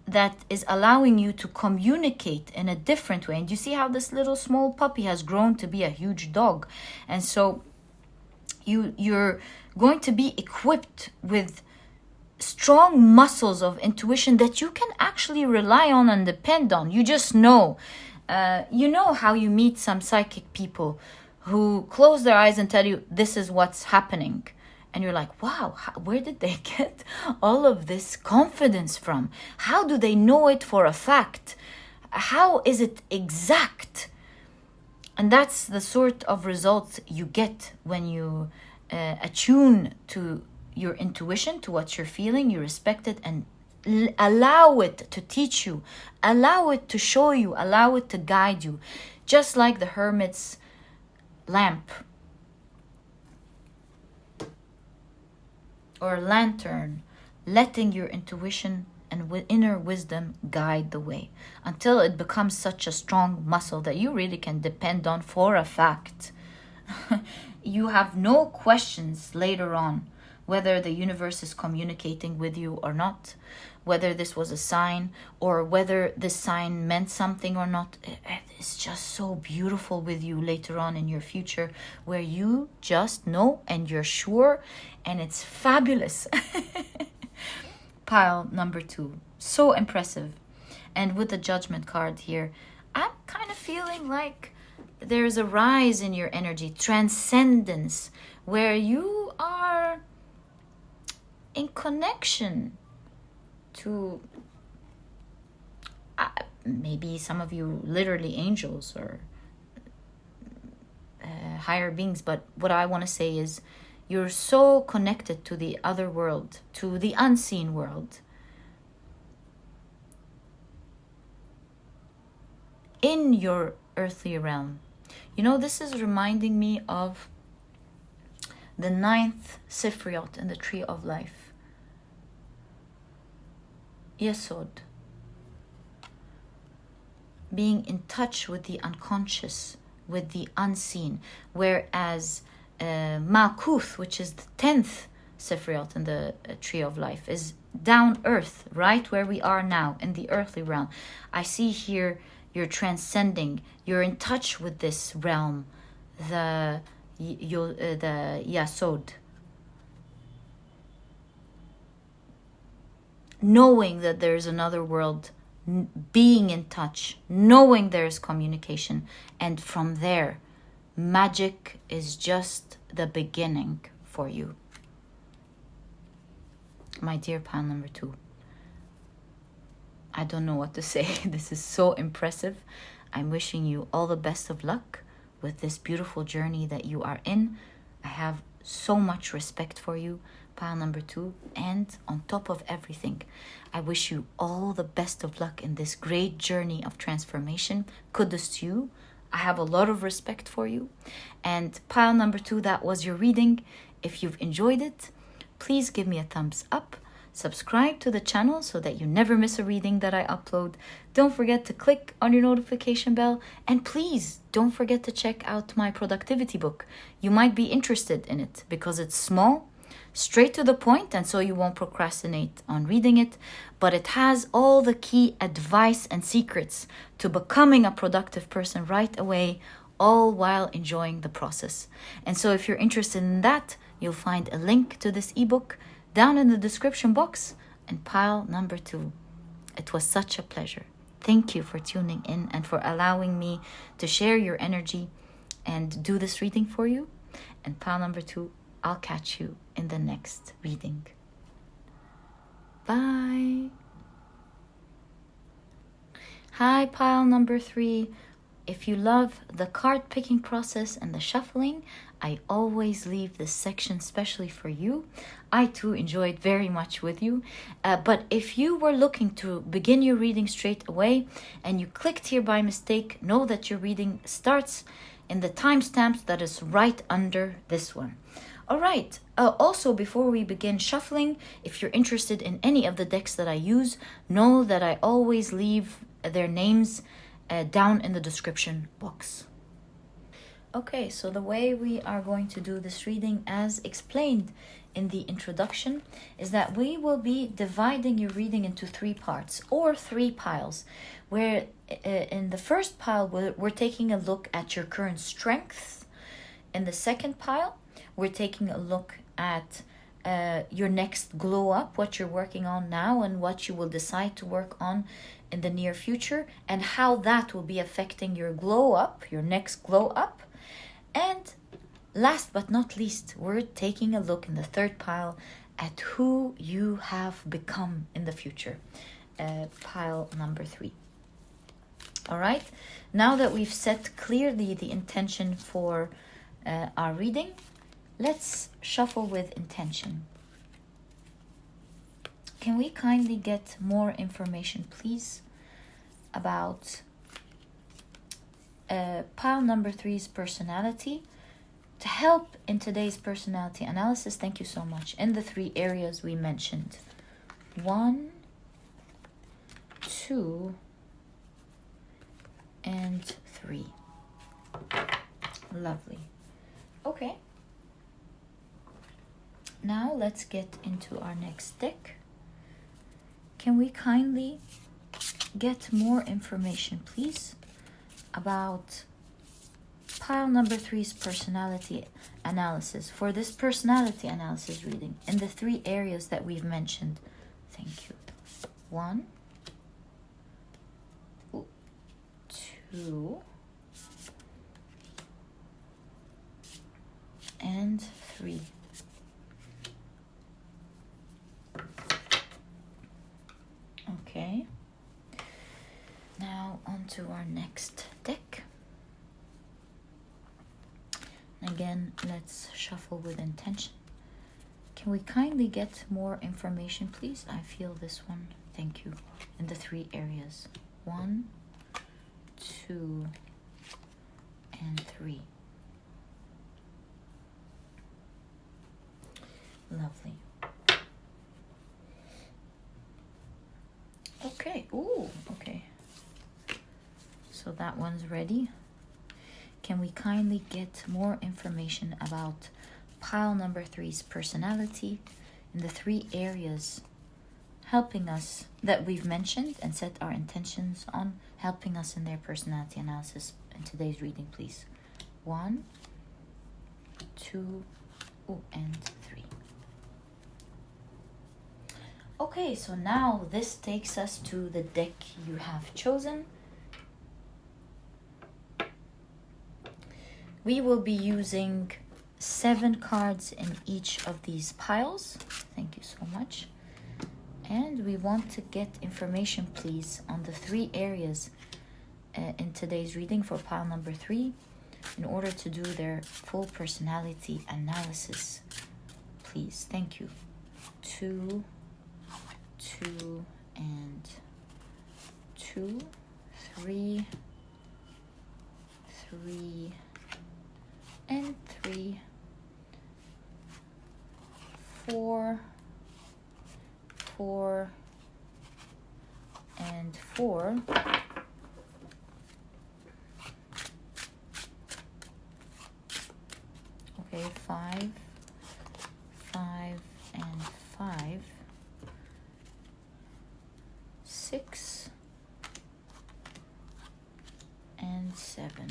that is allowing you to communicate in a different way. And you see how this little small puppy has grown to be a huge dog. And so you're going to be equipped with strong muscles of intuition that you can actually rely on and depend on. You just know. You know how you meet some psychic people who close their eyes and tell you this is what's happening. And you're like, wow, where did they get all of this confidence from? How do they know it for a fact? How is it exact? And that's the sort of results you get when you attune to your intuition, to what you're feeling, you respect it, and allow it to teach you, allow it to show you, allow it to guide you. Just like the hermit's lamp or lantern, letting your intuition and inner wisdom guide the way until it becomes such a strong muscle that you really can depend on for a fact. You have no questions later on whether the universe is communicating with you or not, whether this was a sign or whether this sign meant something or not. It's just so beautiful with you later on in your future, where you just know and you're sure, and it's fabulous. Pile number 2, so impressive. And with the Judgment card here, I'm kind of feeling like there's a rise in your energy, transcendence, where you are in connection to maybe some of you literally angels or higher beings. But what I want to say is you're so connected to the other world, to the unseen world, in your earthly realm. You know, this is reminding me of the 9th Sifriot in the Tree of Life. Yesod. Being in touch with the unconscious, with the unseen. Whereas Malkuth, which is the 10th Sifriot in the Tree of Life, is down earth, right where we are now, in the earthly realm. I see here you're transcending, you're in touch with this realm, the Yasod. Knowing that there's another world, being in touch, knowing there's communication, and from there, magic is just the beginning for you. My dear pile number 2, I don't know what to say. This is so impressive. I'm wishing you all the best of luck with this beautiful journey that you are in. I have so much respect for you, pile number 2, and on top of everything, I wish you all the best of luck in this great journey of transformation. Kudos to you. I have a lot of respect for you. And pile number 2, that was your reading. If you've enjoyed it, please give me a thumbs up. Subscribe to the channel so that you never miss a reading that I upload. Don't forget to click on your notification bell. And please don't forget to check out my productivity book. You might be interested in it because it's small, straight to the point, and so you won't procrastinate on reading it. But it has all the key advice and secrets to becoming a productive person right away, all while enjoying the process. And so if you're interested in that, you'll find a link to this ebook down in the description box. And pile number 2, it was such a pleasure. Thank you for tuning in and for allowing me to share your energy and do this reading for you. And pile number 2, I'll catch you in the next reading. Bye. Hi, pile number 3. If you love the card picking process and the shuffling, I always leave this section specially for you. I too enjoyed very much with you. But if you were looking to begin your reading straight away and you clicked here by mistake, know that your reading starts in the timestamps that is right under this one. All right. Also, before we begin shuffling, if you're interested in any of the decks that I use, know that I always leave their names down in the description box. Okay, so the way we are going to do this reading, as explained in the introduction, is that we will be dividing your reading into 3 parts or 3 piles, where in the first pile we're taking a look at your current strengths. In the second pile, we're taking a look at your next glow up, what you're working on now and what you will decide to work on in the near future, and how that will be affecting your glow up, your next glow up. And last but not least, we're taking a look in the third pile at who you have become in the future. Pile number 3. All right. Now that we've set clearly the intention for our reading, let's shuffle with intention. Can we kindly get more information, please, about pile number 3's personality, to help in today's personality analysis? Thank you so much. In the 3 areas we mentioned, 1, 2, and 3. Lovely. Okay. Now let's get into our next deck. Can we kindly get more information, please, about pile number 3's personality analysis for this personality analysis reading in the 3 areas that we've mentioned? Thank you. 1, 2, and 3. Okay. Now on to our next deck. Again, let's shuffle with intention. Can we kindly get more information, please? I feel this one. Thank you. In the 3 areas. 1, 2, and 3. Lovely. Okay. Ooh, okay. So that one's ready. Can we kindly get more information about pile number 3's personality in the 3 areas helping us that we've mentioned and set our intentions on, helping us in their personality analysis in today's reading, please? 1, 2, and 3. Okay, so now this takes us to the deck you have chosen. We will be using 7 cards in each of these piles. Thank you so much. And we want to get information, please, on the 3 areas in today's reading for pile number 3 in order to do their full personality analysis. Please, thank you. 2, 2, and 2, 3, 3, and 3, 4, 4, and 4, okay, 5, 5, and 5, 6, and 7.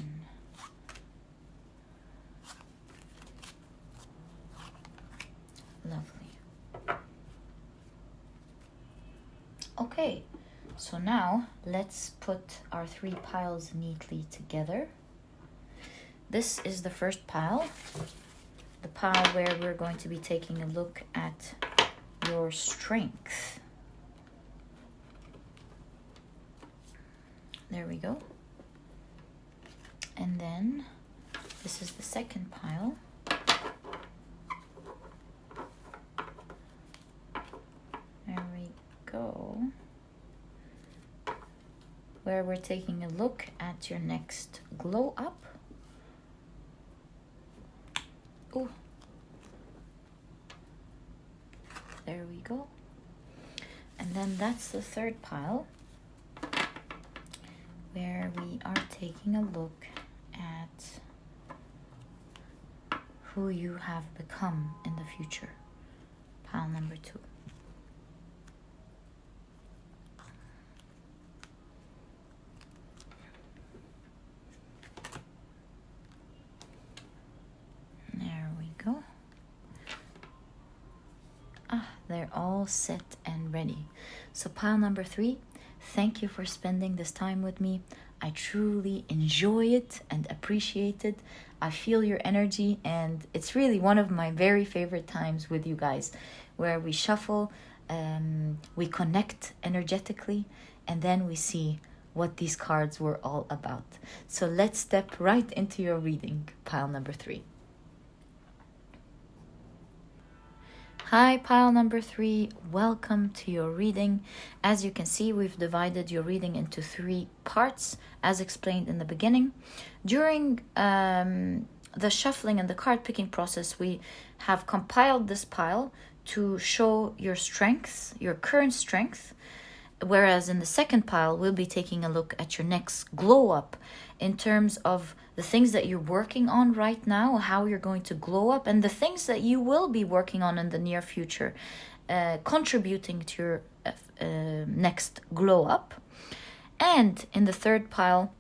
Lovely. Okay, so now let's put our 3 piles neatly together. This is the first pile, the pile where we're going to be taking a look at your strength. There we go. And then this is the second pile. There we go. Where we're taking a look at your next glow up. Ooh. There we go. And then that's the third pile, where we are taking a look at who you have become in the future. Pile number 2. There we go. They're all set and ready. So pile number 3, thank you for spending this time with me. I truly enjoy it and appreciate it. I feel your energy, and it's really one of my very favorite times with you guys, where we shuffle, we connect energetically, and then we see what these cards were all about. So let's step right into your reading, pile number 3. Hi, pile number 3. Welcome to your reading. As you can see, we've divided your reading into 3 parts, as explained in the beginning. During the shuffling and the card picking process, we have compiled this pile to show your strengths, your current strength. Whereas in the second pile, we'll be taking a look at your next glow up in terms of the things that you're working on right now, how you're going to glow up, and the things that you will be working on in the near future, contributing to your next glow up. And in the third pile,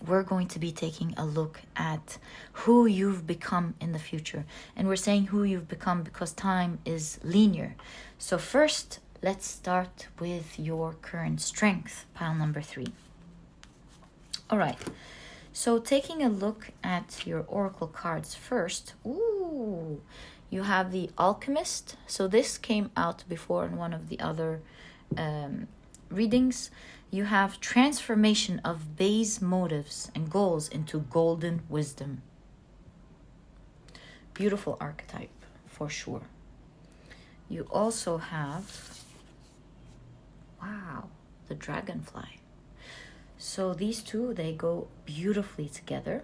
we're going to be taking a look at who you've become in the future. And we're saying who you've become because time is linear. So first, let's start with your current strength, pile number 3. All right. So taking a look at your oracle cards first. Ooh, you have the Alchemist. So this came out before in one of the other readings. You have transformation of base motives and goals into golden wisdom. Beautiful archetype, for sure. You also have, wow, the dragonfly. So these two, they go beautifully together.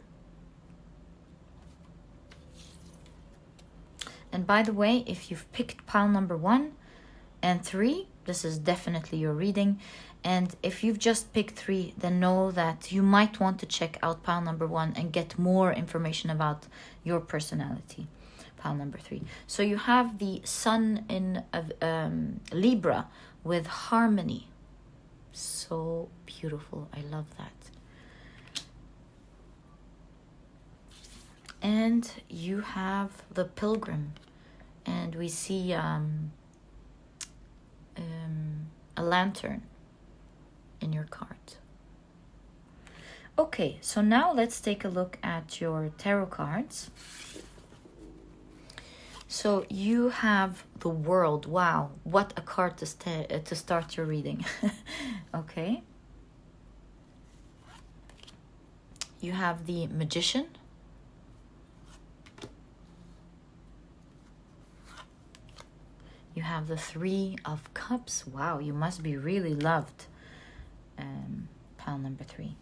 And by the way, if you've picked pile number 1 and 3, this is definitely your reading. And if you've just picked 3, then know that you might want to check out pile number 1 and get more information about your personality. Pile number 3. So you have the sun in Libra with harmony. So beautiful. I love that. And you have the Pilgrim, and we see a lantern in your card. Okay, so now let's take a look at your tarot cards. So you have the World. Wow, what a card to start your reading. Okay. You have the Magician. You have the 3 of Cups. Wow, you must be really loved. Pile number 3.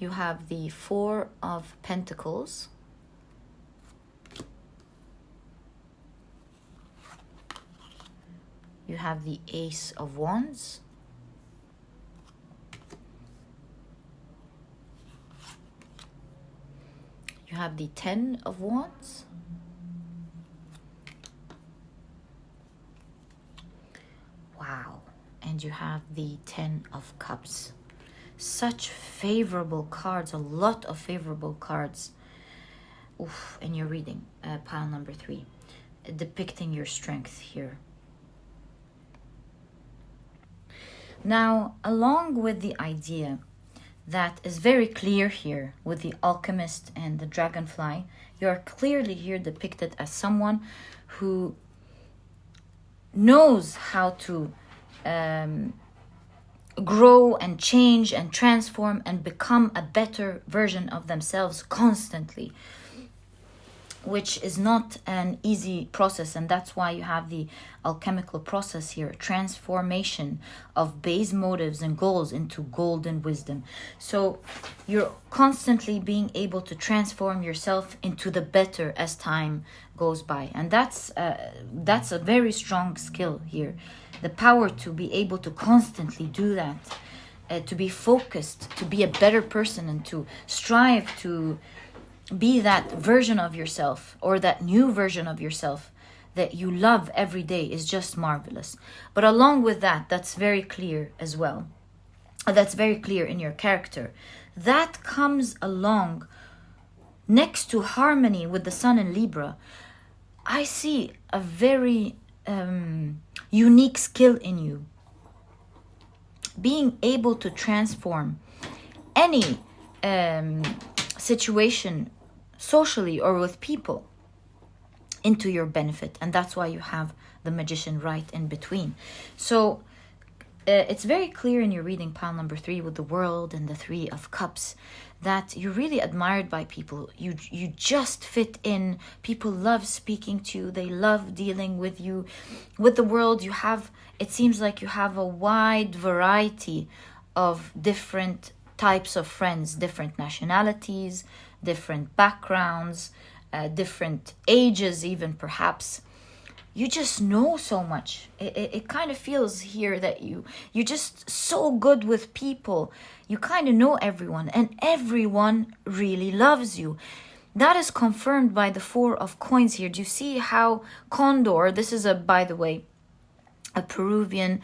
You have the 4 of Pentacles. You have the Ace of Wands. You have the 10 of Wands. Wow. And you have the 10 of Cups. Such favorable cards, a lot of favorable cards. Oof, in your reading, pile number 3, depicting your strength here. Now, along with the idea that is very clear here with the Alchemist and the Dragonfly, you are clearly here depicted as someone who knows how to grow and change and transform and become a better version of themselves constantly, which is not an easy process. And that's why you have the alchemical process here, transformation of base motives and goals into golden wisdom. So you're constantly being able to transform yourself into the better as time goes by, and that's a very strong skill here, the power to be able to constantly do that to be focused, to be a better person, and to strive to be that version of yourself, or that new version of yourself that you love every day, is just marvelous. But along with that, that's very clear as well. That's very clear in your character. That comes along next to harmony with the sun in Libra. I see a very unique skill in you. Being able to transform any situation, socially or with people, into your benefit. And that's why you have the Magician right in between. So it's very clear in your reading, pile number 3, with the World and the 3 of Cups, that you're really admired by people. You just fit in. People love speaking to you. They love dealing with you. With the World, you have, it seems like you have a wide variety of different types of friends, different nationalities, different backgrounds, different ages even, perhaps. You just know so much. It kind of feels here that you're just so good with people. You kind of know everyone, and everyone really loves you. That is confirmed by the 4 of Coins here. Do you see how Condor, this is by the way, a Peruvian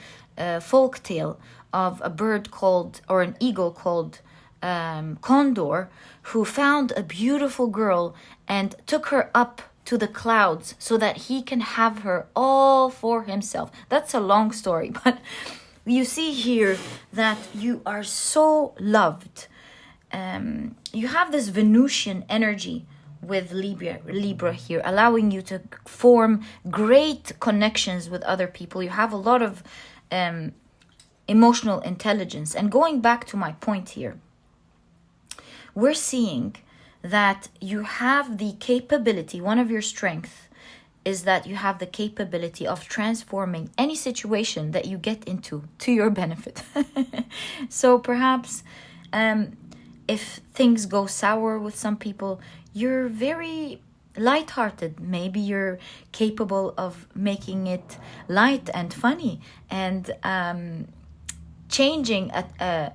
folk tale of a bird called, or an eagle called Condor, who found a beautiful girl and took her up to the clouds so that he can have her all for himself. That's a long story, but you see here that you are so loved. You have this Venusian energy with Libra here, allowing you to form great connections with other people. You have a lot of emotional intelligence. And going back to my point here, we're seeing that you have the capability, one of your strengths is that you have the capability of transforming any situation that you get into to your benefit. So perhaps if things go sour with some people, you're very lighthearted. Maybe you're capable of making it light and funny, and changing a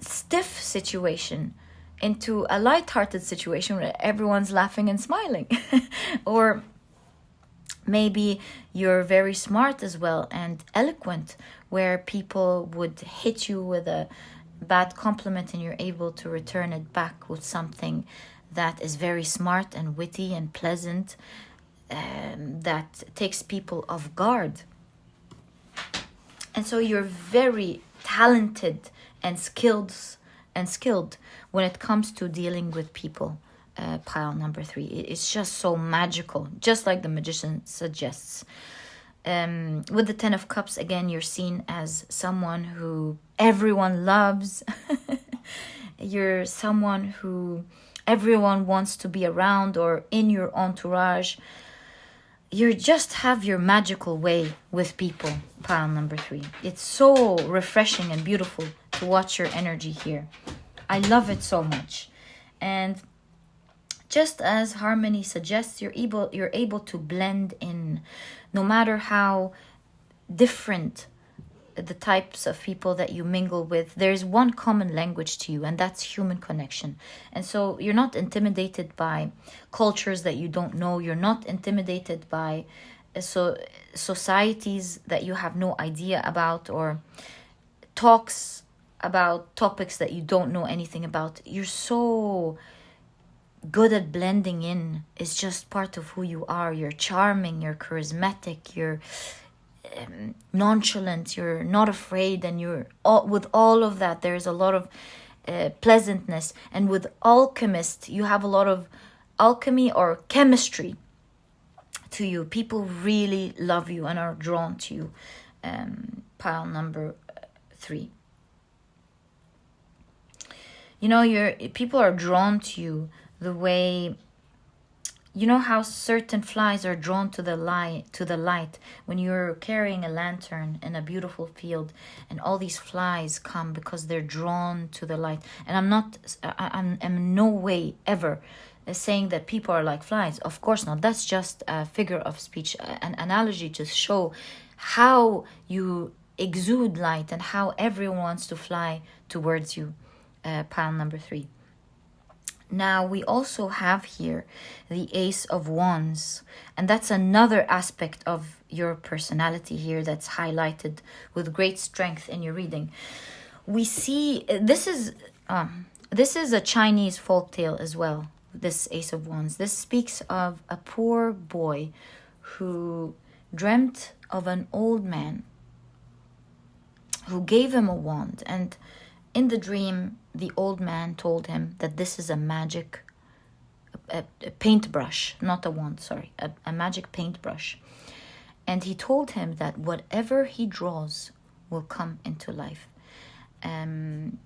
stiff situation into a lighthearted situation where everyone's laughing and smiling. Or maybe you're very smart as well and eloquent, where people would hit you with a bad compliment and you're able to return it back with something that is very smart and witty and pleasant, that takes people off guard. And so you're very talented and skilled when it comes to dealing with people, pile number 3. It's just so magical, just like the Magician suggests. With the 10 of Cups, again, you're seen as someone who everyone loves. You're someone who everyone wants to be around or in your entourage. You just have your magical way with people, pile number 3. It's so refreshing and beautiful to watch your energy here. I love it so much. And just as harmony suggests, you're able to blend in, no matter how different the types of people that you mingle with. There's one common language to you, and that's human connection. And so you're not intimidated by cultures that you don't know. You're not intimidated by societies that you have no idea about, or talks about topics that you don't know anything about. You're so good at blending in. It's just part of who you are. You're charming, you're charismatic, you're nonchalant, you're not afraid, and with all of that there's a lot of pleasantness. And with alchemist, you have a lot of alchemy or chemistry to you. People really love you and are drawn to you, pile number 3. You know, people are drawn to you the way, you know how certain flies are drawn to the light when you're carrying a lantern in a beautiful field, and all these flies come because they're drawn to the light. And I'm in no way ever saying that people are like flies. Of course not. That's just a figure of speech, an analogy to show how you exude light and how everyone wants to fly towards you. Pile number 3. Now we also have here the Ace of Wands, and that's another aspect of your personality here that's highlighted with great strength in your reading. We see this is a Chinese folktale as well, this Ace of Wands. This speaks of a poor boy who dreamt of an old man who gave him a wand, and in the dream the old man told him that this is a magic a paintbrush, not a wand, sorry, a magic paintbrush. And he told him that whatever he draws will come into life. And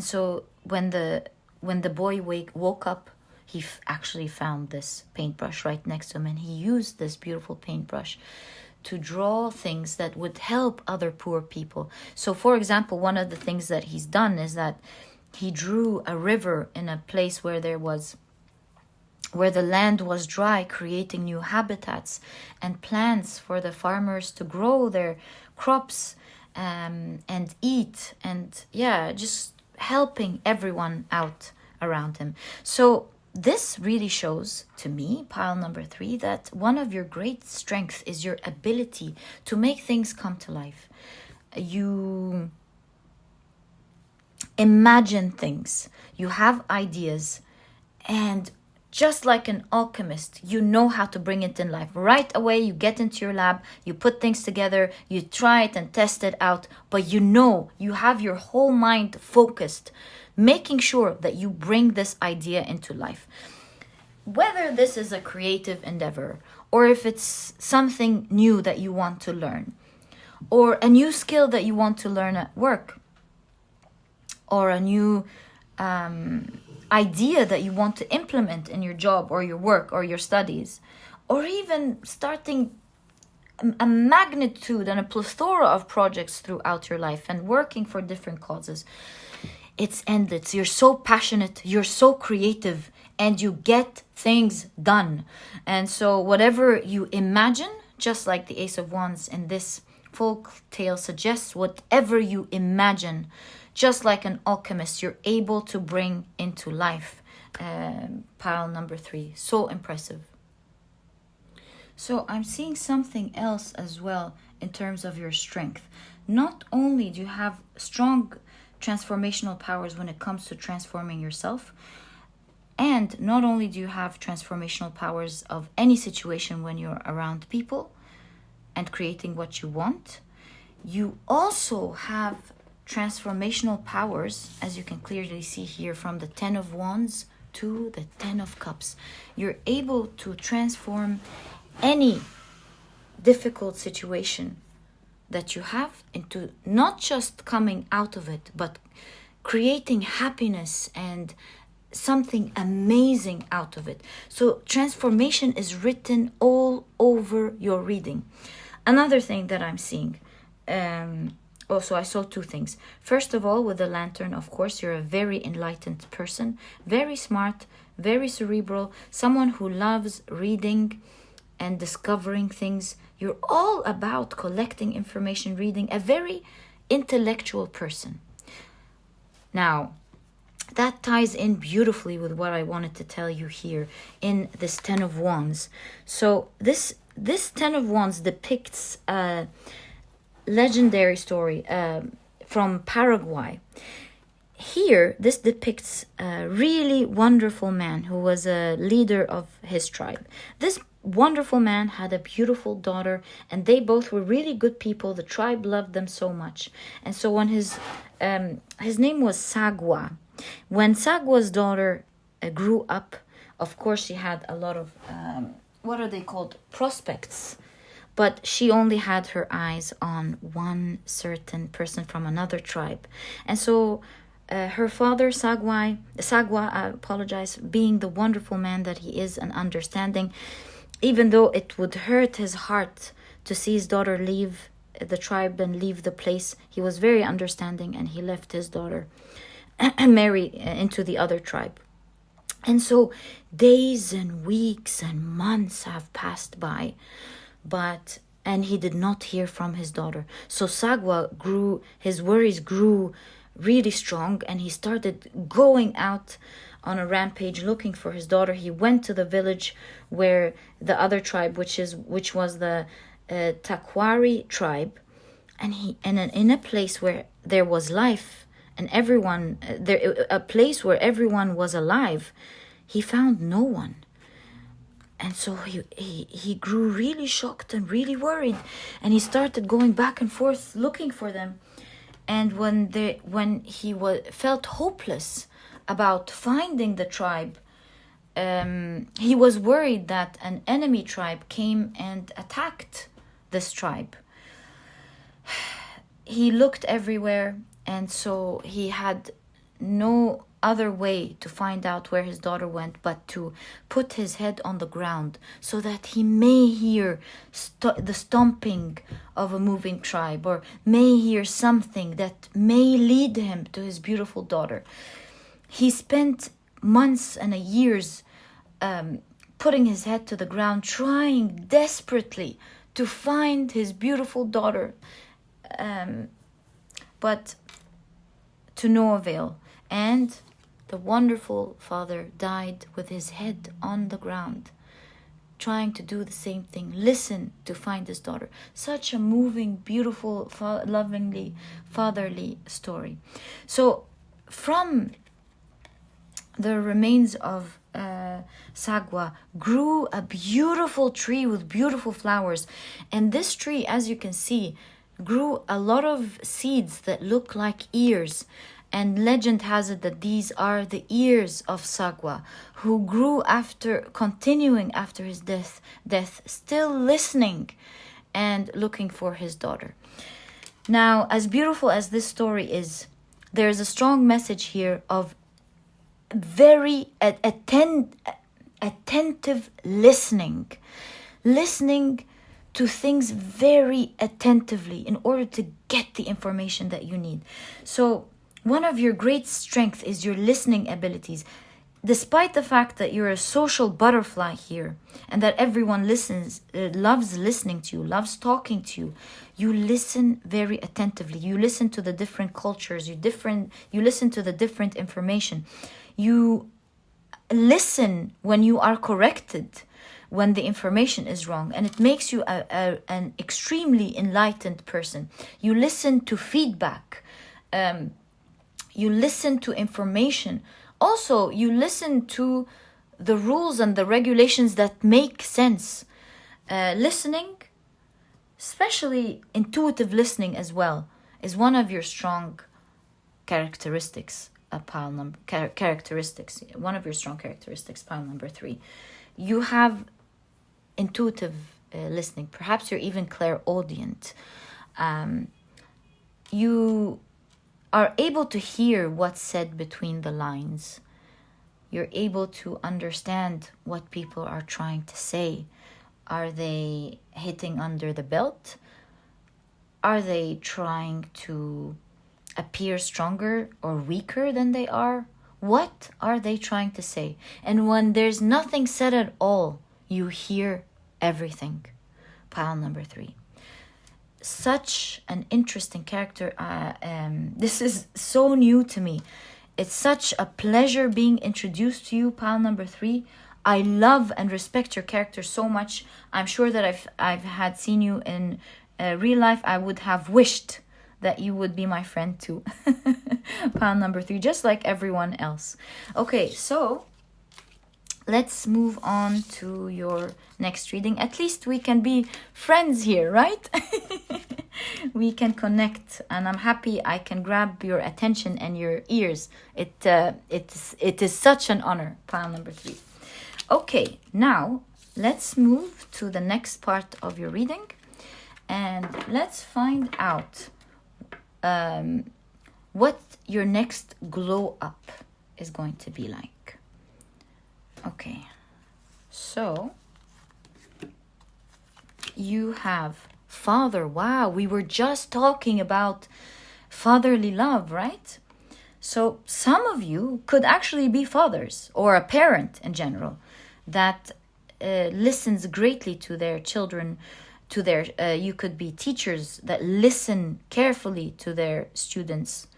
so when the boy woke up, he actually found this paintbrush right next to him, and he used this beautiful paintbrush to draw things that would help other poor people. So, for example, one of the things that he's done is that he drew a river in a place where the land was dry, creating new habitats and plants for the farmers to grow their crops and eat, and just helping everyone out around him. So this really shows to me, pile number 3, that one of your great strengths is your ability to make things come to life. You imagine things, you have ideas, and just like an alchemist, you know how to bring it in life. Right away, you get into your lab, you put things together, you try it and test it out, but you have your whole mind focused, making sure that you bring this idea into life. Whether this is a creative endeavor, or if it's something new that you want to learn, or a new skill that you want to learn at work, or a new idea that you want to implement in your job or your work or your studies, or even starting a magnitude and a plethora of projects throughout your life and working for different causes. It's endless. You're so passionate, you're so creative, and you get things done. And so whatever you imagine, just like the Ace of Wands in this folk tale suggests, whatever you imagine, just like an alchemist, you're able to bring into life. Pile number 3. So impressive. So I'm seeing something else as well in terms of your strength. Not only do you have strong transformational powers when it comes to transforming yourself, and not only do you have transformational powers of any situation when you're around people and creating what you want, you also have transformational powers, as you can clearly see here, from the 10 of Wands to the 10 of Cups. You're able to transform any difficult situation that you have into not just coming out of it, but creating happiness and something amazing out of it. So transformation is written all over your reading. Another thing that I'm seeing, also I saw 2 things. First of all, with the lantern, of course, you're a very enlightened person, very smart, very cerebral, someone who loves reading and discovering things. You're all about collecting information, reading, a very intellectual person. Now, that ties in beautifully with what I wanted to tell you here in this 10 of Wands. So this 10 of Wands depicts a legendary story from Paraguay. Here, this depicts a really wonderful man who was a leader of his tribe. This wonderful man had a beautiful daughter, and they both were really good people. The tribe loved them so much. And so when his name was Sagua. When Sagua's daughter grew up, of course she had a lot of what are they called, prospects, but she only had her eyes on one certain person from another tribe. And so her father, Sagua, being the wonderful man that he is and understanding, even though it would hurt his heart to see his daughter leave the tribe and leave the place, he was very understanding, and he left his daughter marry into the other tribe. And so days and weeks and months have passed by, but and he did not hear from his daughter. So Sagwa grew, his worries grew really strong, and he started going out on a rampage looking for his daughter. He went to the village where the other tribe, which was the Takwari tribe, and in a place where there was life and everyone there, a place where everyone was alive, he found no one. And so he grew really shocked and really worried, and he started going back and forth looking for them. And when he felt hopeless about finding the tribe, he was worried that an enemy tribe came and attacked this tribe. He looked everywhere, and so he had no other way to find out where his daughter went but to put his head on the ground so that he may hear the stomping of a moving tribe, or may hear something that may lead him to his beautiful daughter. He spent months and years putting his head to the ground, trying desperately to find his beautiful daughter, but to no avail. And the wonderful father died with his head on the ground, trying to do the same thing, listen to find his daughter. Such a moving, beautiful, lovingly, fatherly story. So from the remains of Sagwa grew a beautiful tree with beautiful flowers. And this tree, as you can see, grew a lot of seeds that look like ears. And legend has it that these are the ears of Sagwa, who grew continuing after his death, still listening and looking for his daughter. Now, as beautiful as this story is, there is a strong message here of very attentive listening to things very attentively in order to get the information that you need. So one of your great strengths is your listening abilities. Despite the fact that you're a social butterfly here and that everyone loves listening to you, loves talking to you, you listen very attentively. You listen to the different cultures, you listen to the different information. You listen when you are corrected, when the information is wrong, and it makes you an extremely enlightened person. You listen to feedback. You listen to information. Also, you listen to the rules and the regulations that make sense. Listening, especially intuitive listening as well, is one of your strong characteristics. One of your strong characteristics, pile number 3. You have intuitive listening. Perhaps you're even clairaudient. You are able to hear what's said between the lines. You're able to understand what people are trying to say. Are they hitting under the belt? Are they trying to appear stronger or weaker than they are? What are they trying to say? And when there's nothing said at all, you hear everything. Pile number 3. Such an interesting character. This is so new to me. It's such a pleasure being introduced to you, pile number 3. I love and respect your character so much. I'm sure that I've had seen you in real life. I would have wished that you would be my friend too. Pile number 3, just like everyone else. Okay, so let's move on to your next reading. At least we can be friends here, right? We can connect, and I'm happy I can grab your attention and your ears. It is such an honor. Pile number 3. Okay, now let's move to the next part of your reading, and let's find out what your next glow up is going to be like. Okay, so you have father. Wow, we were just talking about fatherly love, right? So some of you could actually be fathers, or a parent in general that listens greatly to their children, to their, you could be teachers that listen carefully to their students,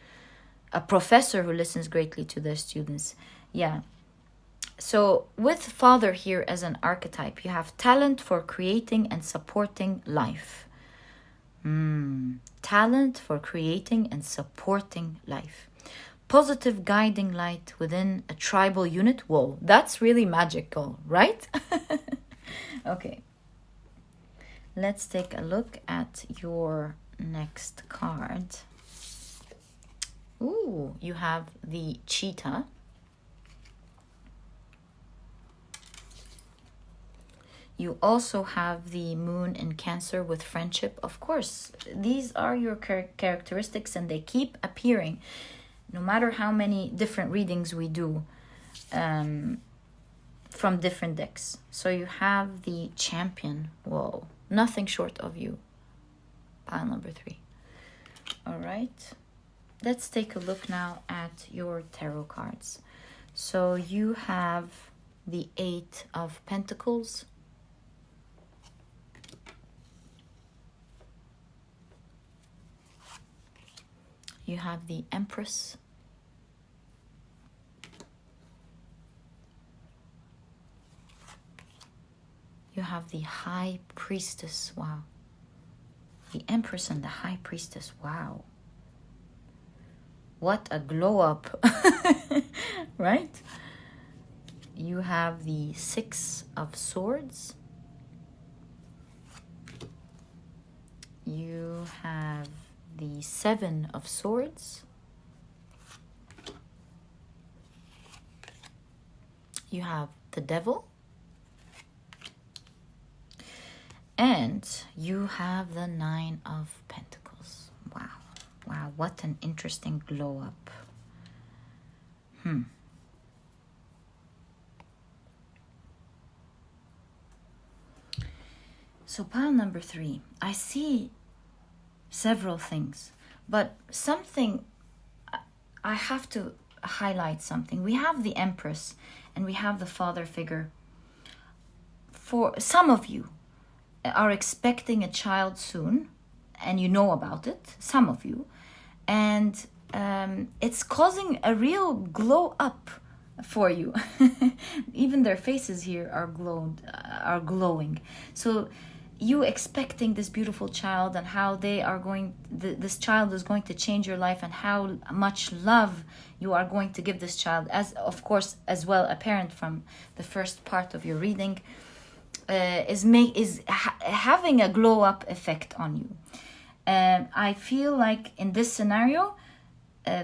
a professor who listens greatly to their students. Yeah. So with father here as an archetype, you have talent for creating and supporting life. Talent for creating and supporting life. Positive guiding light within a tribal unit. Whoa, that's really magical, right? Okay. Let's take a look at your next card. Ooh, you have the cheetah. You also have the moon in Cancer with friendship. Of course, these are your characteristics, and they keep appearing no matter how many different readings we do from different decks. So you have the champion. Whoa, nothing short of you. Pile number 3. All right. Let's take a look now at your tarot cards. So you have the 8 of Pentacles. You have the Empress. You have the High Priestess. Wow. The Empress and the High Priestess. Wow. What a glow up. Right? You have the 6 of Swords. You have the 7 of Swords. You have the Devil. And you have the 9 of Pentacles. Wow. Wow, what an interesting glow up. So pile number 3. I see several things, but something, I have to highlight something. We have the Empress and we have the father figure. For some of you are expecting a child soon, and you know about it, some of you, and it's causing a real glow up for you. Even their faces here are glowing. So you expecting this beautiful child, and how they are going, this child is going to change your life, and how much love you are going to give this child, as of course as well apparent from the first part of your reading, is having a glow up effect on you. I feel like in this scenario,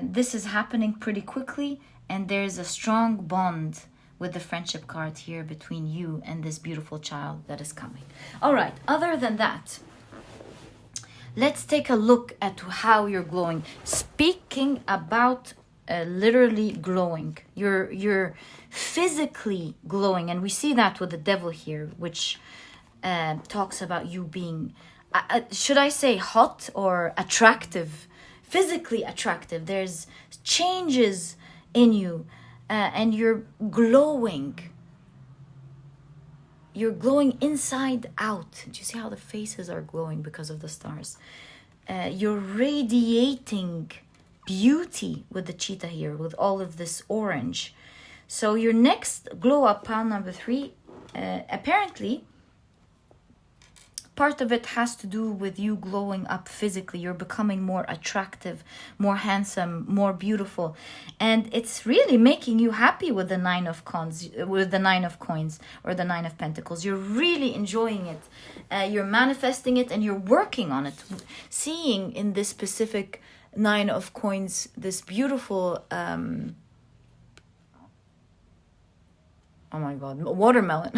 this is happening pretty quickly, and there's a strong bond with the friendship card here between you and this beautiful child that is coming. All right, other than that, let's take a look at how you're glowing. Speaking about literally glowing, you're physically glowing, and we see that with the Devil here, which talks about you being, should I say hot or attractive, physically attractive. There's changes in you, and you're glowing. You're glowing inside out. Do you see how the faces are glowing because of the stars? You're radiating beauty with the cheetah here, with all of this orange. So your next glow up, pile number 3, apparently part of it has to do with you glowing up physically. You're becoming more attractive, more handsome, more beautiful, and it's really making you happy with the 9 of coins, or the 9 of Pentacles. You're really enjoying it. You're manifesting it, and you're working on it, seeing in this specific 9 of coins this beautiful oh my god, watermelon.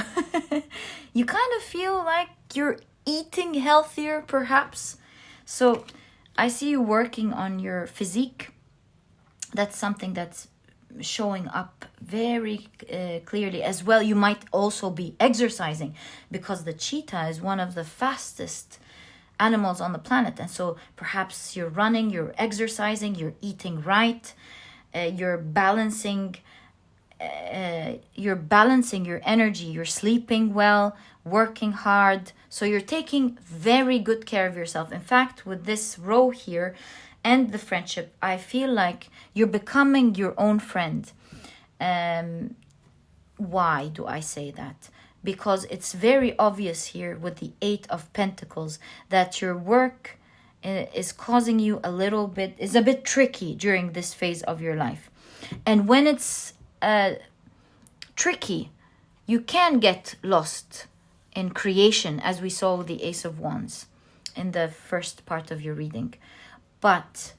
You kind of feel like you're eating healthier, perhaps. So I see you working on your physique. That's something that's showing up very clearly as well. You might also be exercising, because the cheetah is one of the fastest animals on the planet, and so perhaps you're running, you're exercising, you're eating right, you're balancing your energy, you're sleeping well working hard. So you're taking very good care of yourself. In fact, with this row here and the friendship, I feel like you're becoming your own friend. Why do I say that? Because it's very obvious here with the Eight of Pentacles that your work is causing you is a bit tricky during this phase of your life. And when it's tricky, you can get lost in creation, as we saw with the Ace of Wands in the first part of your reading. But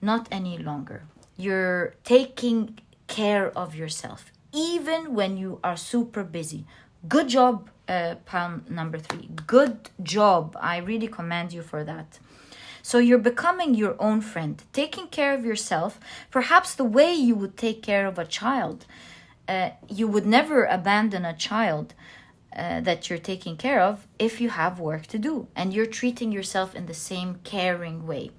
not any longer. You're taking care of yourself, even when you are super busy. Good job, pile number 3. Good job. I really commend you for that. So you're becoming your own friend, taking care of yourself, perhaps the way you would take care of a child. You would never abandon a child that you're taking care of if you have work to do. And you're treating yourself in the same caring way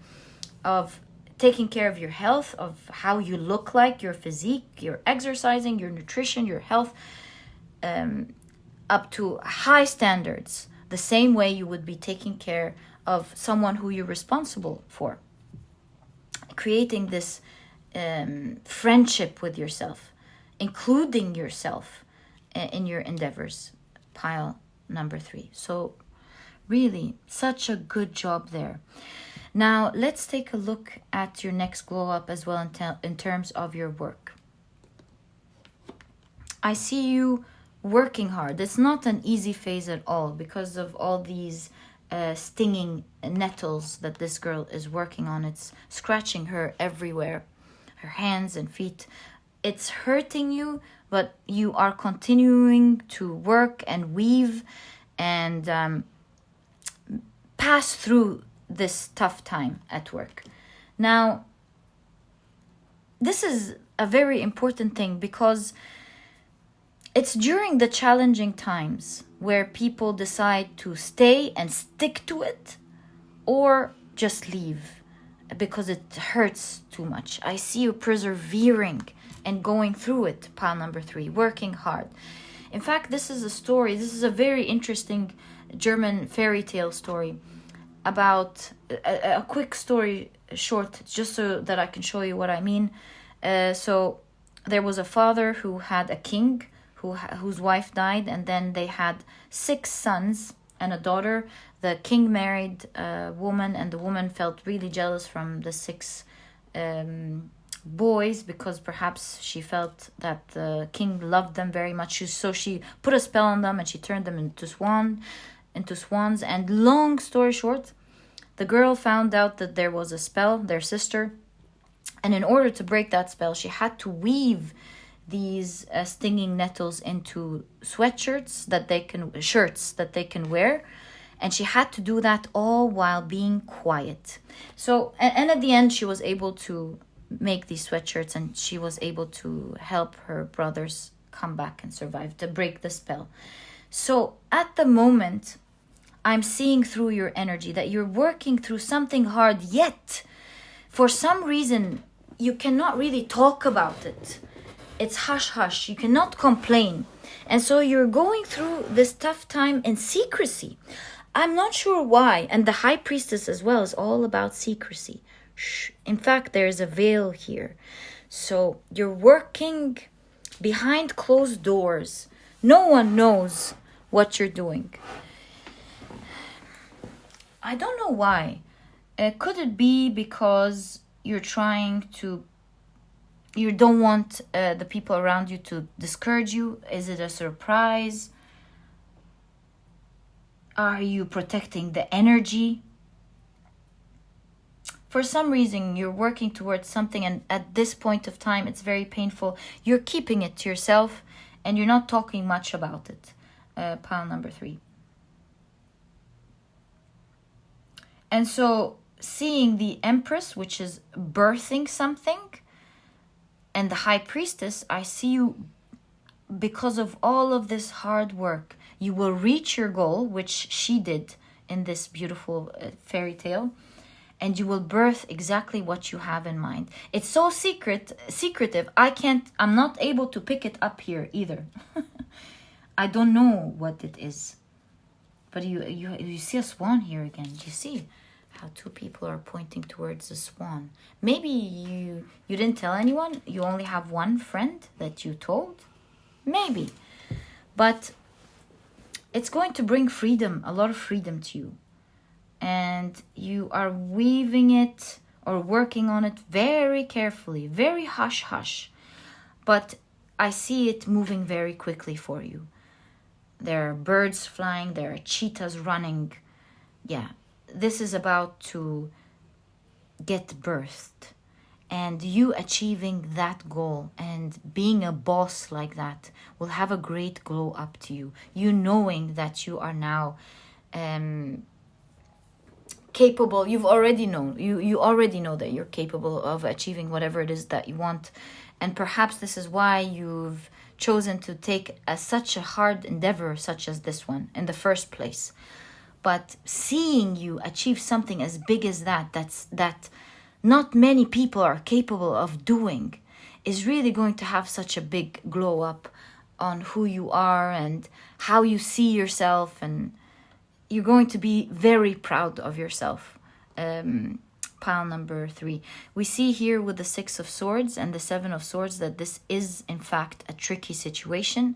of taking care of your health, of how you look like, your physique, your exercising, your nutrition, your health, up to high standards, the same way you would be taking care of someone who you're responsible for. Creating this friendship with yourself, including yourself in your endeavors, pile number 3. So really, such a good job there. Now, let's take a look at your next glow up as well in terms of your work. I see you working hard. It's not an easy phase at all because of all these stinging nettles that this girl is working on. It's scratching her everywhere, her hands and feet. It's hurting you, but you are continuing to work and weave and pass through this tough time at work. Now, this is a very important thing because it's during the challenging times where people decide to stay and stick to it or just leave because it hurts too much. I see you persevering and going through it, pile number 3, working hard. In fact, this is a very interesting German fairy tale story about a quick story short, just so that I can show you what I mean. So there was a father who had a king whose wife died, and then they had 6 sons and a daughter. The king married a woman, and the woman felt really jealous from the 6 boys because perhaps she felt that the king loved them very much. So she put a spell on them and she turned them into swans. And long story short, the girl found out that there was a spell, their sister, and in order to break that spell, she had to weave these stinging nettles into shirts that they can wear, and she had to do that all while being quiet. So and at the end she was able to make these sweatshirts, and she was able to help her brothers come back and survive, to break the spell. So at the moment, I'm seeing through your energy that you're working through something hard, yet for some reason you cannot really talk about it. It's hush-hush. You cannot complain. And so you're going through this tough time in secrecy. I'm not sure why. And the High Priestess as well is all about secrecy. Shh. In fact, there's a veil here. So you're working behind closed doors. No one knows what you're doing. I don't know why. Could it be because you don't want the people around you to discourage you? Is it a surprise? Are you protecting the energy? For some reason, you're working towards something, and at this point of time, it's very painful. You're keeping it to yourself, and you're not talking much about it. Pile number 3. And so, seeing the Empress, which is birthing something, and the High Priestess, I see you, because of all of this hard work, you will reach your goal, which she did in this beautiful fairy tale, and you will birth exactly what you have in mind. It's so secretive, I'm not able to pick it up here either. I don't know what it is. But you see a swan here again. Do you see how two people are pointing towards the swan? Maybe you didn't tell anyone. You only have one friend that you told. Maybe. But it's going to bring freedom, a lot of freedom to you. And you are weaving it or working on it very carefully, very hush-hush. But I see it moving very quickly for you. There are birds flying, there are cheetahs running. Yeah, this is about to get birthed. And you achieving that goal and being a boss like that will have a great glow up to you. You knowing that you are now capable. You've already known. You already know that you're capable of achieving whatever it is that you want. And perhaps this is why you've chosen to take such a hard endeavor such as this one in the first place. But seeing you achieve something as big as that not many people are capable of doing is really going to have such a big glow up on who you are and how you see yourself, and you're going to be very proud of yourself. Pile number 3. We see here with the 6 of Swords and the 7 of Swords that this is in fact a tricky situation,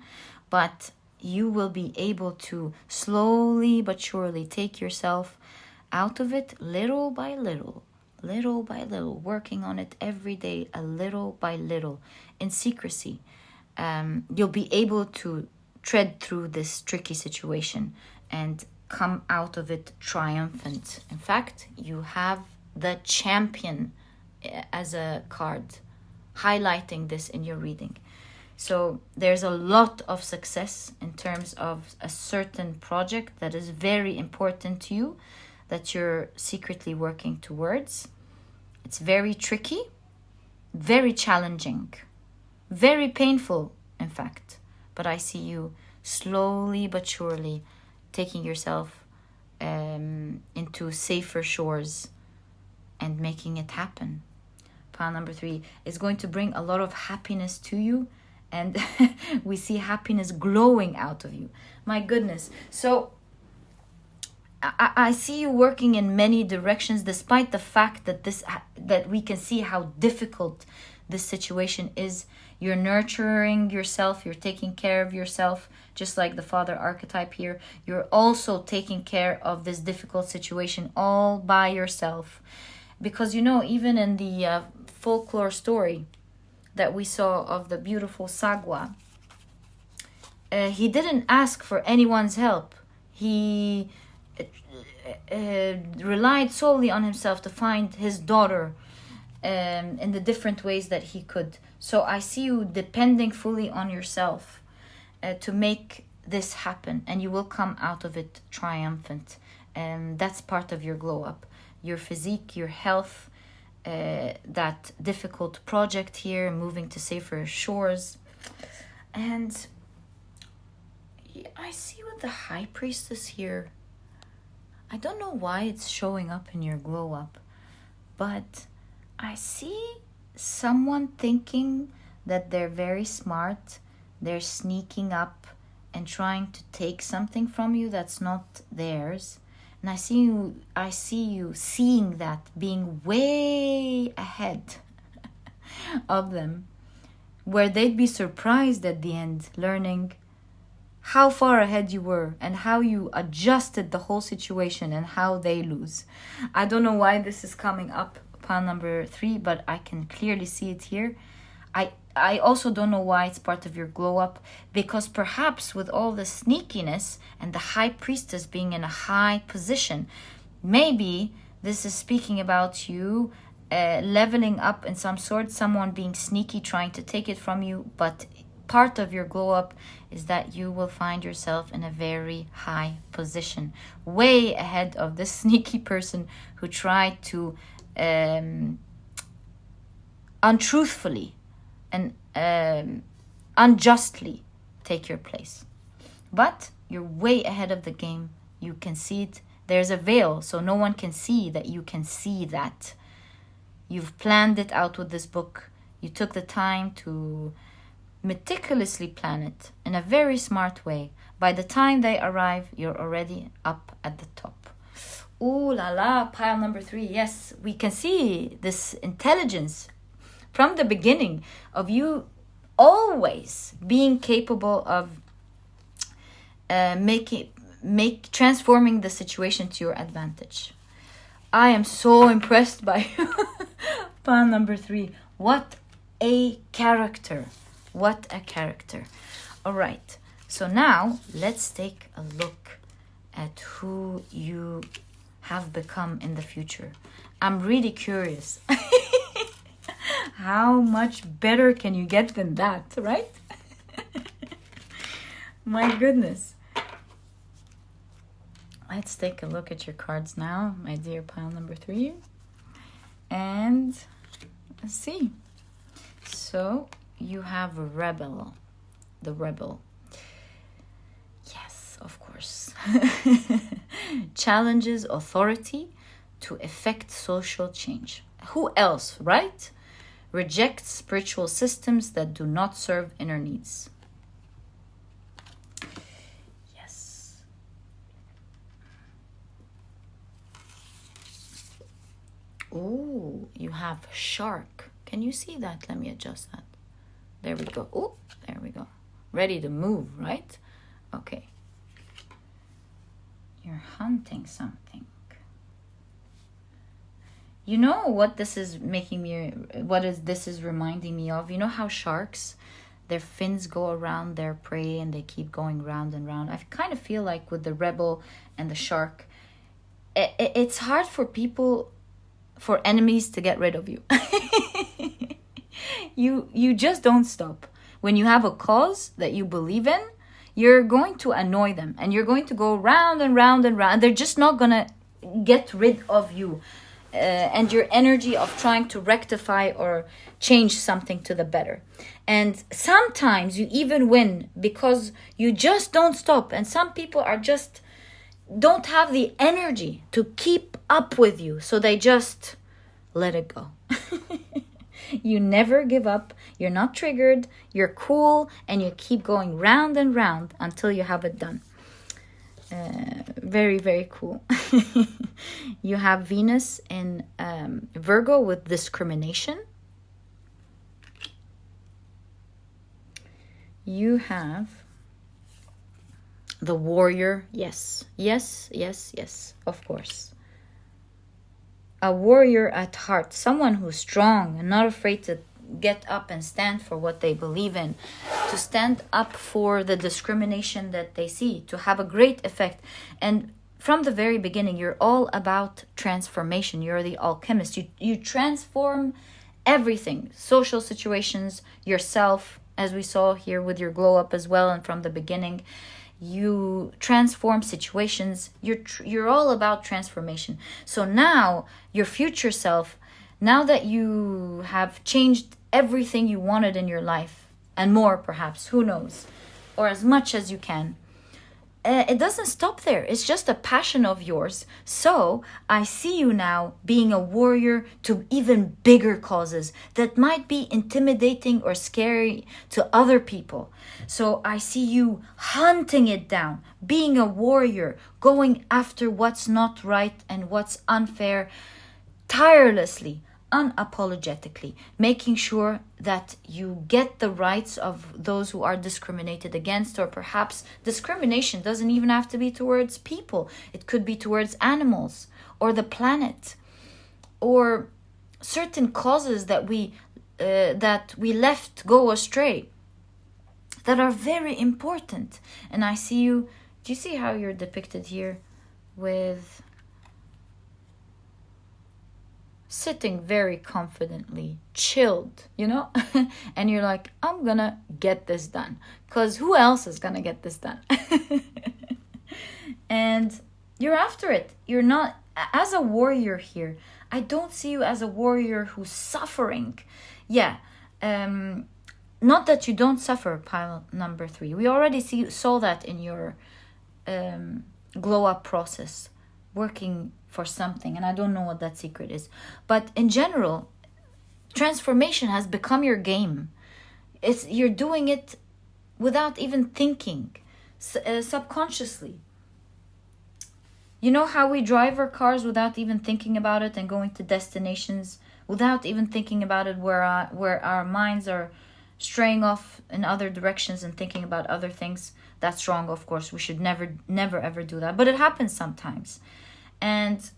but you will be able to slowly but surely take yourself out of it little by little, working on it every day, a little by little, in secrecy. You'll be able to tread through this tricky situation and come out of it triumphant. In fact, you have the Champion as a card, highlighting this in your reading. So there's a lot of success in terms of a certain project that is very important to you, that you're secretly working towards. It's very tricky, very challenging, very painful, in fact. But I see you slowly but surely taking yourself into safer shores and making it happen. Pile number 3 is going to bring a lot of happiness to you, and we see happiness glowing out of you. My goodness. So I see you working in many directions, despite the fact that we can see how difficult this situation is. You're nurturing yourself, you're taking care of yourself, just like the Father archetype here. You're also taking care of this difficult situation all by yourself. Because, even in the folklore story that we saw of the beautiful Sagwa, he didn't ask for anyone's help. He relied solely on himself to find his daughter in the different ways that he could. So I see you depending fully on yourself to make this happen, and you will come out of it triumphant. And that's part of your glow up. Your physique, your health, that difficult project here, moving to safer shores. And I see with the High Priestess here, I don't know why it's showing up in your glow up, but I see someone thinking that they're very smart, they're sneaking up and trying to take something from you that's not theirs. And I see you seeing that, being way ahead of them, where they'd be surprised at the end, learning how far ahead you were and how you adjusted the whole situation and how they lose. I don't know why this is coming up, pile number 3, but I can clearly see it here. I also don't know why it's part of your glow up, because perhaps with all the sneakiness and the High Priestess being in a high position, maybe this is speaking about you leveling up in some sort, someone being sneaky trying to take it from you. But part of your glow up is that you will find yourself in a very high position, way ahead of this sneaky person who tried to untruthfully and unjustly take your place. But you're way ahead of the game. You can see it. There's a veil, so no one can see that you can see that. You've planned it out with this book. You took the time to meticulously plan it in a very smart way. By the time they arrive, you're already up at the top. Ooh la la, pile number 3. Yes, we can see this intelligence from the beginning of you always being capable of transforming the situation to your advantage. I am so impressed by pile number 3. What a character. What a character. All right. So now let's take a look at who you have become in the future. I'm really curious. How much better can you get than that, right? My goodness. Let's take a look at your cards now, my dear pile number 3. And let's see. So you have a rebel. The rebel. Yes, of course. Challenges authority to effect social change. Who else, right? Rejects spiritual systems that do not serve inner needs. Yes. Oh, you have shark. Can you see that? Let me adjust that. There we go. Oh, there we go. Ready to move, right? Okay. You're hunting something. You know what this is making me, this is reminding me of? You know how sharks, their fins go around their prey and they keep going round and round? I kind of feel like with the rebel and the shark, it's hard for people, for enemies to get rid of you. You just don't stop. When you have a cause that you believe in, you're going to annoy them and you're going to go round and round and round. They're just not going to get rid of you. And your energy of trying to rectify or change something to the better. And sometimes you even win because you just don't stop. And some people are just don't have the energy to keep up with you. So they just let it go. You never give up. You're not triggered. You're cool. And you keep going round and round until you have it done. Very, very cool. You have Venus in Virgo with discrimination. You have the warrior. Yes, yes, yes, yes, of course. A warrior at heart. Someone who's strong and not afraid to get up and stand for what they believe in, to stand up for the discrimination that they see, to have a great effect. And from the very beginning, you're all about transformation. You're the alchemist. You transform everything, social situations, yourself, as we saw here with your glow up as well. And from the beginning, you transform situations. You're all about transformation. So now your future self, now that you have changed everything you wanted in your life and more perhaps, who knows, or as much as you can, it doesn't stop there. It's just a passion of yours. So I see you now being a warrior to even bigger causes that might be intimidating or scary to other people. So I see you hunting it down, being a warrior, going after what's not right and what's unfair, tirelessly, unapologetically, making sure that you get the rights of those who are discriminated against, or perhaps discrimination doesn't even have to be towards people. It could be towards animals or the planet or certain causes that we left go astray that are very important. And I see you, do you see how you're depicted here with sitting very confidently, chilled, you know? And you're like, I'm gonna get this done. Because who else is gonna get this done? And you're after it. You're not, as a warrior here, I don't see you as a warrior who's suffering. Yeah, not that you don't suffer, pile number 3. We already saw that in your glow up process, working for something, and I don't know what that secret is, but in general, transformation has become your game. you're doing it without even thinking, subconsciously. You know how we drive our cars without even thinking about it, and going to destinations without even thinking about it, where our minds are straying off in other directions and thinking about other things. That's wrong, of course. We should never ever do that, but it happens sometimes. And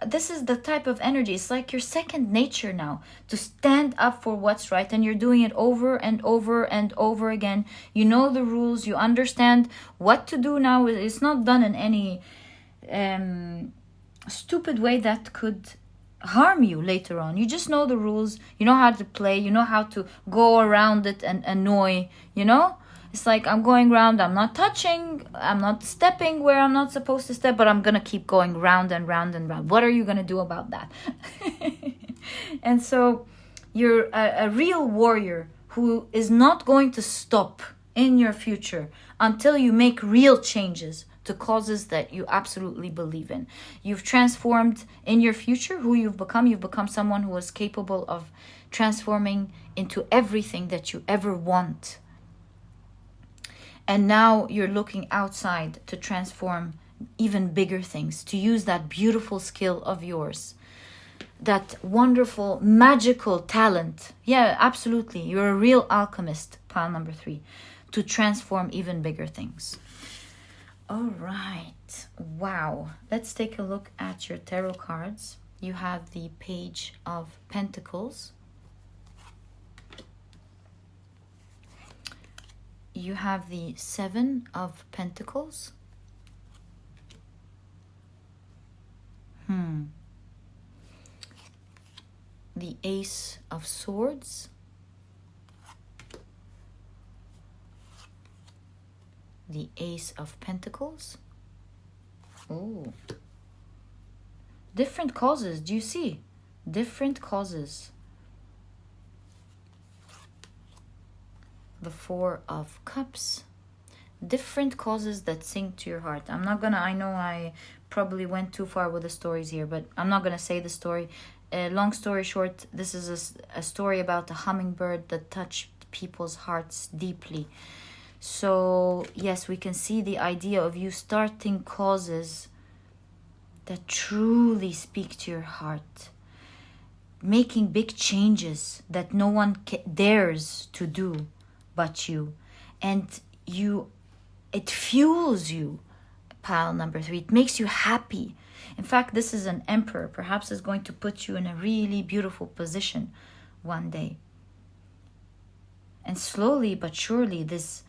this is the type of energy. It's like your second nature now, to stand up for what's right, and you're doing it over and over and over again. You know the rules, you understand what to do now. It's not done in any stupid way that could harm you later on. You just know the rules, you know how to play, you know how to go around it and annoy, you know? It's like, I'm going round, I'm not touching, I'm not stepping where I'm not supposed to step, but I'm gonna keep going round and round and round. What are you gonna do about that? And so you're a real warrior who is not going to stop in your future until you make real changes to causes that you absolutely believe in. You've transformed in your future who you've become. You've become someone who is capable of transforming into everything that you ever want. And now you're looking outside to transform even bigger things, to use that beautiful skill of yours, that wonderful, magical talent. Yeah, absolutely. You're a real alchemist, pile number 3, to transform even bigger things. All right. Wow. Let's take a look at your tarot cards. You have the Page of Pentacles. You have the 7 of Pentacles. The Ace of Swords. The Ace of Pentacles. Oh. Different causes. Do you see? Different causes. The 4 of Cups. Different causes that sing to your heart. I'm not gonna, I know I probably went too far with the stories here, but I'm not gonna say the story. Long story short, this is a story about a hummingbird that touched people's hearts deeply. So yes, we can see the idea of you starting causes that truly speak to your heart, making big changes that no one dares to do but you. And it fuels you, pile number 3. It makes you happy. In fact, this is an emperor. Perhaps is going to put you in a really beautiful position one day. And slowly but surely this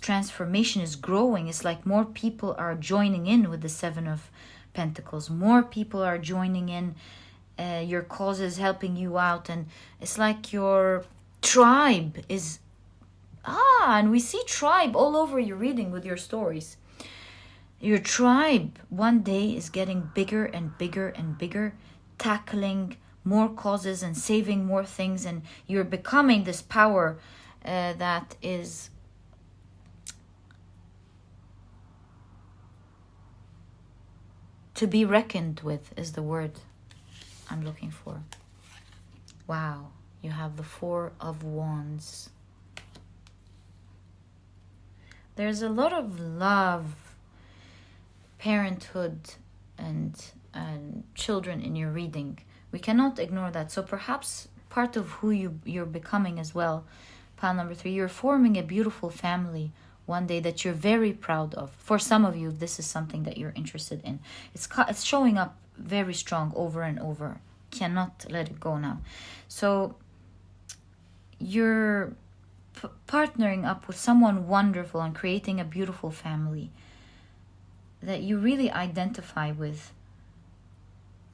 transformation is growing. It's like more people are joining in with the 7 of Pentacles. More people are joining in. Your cause is helping you out. And it's like your tribe is... and we see tribe all over your reading with your stories. Your tribe one day is getting bigger and bigger and bigger, tackling more causes and saving more things. And you're becoming this power that is... to be reckoned with is the word I'm looking for. Wow. You have the 4 of Wands. There's a lot of love, parenthood, and children in your reading. We cannot ignore that. So perhaps part of who you're becoming as well, pile number 3, you're forming a beautiful family one day that you're very proud of. For some of you, this is something that you're interested in. It's showing up very strong over and over. Cannot let it go now. So you're partnering up with someone wonderful and creating a beautiful family that you really identify with,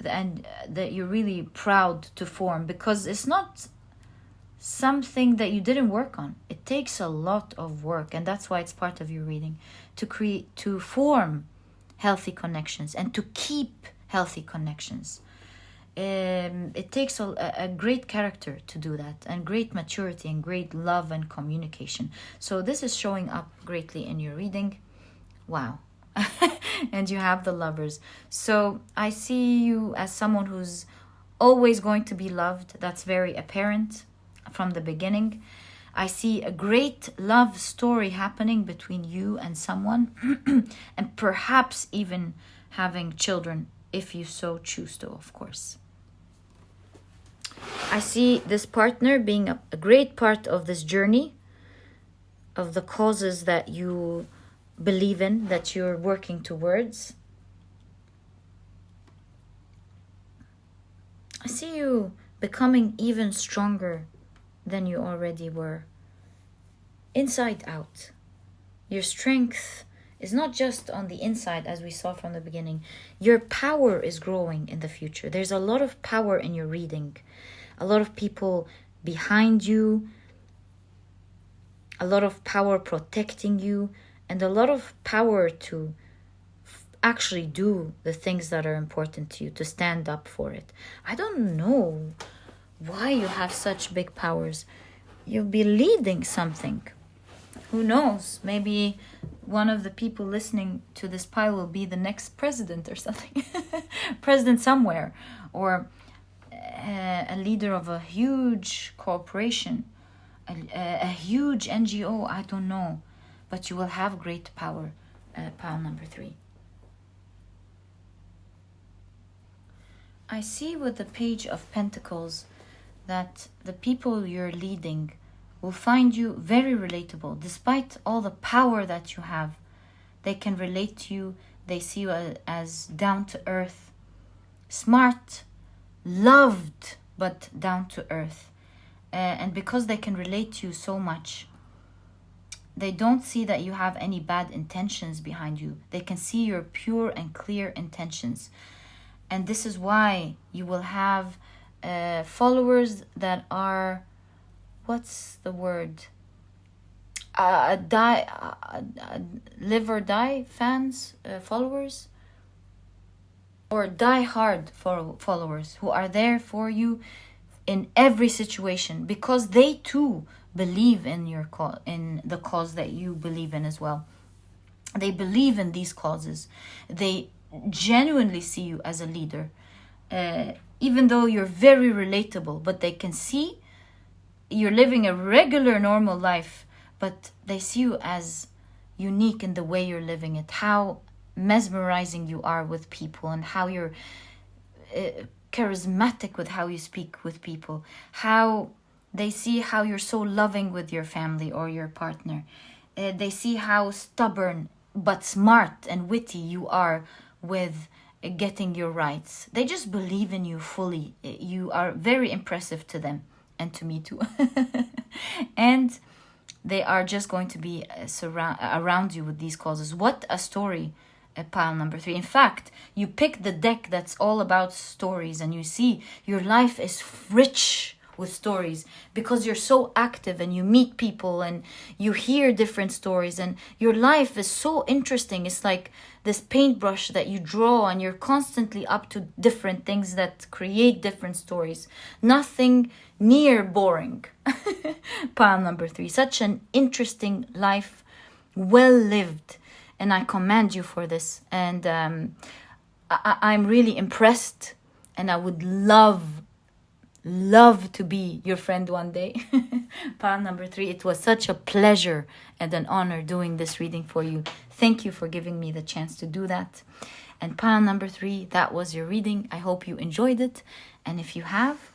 and that you're really proud to form, because it's not something that you didn't work on. It takes a lot of work, and that's why it's part of your reading, to form healthy connections and to keep healthy connections. It takes a great character to do that, and great maturity and great love and communication. So this is showing up greatly in your reading. Wow. And you have the Lovers. So I see you as someone who's always going to be loved. That's very apparent. from the beginning. I see a great love story happening between you and someone, and perhaps even having children, if you so choose to, of course. I see this partner being a great part of this journey, of the causes that you believe in, that you're working towards. I see you becoming even stronger than you already were. Inside out. Your strength is not just on the inside, as we saw from the beginning. Your power is growing in the future. There's a lot of power in your reading. A lot of people behind you. A lot of power protecting you. And a lot of power to actually do the things that are important to you, to stand up for it. I don't know why you have such big powers. You'll be leading something. Who knows? Maybe one of the people listening to this pile will be the next president or something. President somewhere. Or a leader of a huge corporation. A huge NGO. I don't know. But you will have great power. Pile number 3. I see with the Page of Pentacles that the people you're leading will find you very relatable. Despite all the power that you have, they can relate to you. They see you as down to earth, smart, loved, but down to earth. And because they can relate to you so much, they don't see that you have any bad intentions behind you. They can see your pure and clear intentions. And this is why you will have followers that are, what's the word? Live or die fans, followers? Or die hard followers who are there for you in every situation, because they too believe in in the cause that you believe in as well. They believe in these causes. They genuinely see you as a leader, even though you're very relatable, but they can see you're living a regular normal life, but they see you as unique in the way you're living it, how mesmerizing you are with people, and how you're charismatic with how you speak with people, how they see how you're so loving with your family or your partner. They see how stubborn but smart and witty you are with getting your rights. They just believe in you fully. You are very impressive to them, and to me too. And they are just going to be around you with these causes. What a story, pile number 3. In fact, you pick the deck that's all about stories, and you see your life is rich with stories because you're so active and you meet people and you hear different stories, and your life is so interesting. It's like this paintbrush that you draw, and you're constantly up to different things that create different stories. Nothing near boring. Pile number 3. Such an interesting life, well lived, and I commend you for this. And I'm really impressed, and I would love to be your friend one day. Pile number 3, it was such a pleasure and an honor doing this reading for you. Thank you for giving me the chance to do that. And pile number 3, that was your reading. I hope you enjoyed it. And if you have,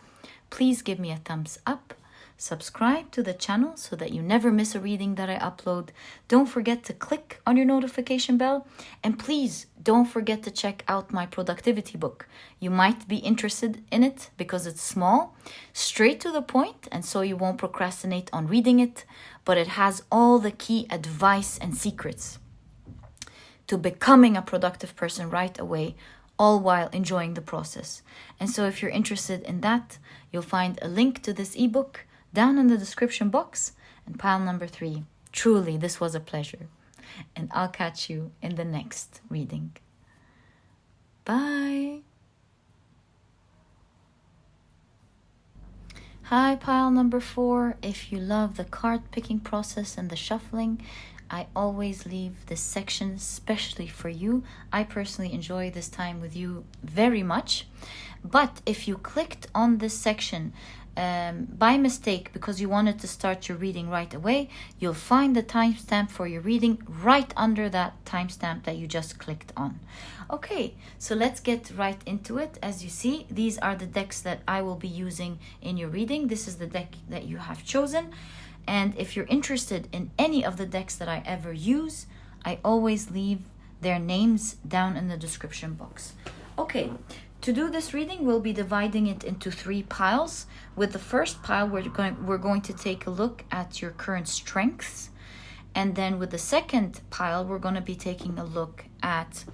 please give me a thumbs up. Subscribe to the channel so that you never miss a reading that I upload. Don't forget to click on your notification bell. And please don't forget to check out my productivity book. You might be interested in it because it's small, straight to the point, and so you won't procrastinate on reading it. But it has all the key advice and secrets to becoming a productive person right away, all while enjoying the process. And so if you're interested in that, you'll find a link to this ebook down in the description box. And pile number 3, truly this was a pleasure, and I'll catch you in the next reading. Bye. Hi, pile number 4. If you love the card picking process and the shuffling, I always leave this section especially for you. I personally enjoy this time with you very much. But if you clicked on this section by mistake, because you wanted to start your reading right away, you'll find the timestamp for your reading right under that timestamp that you just clicked on. Okay, so let's get right into it. As you see, these are the decks that I will be using in your reading. This is the deck that you have chosen. And if you're interested in any of the decks that I ever use, I always leave their names down in the description box. Okay, to do this reading, we'll be dividing it into 3 piles. With the first pile, we're going to take a look at your current strengths. And then with the second pile, we're going to be taking a look at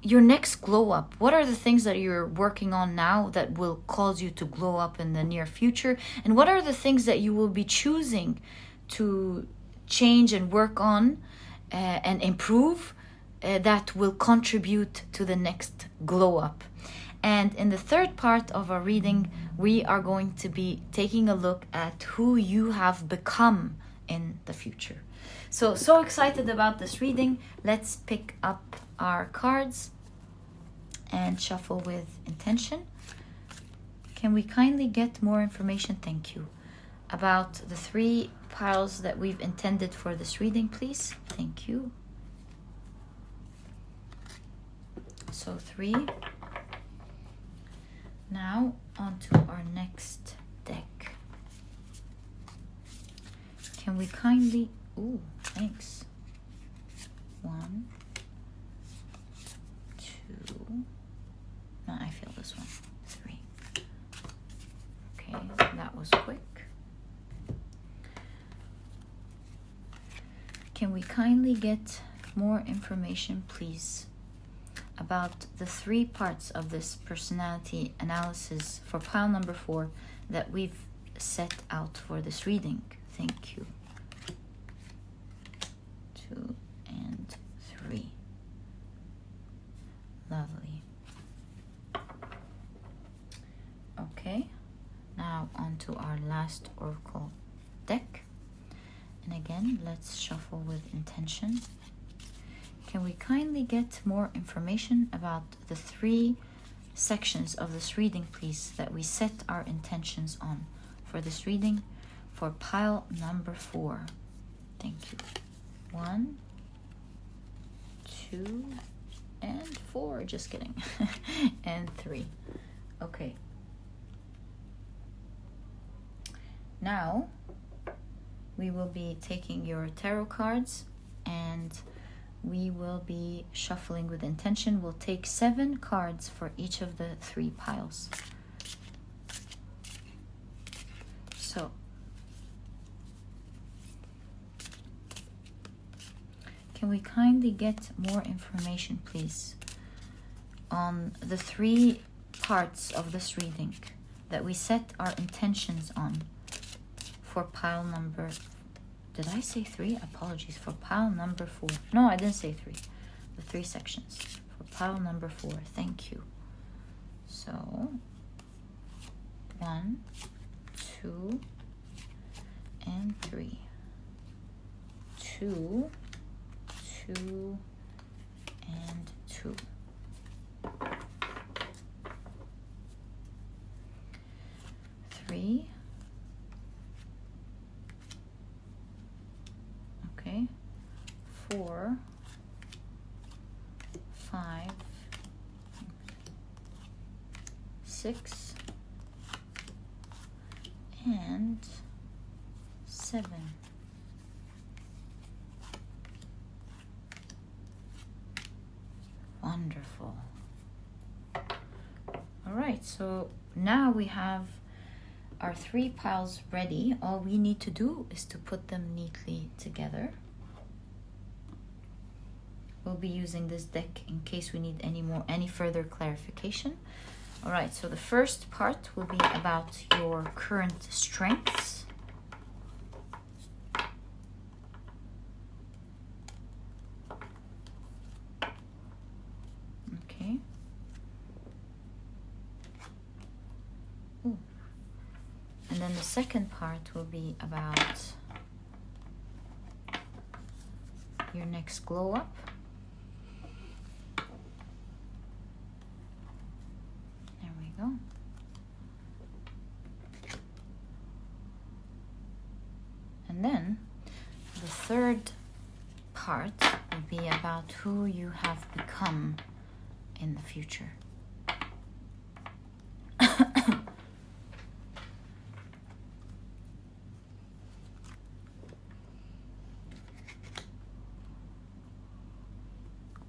your next glow up. What are the things that you're working on now that will cause you to glow up in the near future? And what are the things that you will be choosing to change and work on and improve that will contribute to the next glow up? And in the third part of our reading, we are going to be taking a look at who you have become in the future. So excited about this reading. Let's pick up our cards and shuffle with intention. Can we kindly get more information, thank you, about the 3 piles that we've intended for this reading, please? Thank you. So 3. Now on to our next deck. Can we kindly... Ooh, thanks. 1, 2... No, I feel this one. 3. Okay, that was quick. Can we kindly get more information, please, about the 3 parts of this personality analysis for pile number 4 that we've set out for this reading? Thank you. 2 and 3. Lovely. Okay, now on to our last oracle deck. And again, let's shuffle with intention. Can we kindly get more information about the 3 sections of this reading, please, that we set our intentions on for this reading for pile number 4? Thank you. 1, 2, and 4. Just kidding. And 3. Okay. Now, we will be taking your tarot cards and we will be shuffling with intention. We'll take 7 cards for each of the 3 piles. So, can we kindly get more information, please, on the 3 parts of this reading that we set our intentions on for pile number... Did I say 3? Apologies. For pile number 4. No, I didn't say 3. The 3 sections. For pile number 4. Thank you. So, 1, 2, and 3. 2, 2, and 2. 3. Okay. 4, 5, 6, and 7. Wonderful. All right, so now we have our 3 piles ready. All we need to do is to put them neatly together. We'll be using this deck in case we need any further clarification. All right, so the first part will be about your current strengths. Okay. Ooh. And then the second part will be about your next glow up. There we go. third part will be about who you have become in the future.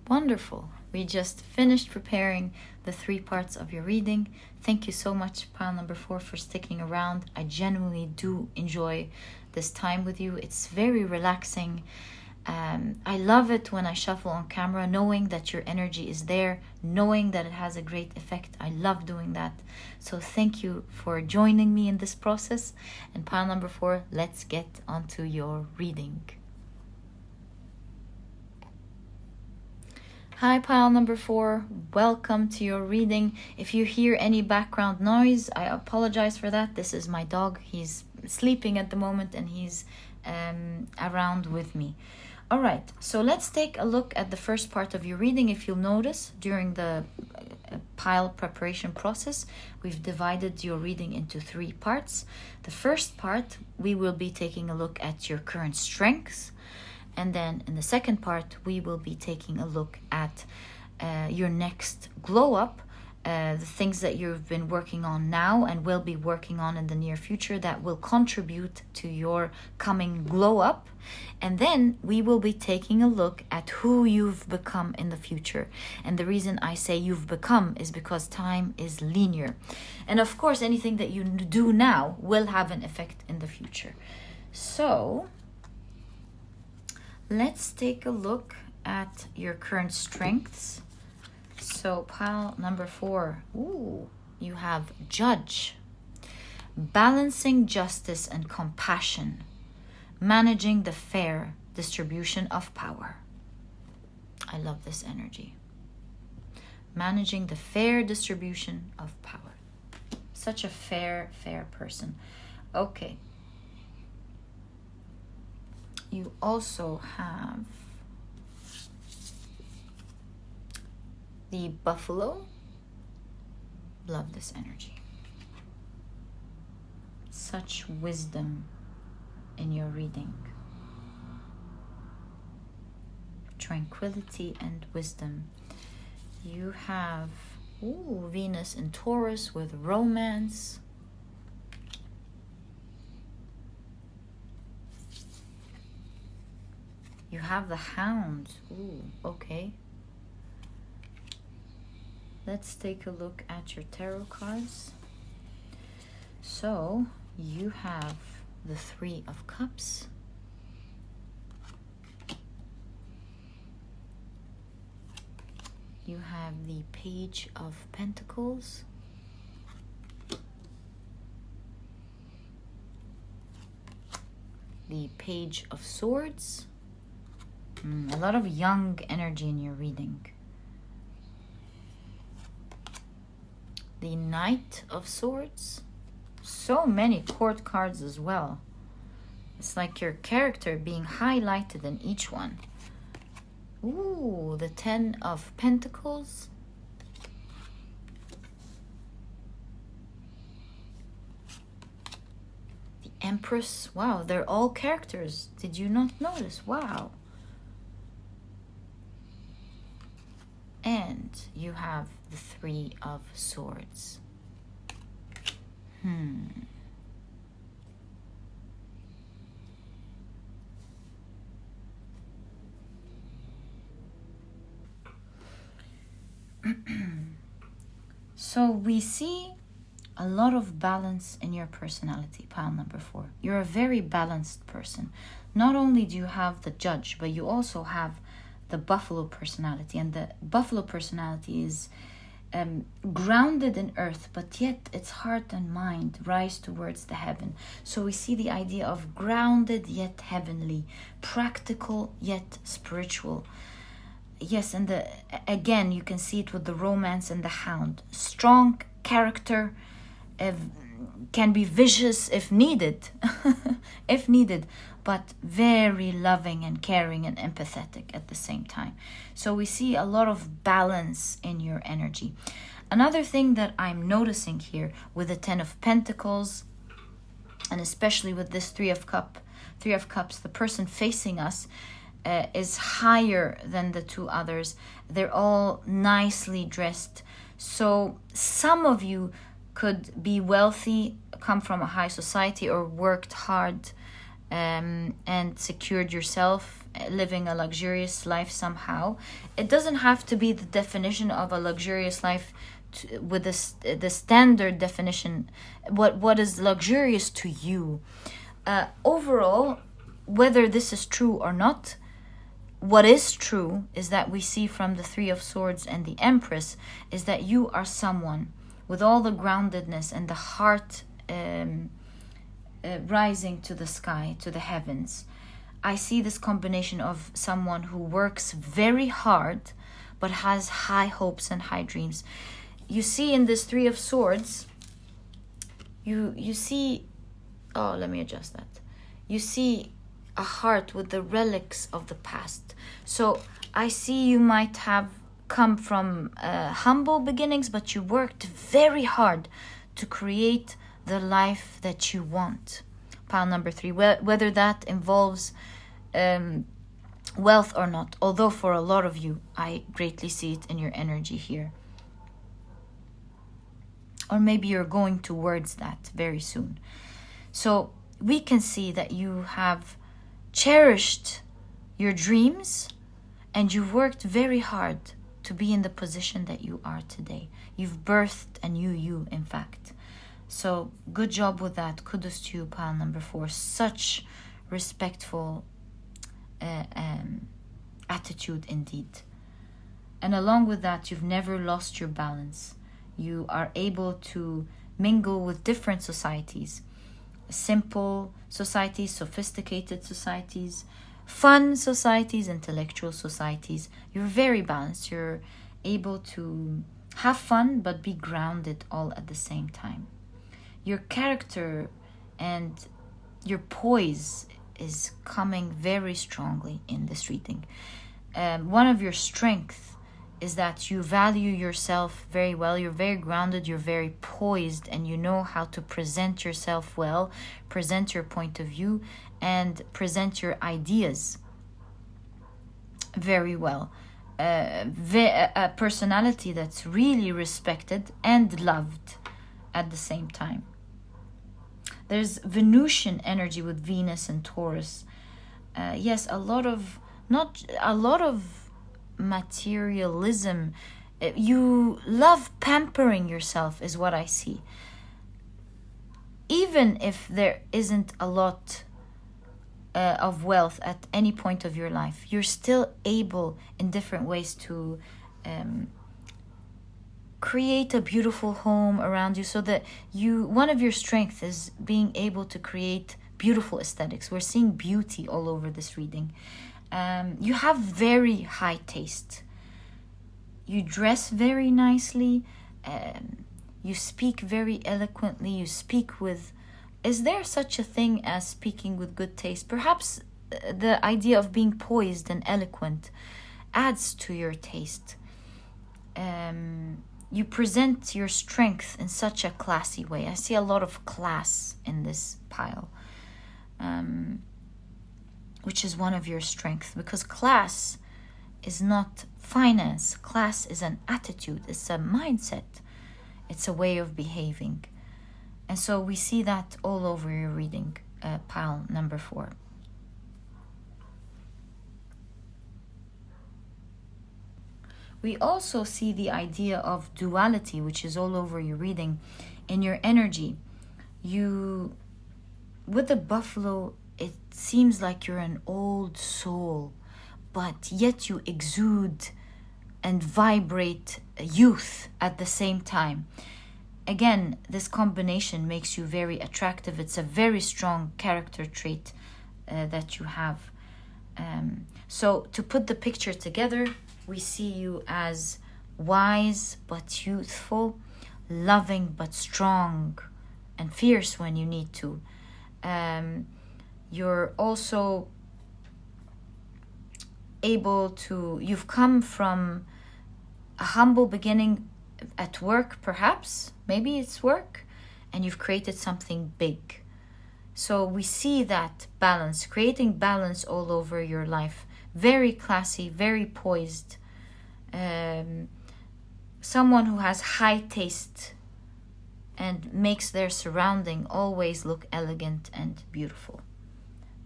Wonderful. We just finished preparing the 3 parts of your reading. Thank you so much, pile number 4, for sticking around. I genuinely do enjoy this time with you. It's very relaxing. I love it when I shuffle on camera, knowing that your energy is there, knowing that it has a great effect. I love doing that. So thank you for joining me in this process. And pile number 4, let's get onto your reading. Hi, pile number 4. Welcome to your reading. If you hear any background noise, I apologize for that. This is my dog. He's sleeping at the moment and he's around with me. All right, so let's take a look at the first part of your reading. If you'll notice, during the pile preparation process, we've divided your reading into 3 parts. The first part, we will be taking a look at your current strengths. And then in the second part, we will be taking a look at your next glow up, the things that you've been working on now and will be working on in the near future that will contribute to your coming glow up. And then we will be taking a look at who you've become in the future. And the reason I say you've become is because time is linear. And of course, anything that you do now will have an effect in the future. So let's take a look at your current strengths. So pile number 4, ooh, you have judge, balancing justice and compassion, managing the fair distribution of power. I love this energy. Managing the fair distribution of power. Such a fair person. Okay. You also have the buffalo. Love this energy. Such wisdom in your reading. Tranquility and wisdom. You have Venus in Taurus with romance. You have the Hound. Ooh, okay. Let's take a look at your tarot cards. So, you have the 3 of Cups. You have the Page of Pentacles. The Page of Swords. A lot of young energy in your reading. The Knight of Swords. So many court cards as well. It's like your character being highlighted in each one. Ooh, the 10 of Pentacles. The Empress. Wow, they're all characters. Did you not notice? Wow. And you have the 3 of Swords. So we see a lot of balance in your personality, pile number 4. You're a very balanced person. Not only do you have the Judge, but you also have the Buffalo personality. And the Buffalo personality is grounded in earth, but yet its heart and mind rise towards the heaven. So we see the idea of grounded yet heavenly, practical yet spiritual. Yes, and again you can see it with the romance and the Hound. Strong character, can be vicious if needed, but very loving and caring and empathetic at the same time. So we see a lot of balance in your energy. Another thing that I'm noticing here with the 10 of Pentacles, and especially with this 3 of Cups, Three of Cups, the person facing us is higher than the two others. They're all nicely dressed. So some of you could be wealthy, come from a high society, or worked hard and secured yourself, living a luxurious life somehow. It doesn't have to be the definition of a luxurious life with the standard definition. What is luxurious to you? Overall, whether this is true or not, what is true is that we see from the Three of Swords and the Empress is that you are someone with all the groundedness and the heart rising to the sky, to the heavens. I see this combination of someone who works very hard but has high hopes and high dreams. You see in this Three of Swords, you see, oh, let me adjust that. You see a heart with the relics of the past. So I see you might have come from humble beginnings, but you worked very hard to create the life that you want. Pile number 3, whether that involves wealth or not, although for a lot of you, I greatly see it in your energy here. Or maybe you're going towards that very soon. So we can see that you have cherished your dreams and you've worked very hard to be in the position that you are today. You've birthed a new you, in fact. So good job with that. Kudos to you, pile number 4. Such respectful attitude indeed. And along with that, you've never lost your balance. You are able to mingle with different societies. Simple societies, sophisticated societies, fun societies, intellectual societies. You're very balanced. You're able to have fun but be grounded all at the same time. Your character and your poise is coming very strongly in this reading. One of your strengths is that you value yourself very well. You're very grounded, you're very poised, and you know how to present yourself well, present your point of view, and present your ideas very well. A personality that's really respected and loved at the same time. There's Venusian energy with Venus and Taurus. Yes, a lot of materialism. You love pampering yourself is what I see. Even if there isn't a lot of wealth at any point of your life, you're still able in different ways to create a beautiful home around you, so that one of your strengths is being able to create beautiful aesthetics. We're seeing beauty all over this reading. You have very high taste. You dress very nicely. You speak very eloquently. You speak with... Is there such a thing as speaking with good taste? Perhaps the idea of being poised and eloquent adds to your taste. You present your strength in such a classy way. I see a lot of class in this pile. Which is one of your strengths, because class is not finance. Class is an attitude, it's a mindset, it's a way of behaving. And so we see that all over your reading, pile number 4. We also see the idea of duality, which is all over your reading, in your energy. With the buffalo, it seems like you're an old soul, but yet you exude and vibrate youth at the same time. Again, this combination makes you very attractive. It's a very strong character trait that you have. So to put the picture together, we see you as wise but youthful, loving but strong, and fierce when you need to. You're also able to... You've come from a humble beginning at work, perhaps. Maybe it's work. And you've created something big. So we see that balance, creating balance all over your life. Very classy, very poised. Someone who has high taste and makes their surrounding always look elegant and beautiful.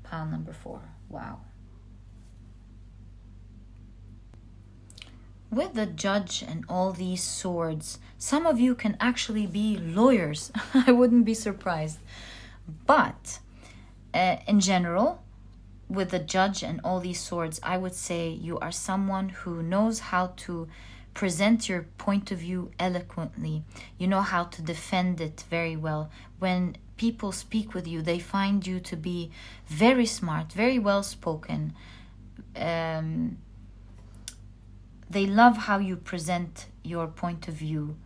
Pile number 4. Wow. With the Judge and all these swords, some of you can actually be lawyers. I wouldn't be surprised. But in general, with the Judge and all these swords, I would say you are someone who knows how to present your point of view eloquently. You know how to defend it very well. When people speak with you, they find you to be very smart, very well spoken. They love how you present your point of view.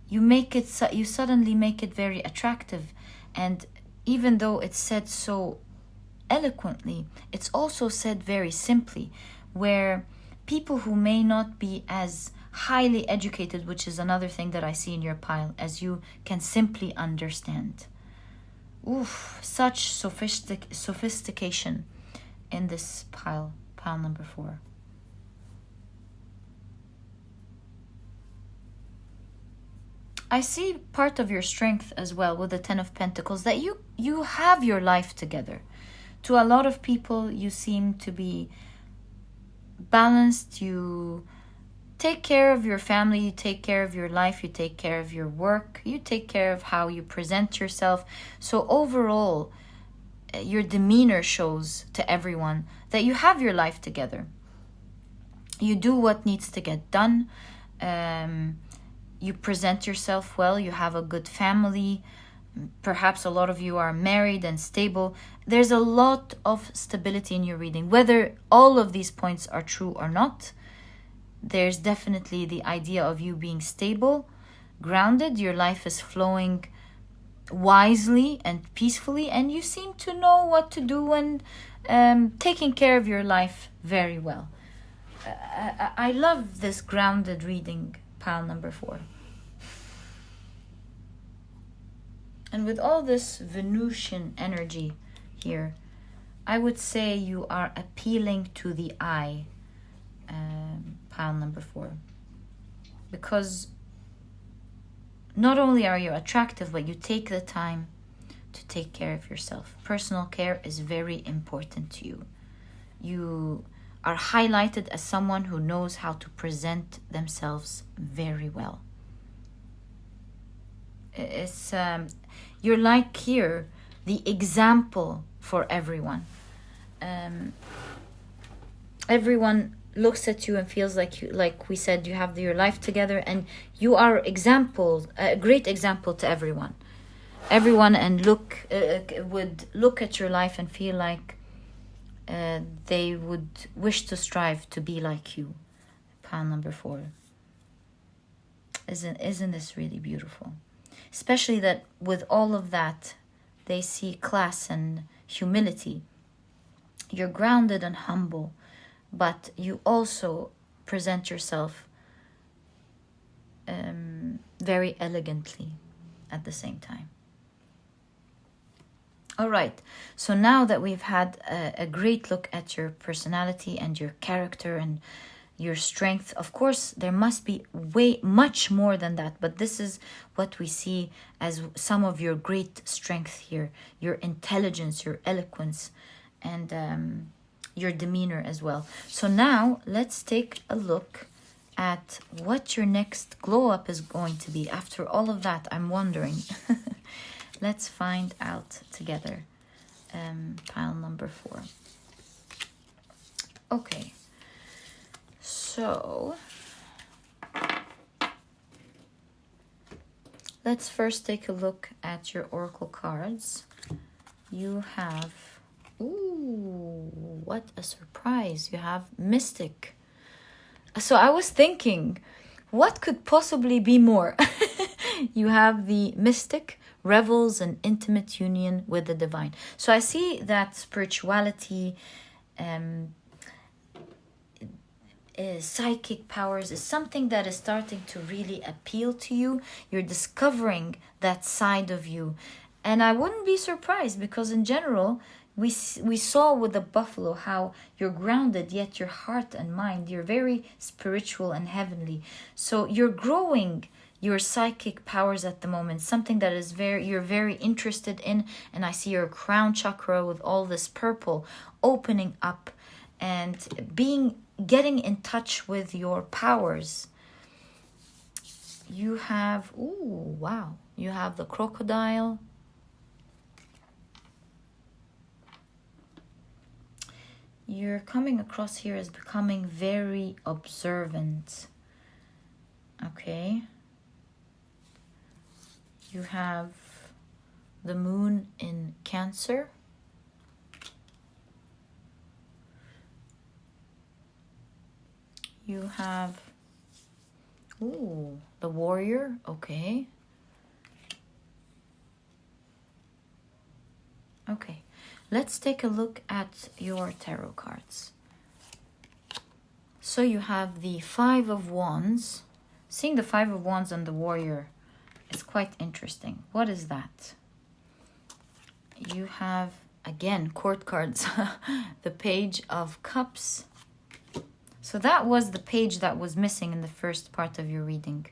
You suddenly make it very attractive. And even though it's said so eloquently, it's also said very simply, where people who may not be as highly educated, which is another thing that I see in your pile, as you can simply understand. Oof, such sophistication in this pile number 4. I see part of your strength as well with the 10 of Pentacles, that you have your life together. To a lot of people, you seem to be balanced. You take care of your family, you take care of your life, you take care of your work, you take care of how you present yourself. So overall, your demeanor shows to everyone that you have your life together. You do what needs to get done. You present yourself well, you have a good family. Perhaps a lot of you are married and stable. There's a lot of stability in your reading. Whether all of these points are true or not, there's definitely the idea of you being stable, grounded. Your life is flowing wisely and peacefully, and you seem to know what to do and taking care of your life very well. I love this grounded reading, pile number 4. And with all this Venusian energy here, I would say you are appealing to the eye, pile number 4. Because not only are you attractive, but you take the time to take care of yourself. Personal care is very important to you. You are highlighted as someone who knows how to present themselves very well. It's you're like here the example for everyone. Everyone looks at you and feels like you, like we said, you have your life together, and you are a great example to everyone. Everyone would look at your life and feel like they would wish to strive to be like you. Pile number 4. Isn't this really beautiful? Especially that with all of that, they see class and humility. You're grounded and humble, but you also present yourself very elegantly at the same time. All right, so now that we've had a great look at your personality and your character and your strength, of course, there must be much more than that, but this is what we see as some of your great strength here, your intelligence, your eloquence, and your demeanor as well. So now let's take a look at what your next glow up is going to be. After all of that, I'm wondering. Let's find out together. Pile number 4. Okay. So let's first take a look at your oracle cards. You have, ooh, what a surprise. You have Mystic. So I was thinking, what could possibly be more? You have the Mystic, revels an intimate union with the divine. So I see that spirituality, psychic powers is something that is starting to really appeal to you. You're discovering that side of you, And I wouldn't be surprised, because in general, we saw with the buffalo how you're grounded, yet your heart and mind, you're very spiritual and heavenly. So you're growing your psychic powers at the moment, something that is you're very interested in. And I see your crown chakra with all this purple opening up and getting in touch with your powers. You have, ooh, wow, you have the crocodile. You're coming across here as becoming very observant. Okay. You have the moon in Cancer. You have, ooh, the warrior. Okay. Okay. Let's take a look at your tarot cards. So you have the Five of Wands. Seeing the Five of Wands and the warrior is quite interesting. What is that? You have, again, court cards. The Page of Cups. So that was the page that was missing in the first part of your reading.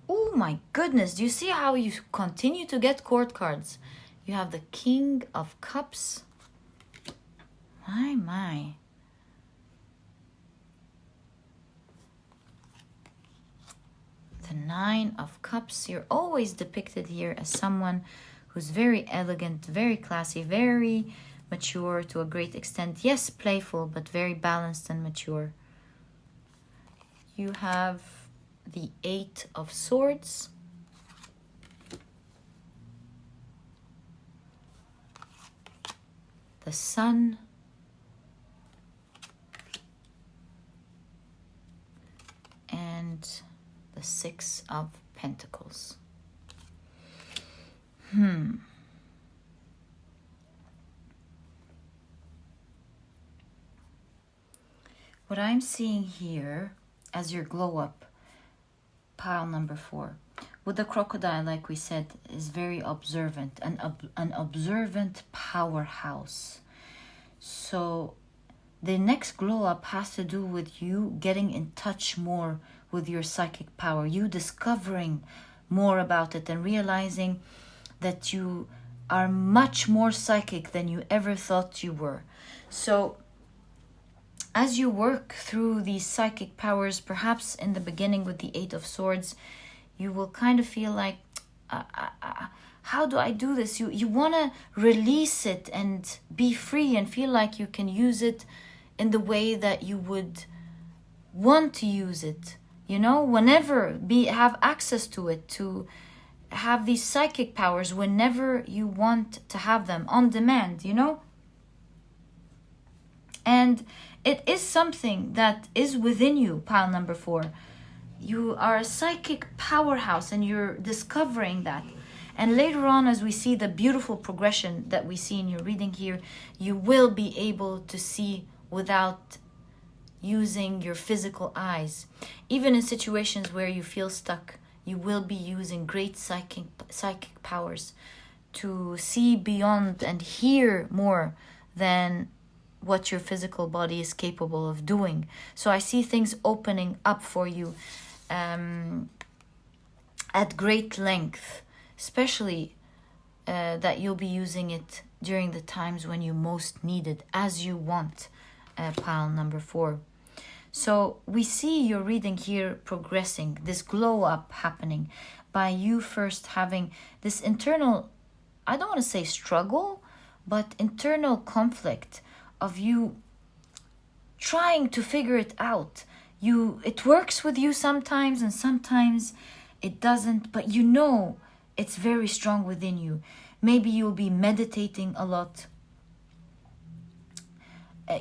Oh my goodness. Do you see how you continue to get court cards? You have the King of Cups. My. The Nine of Cups. You're always depicted here as someone who's very elegant, very classy, very mature to a great extent. Yes, playful, but very balanced and mature. You have the Eight of Swords. The Sun. And the Six of Pentacles. What I'm seeing here as your glow up, pile number 4, with the crocodile, like we said, is very observant, an observant powerhouse. So the next glow up has to do with you getting in touch more with your psychic power, you discovering more about it and realizing that you are much more psychic than you ever thought you were. So as you work through these psychic powers, perhaps in the beginning with the Eight of Swords, you will kind of feel like, how do I do this? You want to release it and be free and feel like you can use it in the way that you would want to use it. You know, whenever have access to it, to have these psychic powers whenever you want to have them, on demand, you know? And it is something that is within you, pile number 4. You are a psychic powerhouse and you're discovering that. And later on, as we see the beautiful progression that we see in your reading here, you will be able to see without using your physical eyes. Even in situations where you feel stuck, you will be using great psychic powers to see beyond and hear more than what your physical body is capable of doing. So I see things opening up for you at great length, especially that you'll be using it during the times when you most need it, as you want, pile number 4. So we see your reading here progressing, this glow up happening by you first having this internal, I don't want to say struggle, but internal conflict of you trying to figure it out. It works with you sometimes and sometimes it doesn't, but you know it's very strong within you. Maybe you'll be meditating a lot.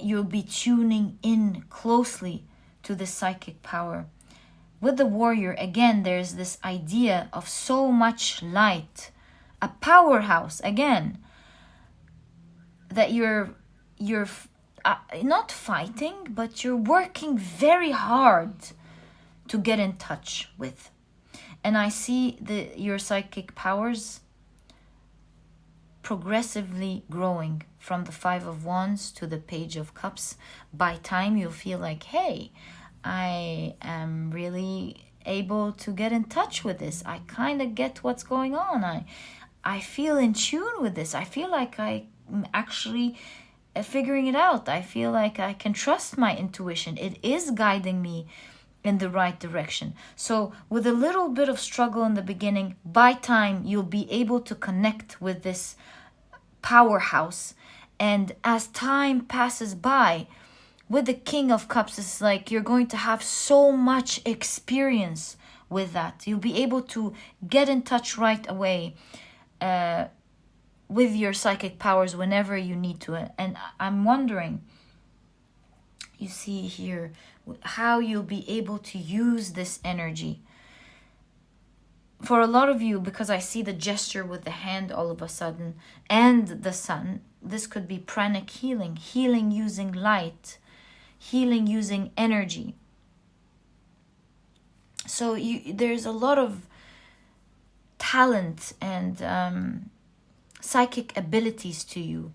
You'll be tuning in closely to the psychic power. With the warrior, again, there's this idea of so much light, a powerhouse, again, that you're not fighting, but you're working very hard to get in touch with. And I see your psychic powers progressively growing from the Five of Wands to the Page of Cups. By time you'll feel like, hey, I am really able to get in touch with this. I kind of get what's going on. I feel in tune with this. I feel like I'm actually figuring it out. I feel like I can trust my intuition. It is guiding me in the right direction. So with a little bit of struggle in the beginning, by time you'll be able to connect with this powerhouse. And as time passes by, with the King of Cups, it's like you're going to have so much experience with that. You'll be able to get in touch right away with your psychic powers whenever you need to. And I'm wondering, you see here, how you'll be able to use this energy. For a lot of you, because I see the gesture with the hand all of a sudden, and the sun, this could be pranic healing, healing using light, healing using energy. So there's a lot of talent and psychic abilities to you.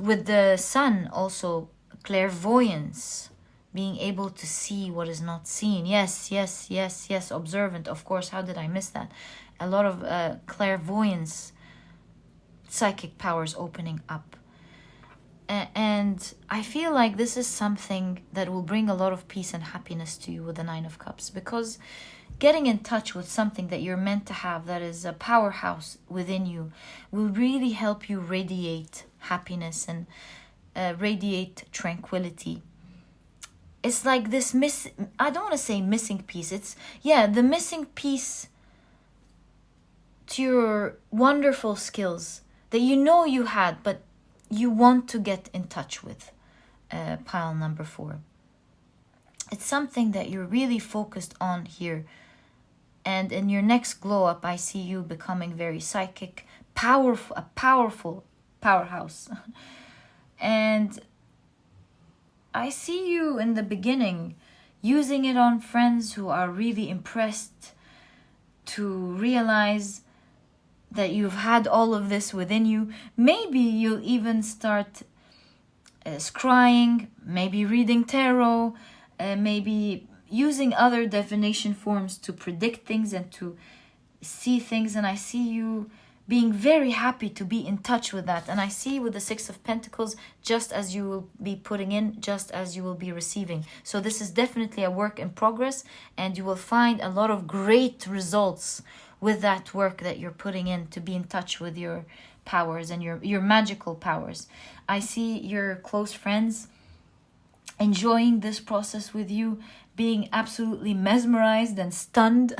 With the sun also, clairvoyance, being able to see what is not seen. Yes, observant, of course. How did I miss that? A lot of clairvoyance, psychic powers opening up. And I feel like this is something that will bring a lot of peace and happiness to you with the Nine of Cups, because getting in touch with something that you're meant to have, that is a powerhouse within you, will really help you radiate happiness and radiate tranquility. It's like this I don't want to say missing piece. It's, the missing piece to your wonderful skills that you know you had, but you want to get in touch with. Pile number 4. It's something that you're really focused on here. And in your next glow up, I see you becoming very psychic, powerful, a powerful powerhouse. And I see you in the beginning using it on friends who are really impressed to realize that you've had all of this within you. Maybe you'll even start scrying, maybe reading tarot, maybe using other divination forms to predict things and to see things. And I see you being very happy to be in touch with that. And I see with the Six of Pentacles, just as you will be putting in, just as you will be receiving. So this is definitely a work in progress, and you will find a lot of great results with that work that you're putting in to be in touch with your powers and your magical powers. I see your close friends enjoying this process with you, being absolutely mesmerized and stunned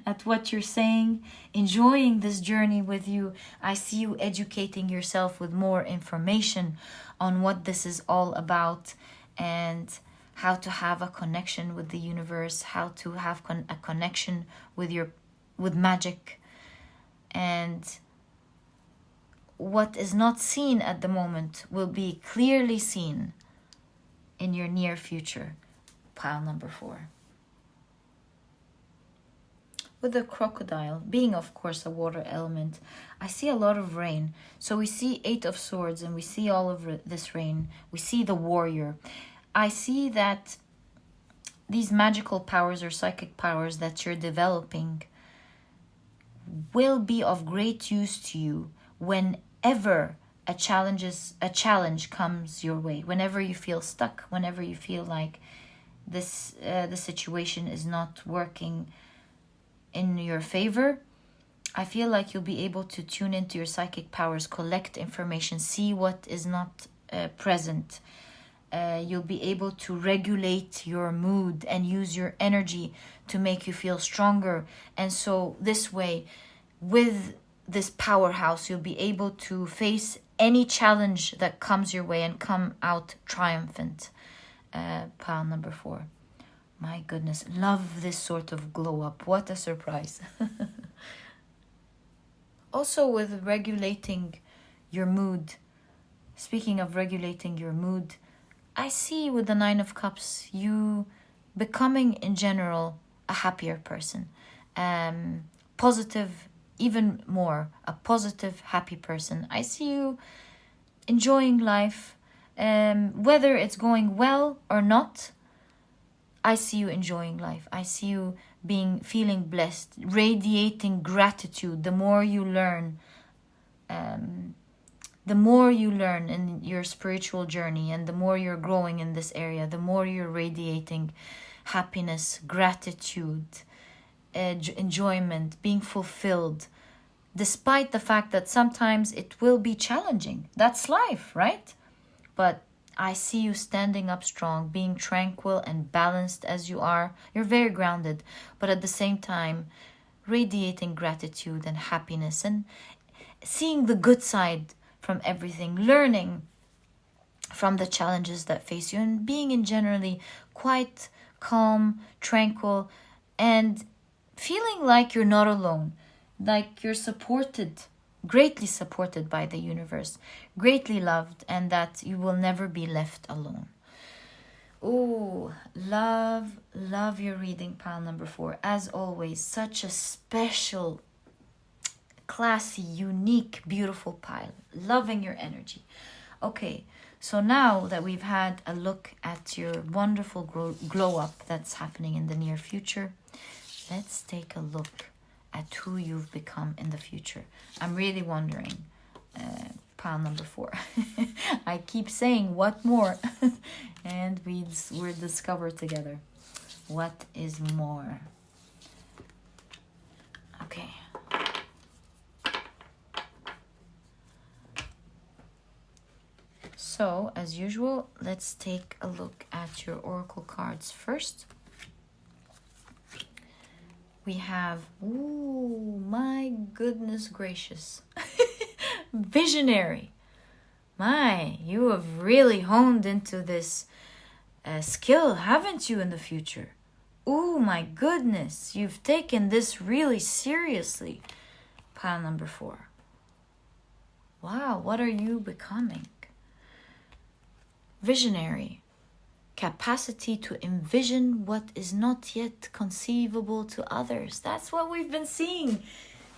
at what you're saying, enjoying this journey with you. I see you educating yourself with more information on what this is all about, and how to have a connection with the universe, how to have a connection with magic, and what is not seen at the moment will be clearly seen in your near future. Pile number 4. With the crocodile, being of course a water element, I see a lot of rain. So we see 8 of Swords, and we see all of this rain. We see the warrior. I see that these magical powers or psychic powers that you're developing will be of great use to you whenever a challenge comes your way, whenever you feel stuck, whenever you feel like the situation is not working in your favor. I feel like you'll be able to tune into your psychic powers, collect information, see what is not present. You'll be able to regulate your mood and use your energy to make you feel stronger. And so this way, with this powerhouse, you'll be able to face any challenge that comes your way and come out triumphant. Pile number 4. My goodness, love this sort of glow up. What a surprise. Also with regulating your mood, speaking of regulating your mood, I see with the 9 of Cups you becoming in general a happier person. Positive even more a positive, happy person. I see you enjoying life, whether it's going well or not. I see you enjoying life. I see you feeling blessed, radiating gratitude. The more you learn, in your spiritual journey, and the more you're growing in this area, the more you're radiating happiness, gratitude, enjoyment, being fulfilled, despite the fact that sometimes it will be challenging. That's life, right? But I see you standing up strong, being tranquil and balanced as you are. You're very grounded, but at the same time, radiating gratitude and happiness and seeing the good side from everything, learning from the challenges that face you, and being in generally quite calm, tranquil, and feeling like you're not alone, like you're supported, greatly supported by the universe, greatly loved, and that you will never be left alone. Oh, love your reading, pile number 4. As always, such a special, classy, unique, beautiful pile. Loving your energy. Okay, so now that we've had a look at your wonderful glow up that's happening in the near future, let's take a look at who you've become in the future. I'm really wondering, pile number 4. I keep saying what more, and we'll discover together what is more. Okay. So, as usual, let's take a look at your oracle cards first. We have, ooh, my goodness gracious, visionary. My, you have really honed into this skill, haven't you, in the future? Ooh, my goodness, you've taken this really seriously. Pile number 4. Wow, what are you becoming? Visionary. Capacity to envision what is not yet conceivable to others. That's what we've been seeing.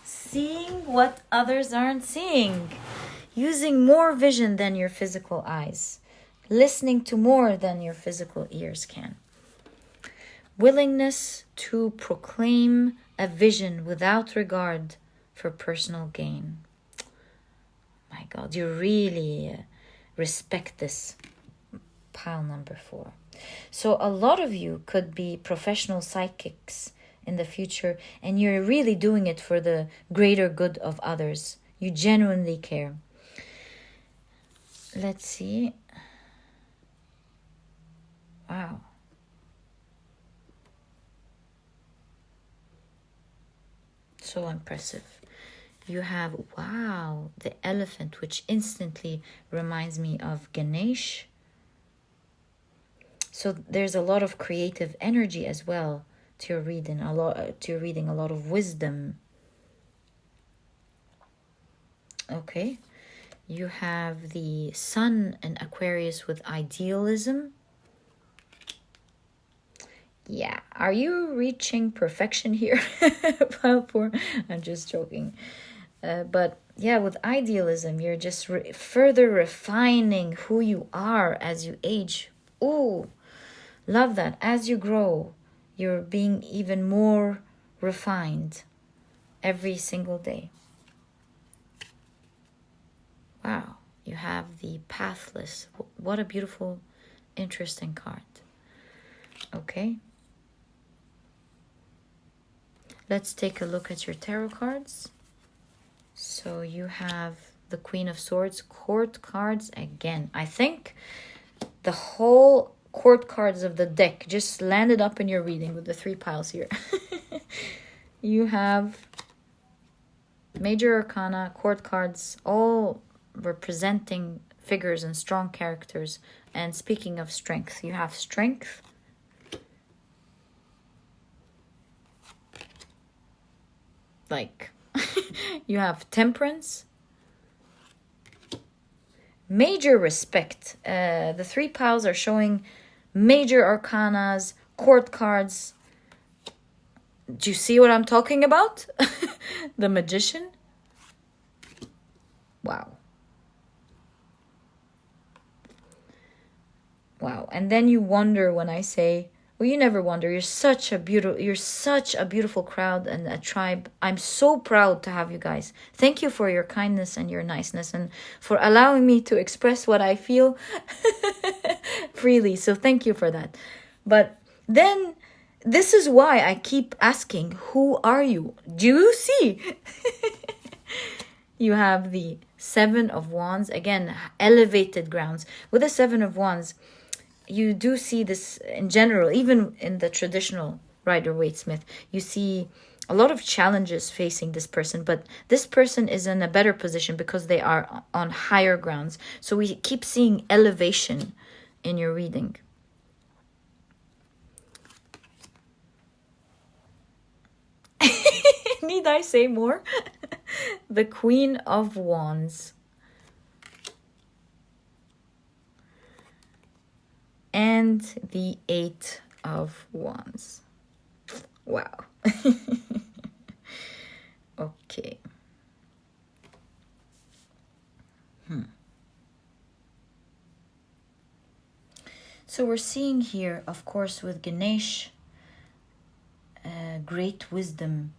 Seeing what others aren't seeing. Using more vision than your physical eyes. Listening to more than your physical ears can. Willingness to proclaim a vision without regard for personal gain. My God, you really respect this. Pile number 4. So a lot of you could be professional psychics in the future, and you're really doing it for the greater good of others. You genuinely care. Let's see. Wow. So impressive. You have, wow, the elephant, which instantly reminds me of Ganesh. So there's a lot of creative energy as well to your reading, a lot of wisdom. Okay. You have the sun in Aquarius with idealism. Yeah, are you reaching perfection here? Pile 4. I'm just joking. But yeah, with idealism, you're just further refining who you are as you age. Ooh, love that. As you grow, you're being even more refined every single day. Wow, you have the pathless. What a beautiful, interesting card. Okay. Let's take a look at your tarot cards. So you have the Queen of Swords, court cards again. I think the whole court cards of the deck just landed up in your reading with the 3 piles here. You have Major Arcana, court cards, all representing figures and strong characters. And speaking of strength, you have strength. Like, you have temperance. Major respect. The 3 piles are showing major arcanas, court cards. Do you see what I'm talking about? The Magician. Wow. Wow. And then you wonder when I say, well, you never wonder. You're such a beautiful crowd and a tribe. I'm so proud to have you guys. Thank you for your kindness and your niceness and for allowing me to express what I feel freely. So thank you for that. But then this is why I keep asking, who are you? Do you see? You have the Seven of Wands. Again, elevated grounds. With the Seven of Wands, you do see this in general, even in the traditional Rider-Waite-Smith. You see a lot of challenges facing this person, but this person is in a better position because they are on higher grounds. So we keep seeing elevation in your reading. Need I say more? The Queen of Wands. And the Eight of Wands. Wow. Okay. So we're seeing here, of course, with Ganesh, great wisdom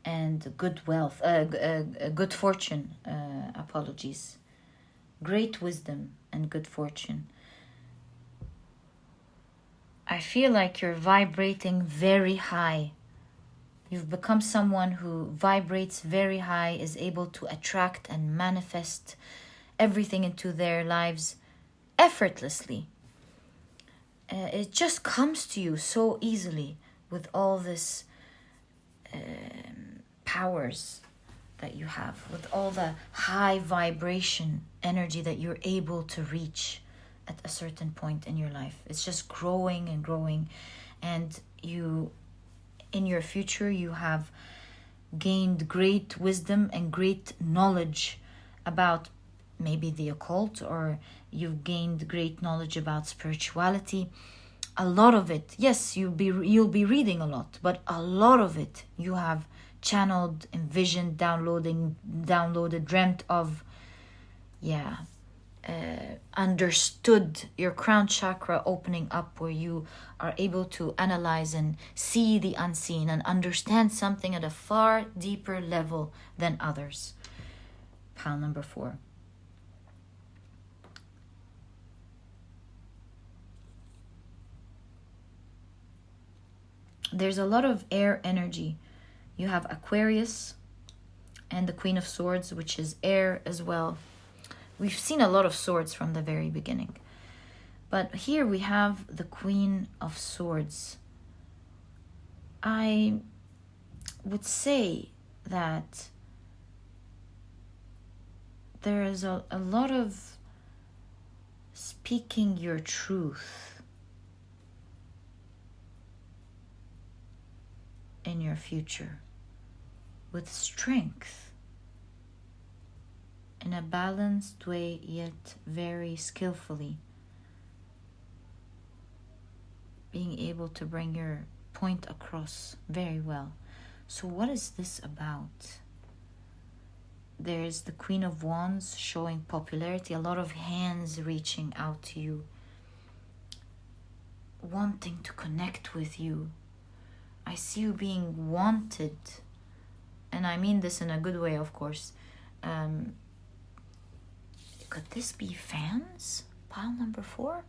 and good wealth, good fortune, apologies. Great wisdom and good fortune. I feel like you're vibrating very high. You've become someone who vibrates very high, is able to attract and manifest everything into their lives effortlessly. It just comes to you so easily with all this powers that you have, with all the high vibration energy that you're able to reach at a certain point in your life. It's just growing and growing, and you, in your future, you have gained great wisdom and great knowledge about maybe the occult, or you've gained great knowledge about spirituality. A lot of it, yes, you'll be reading a lot, but a lot of it you have channeled, envisioned, downloaded, dreamt of, understood your crown chakra opening up, where you are able to analyze and see the unseen and understand something at a far deeper level than others. Pile number 4. There's a lot of air energy. You have Aquarius and the Queen of Swords, which is air as well. We've seen a lot of swords from the very beginning. But here we have the Queen of Swords. I would say that there is a lot of speaking your truth in your future with strength, in a balanced way, yet very skillfully, being able to bring your point across very well. So what is this about? There's the Queen of Wands showing popularity, a lot of hands reaching out to you, wanting to connect with you. I see you being wanted, and I mean this in a good way, of course. Could this be fans? Pile number 4?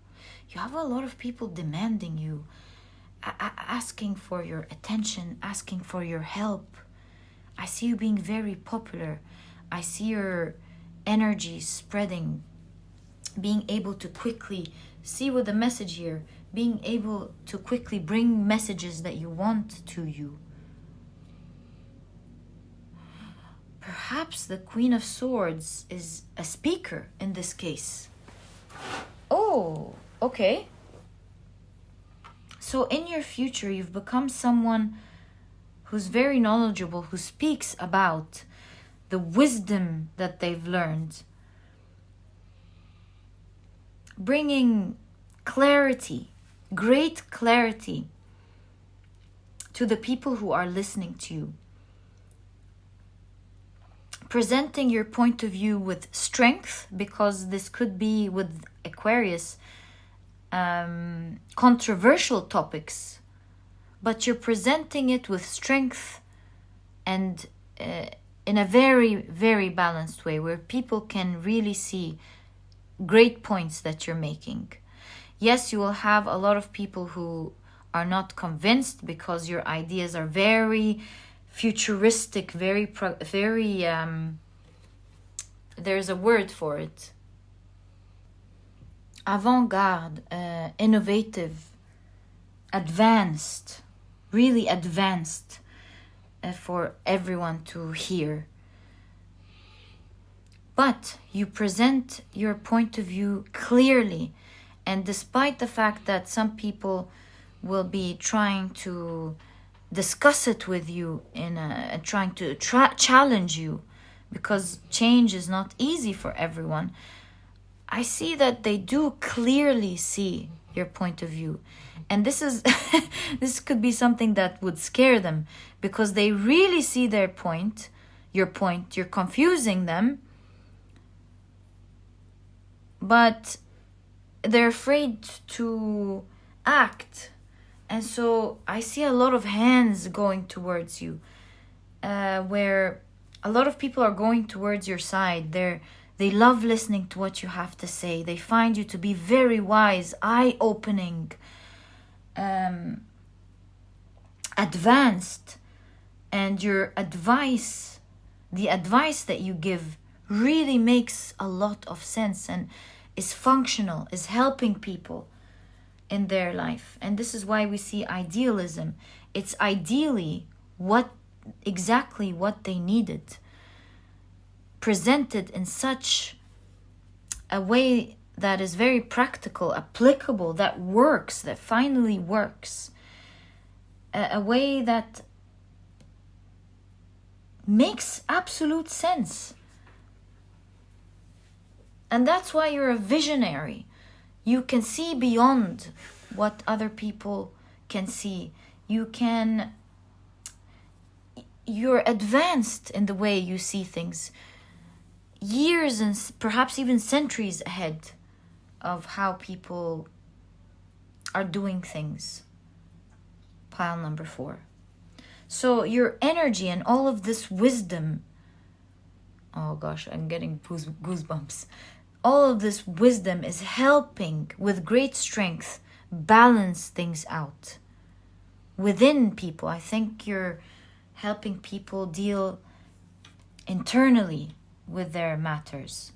You have a lot of people demanding you, asking for your attention, asking for your help. I see you being very popular. I see your energy spreading, being able to quickly see with the message here, being able to quickly bring messages that you want to you. Perhaps the Queen of Swords is a speaker in this case. Oh, okay. So in your future, you've become someone who's very knowledgeable, who speaks about the wisdom that they've learned, bringing clarity, great clarity to the people who are listening to you. Presenting your point of view with strength, because this could be with Aquarius, controversial topics, but you're presenting it with strength and in a very, very balanced way where people can really see great points that you're making. Yes, you will have a lot of people who are not convinced because your ideas are very futuristic, very there's a word for it, avant-garde, innovative, advanced, really advanced, for everyone to hear. But you present your point of view clearly, and despite the fact that some people will be trying to discuss it with you and trying to challenge you, because change is not easy for everyone, I see that they do clearly see your point of view. And this is this could be something that would scare them, because they really see their point, you're confusing them, but they're afraid to act. And so I see a lot of hands going towards you, where a lot of people are going towards your side. They love listening to what you have to say. They find you to be very wise, eye-opening, advanced, and your advice, the advice that you give, really makes a lot of sense and is functional, is helping people in their life. And this is why we see idealism. It's ideally exactly what they needed, presented in such a way that is very practical, applicable, that works, that finally works, a way that makes absolute sense. And that's why you're a visionary. You can see beyond what other people can see. You're advanced in the way you see things, years and perhaps even centuries ahead of how people are doing things. Pile number 4. So your energy and all of this wisdom, oh gosh, I'm getting goosebumps. All of this wisdom is helping with great strength balance things out within people. I think you're helping people deal internally with their matters.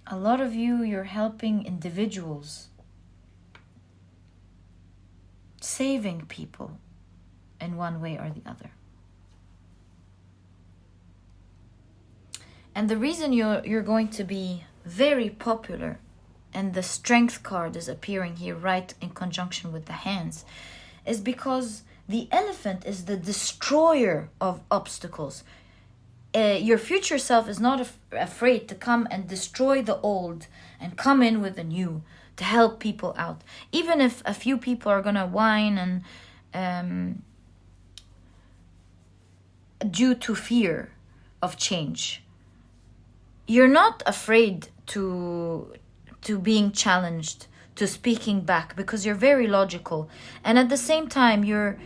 A lot of you're helping individuals, saving people in one way or the other. And the reason you're going to be very popular, and the strength card is appearing here right in conjunction with the hands, is because the elephant is the destroyer of obstacles. Your future self is not afraid to come and destroy the old and come in with the new to help people out. Even if a few people are going to whine and due to fear of change, you're not afraid to being challenged, to speaking back, because you're very logical. And at the same time, your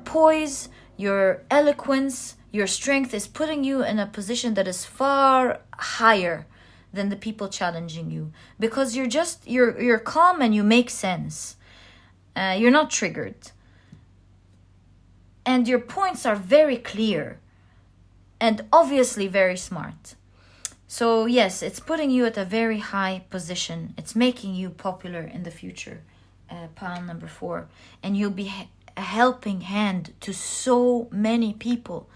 poise, your eloquence, your strength is putting you in a position that is far higher than the people challenging you, because you're calm and you make sense. You're not triggered, and your points are very clear and obviously very smart. So yes, it's putting you at a very high position. It's making you popular in the future, pile number 4. And you'll be a helping hand to so many people,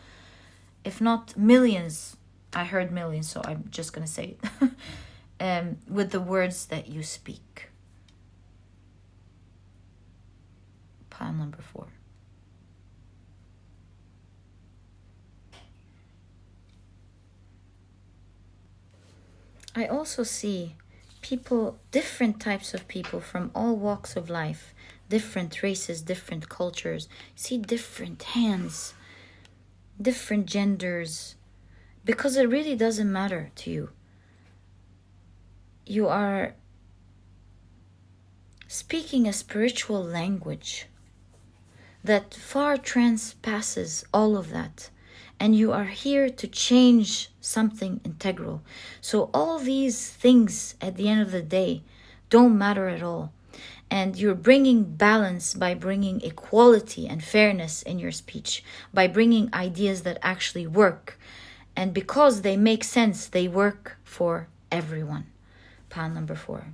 if not millions. I heard millions, so I'm just going to say it. With the words that you speak. Pile number 4. I also see people, different types of people from all walks of life, different races, different cultures. See different hands, different genders, because it really doesn't matter to you. You are speaking a spiritual language that far transpasses all of that. And you are here to change something integral. So all these things at the end of the day don't matter at all. And you're bringing balance by bringing equality and fairness in your speech, by bringing ideas that actually work. And because they make sense, they work for everyone. Pile number 4.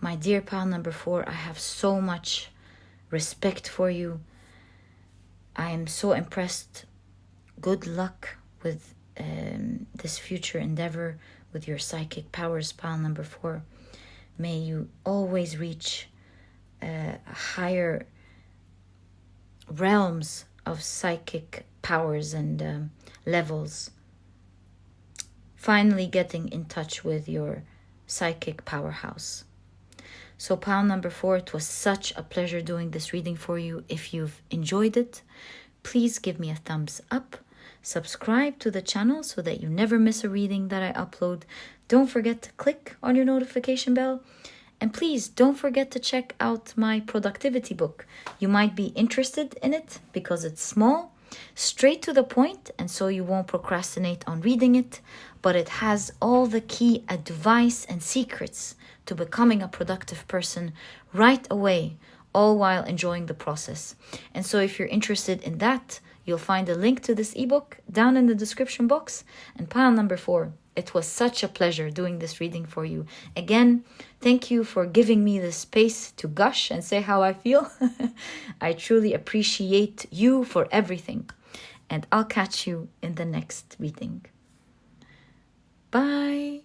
My dear pile number 4, I have so much respect for you. I am so impressed. Good luck with this future endeavor with your psychic powers, pile number 4. May you always reach higher realms of psychic powers and levels. Finally getting in touch with your psychic powerhouse. So pile number 4, it was such a pleasure doing this reading for you. If you've enjoyed it, please give me a thumbs up. Subscribe to the channel so that you never miss a reading that I upload. Don't forget to click on your notification bell. And please don't forget to check out my productivity book. You might be interested in it because it's small, straight to the point, and so you won't procrastinate on reading it. But it has all the key advice and secrets to becoming a productive person right away, all while enjoying the process. And so if you're interested in that, you'll find a link to this ebook down in the description box. And pile number 4, it was such a pleasure doing this reading for you. Again, thank you for giving me the space to gush and say how I feel. I truly appreciate you for everything. And I'll catch you in the next reading. Bye.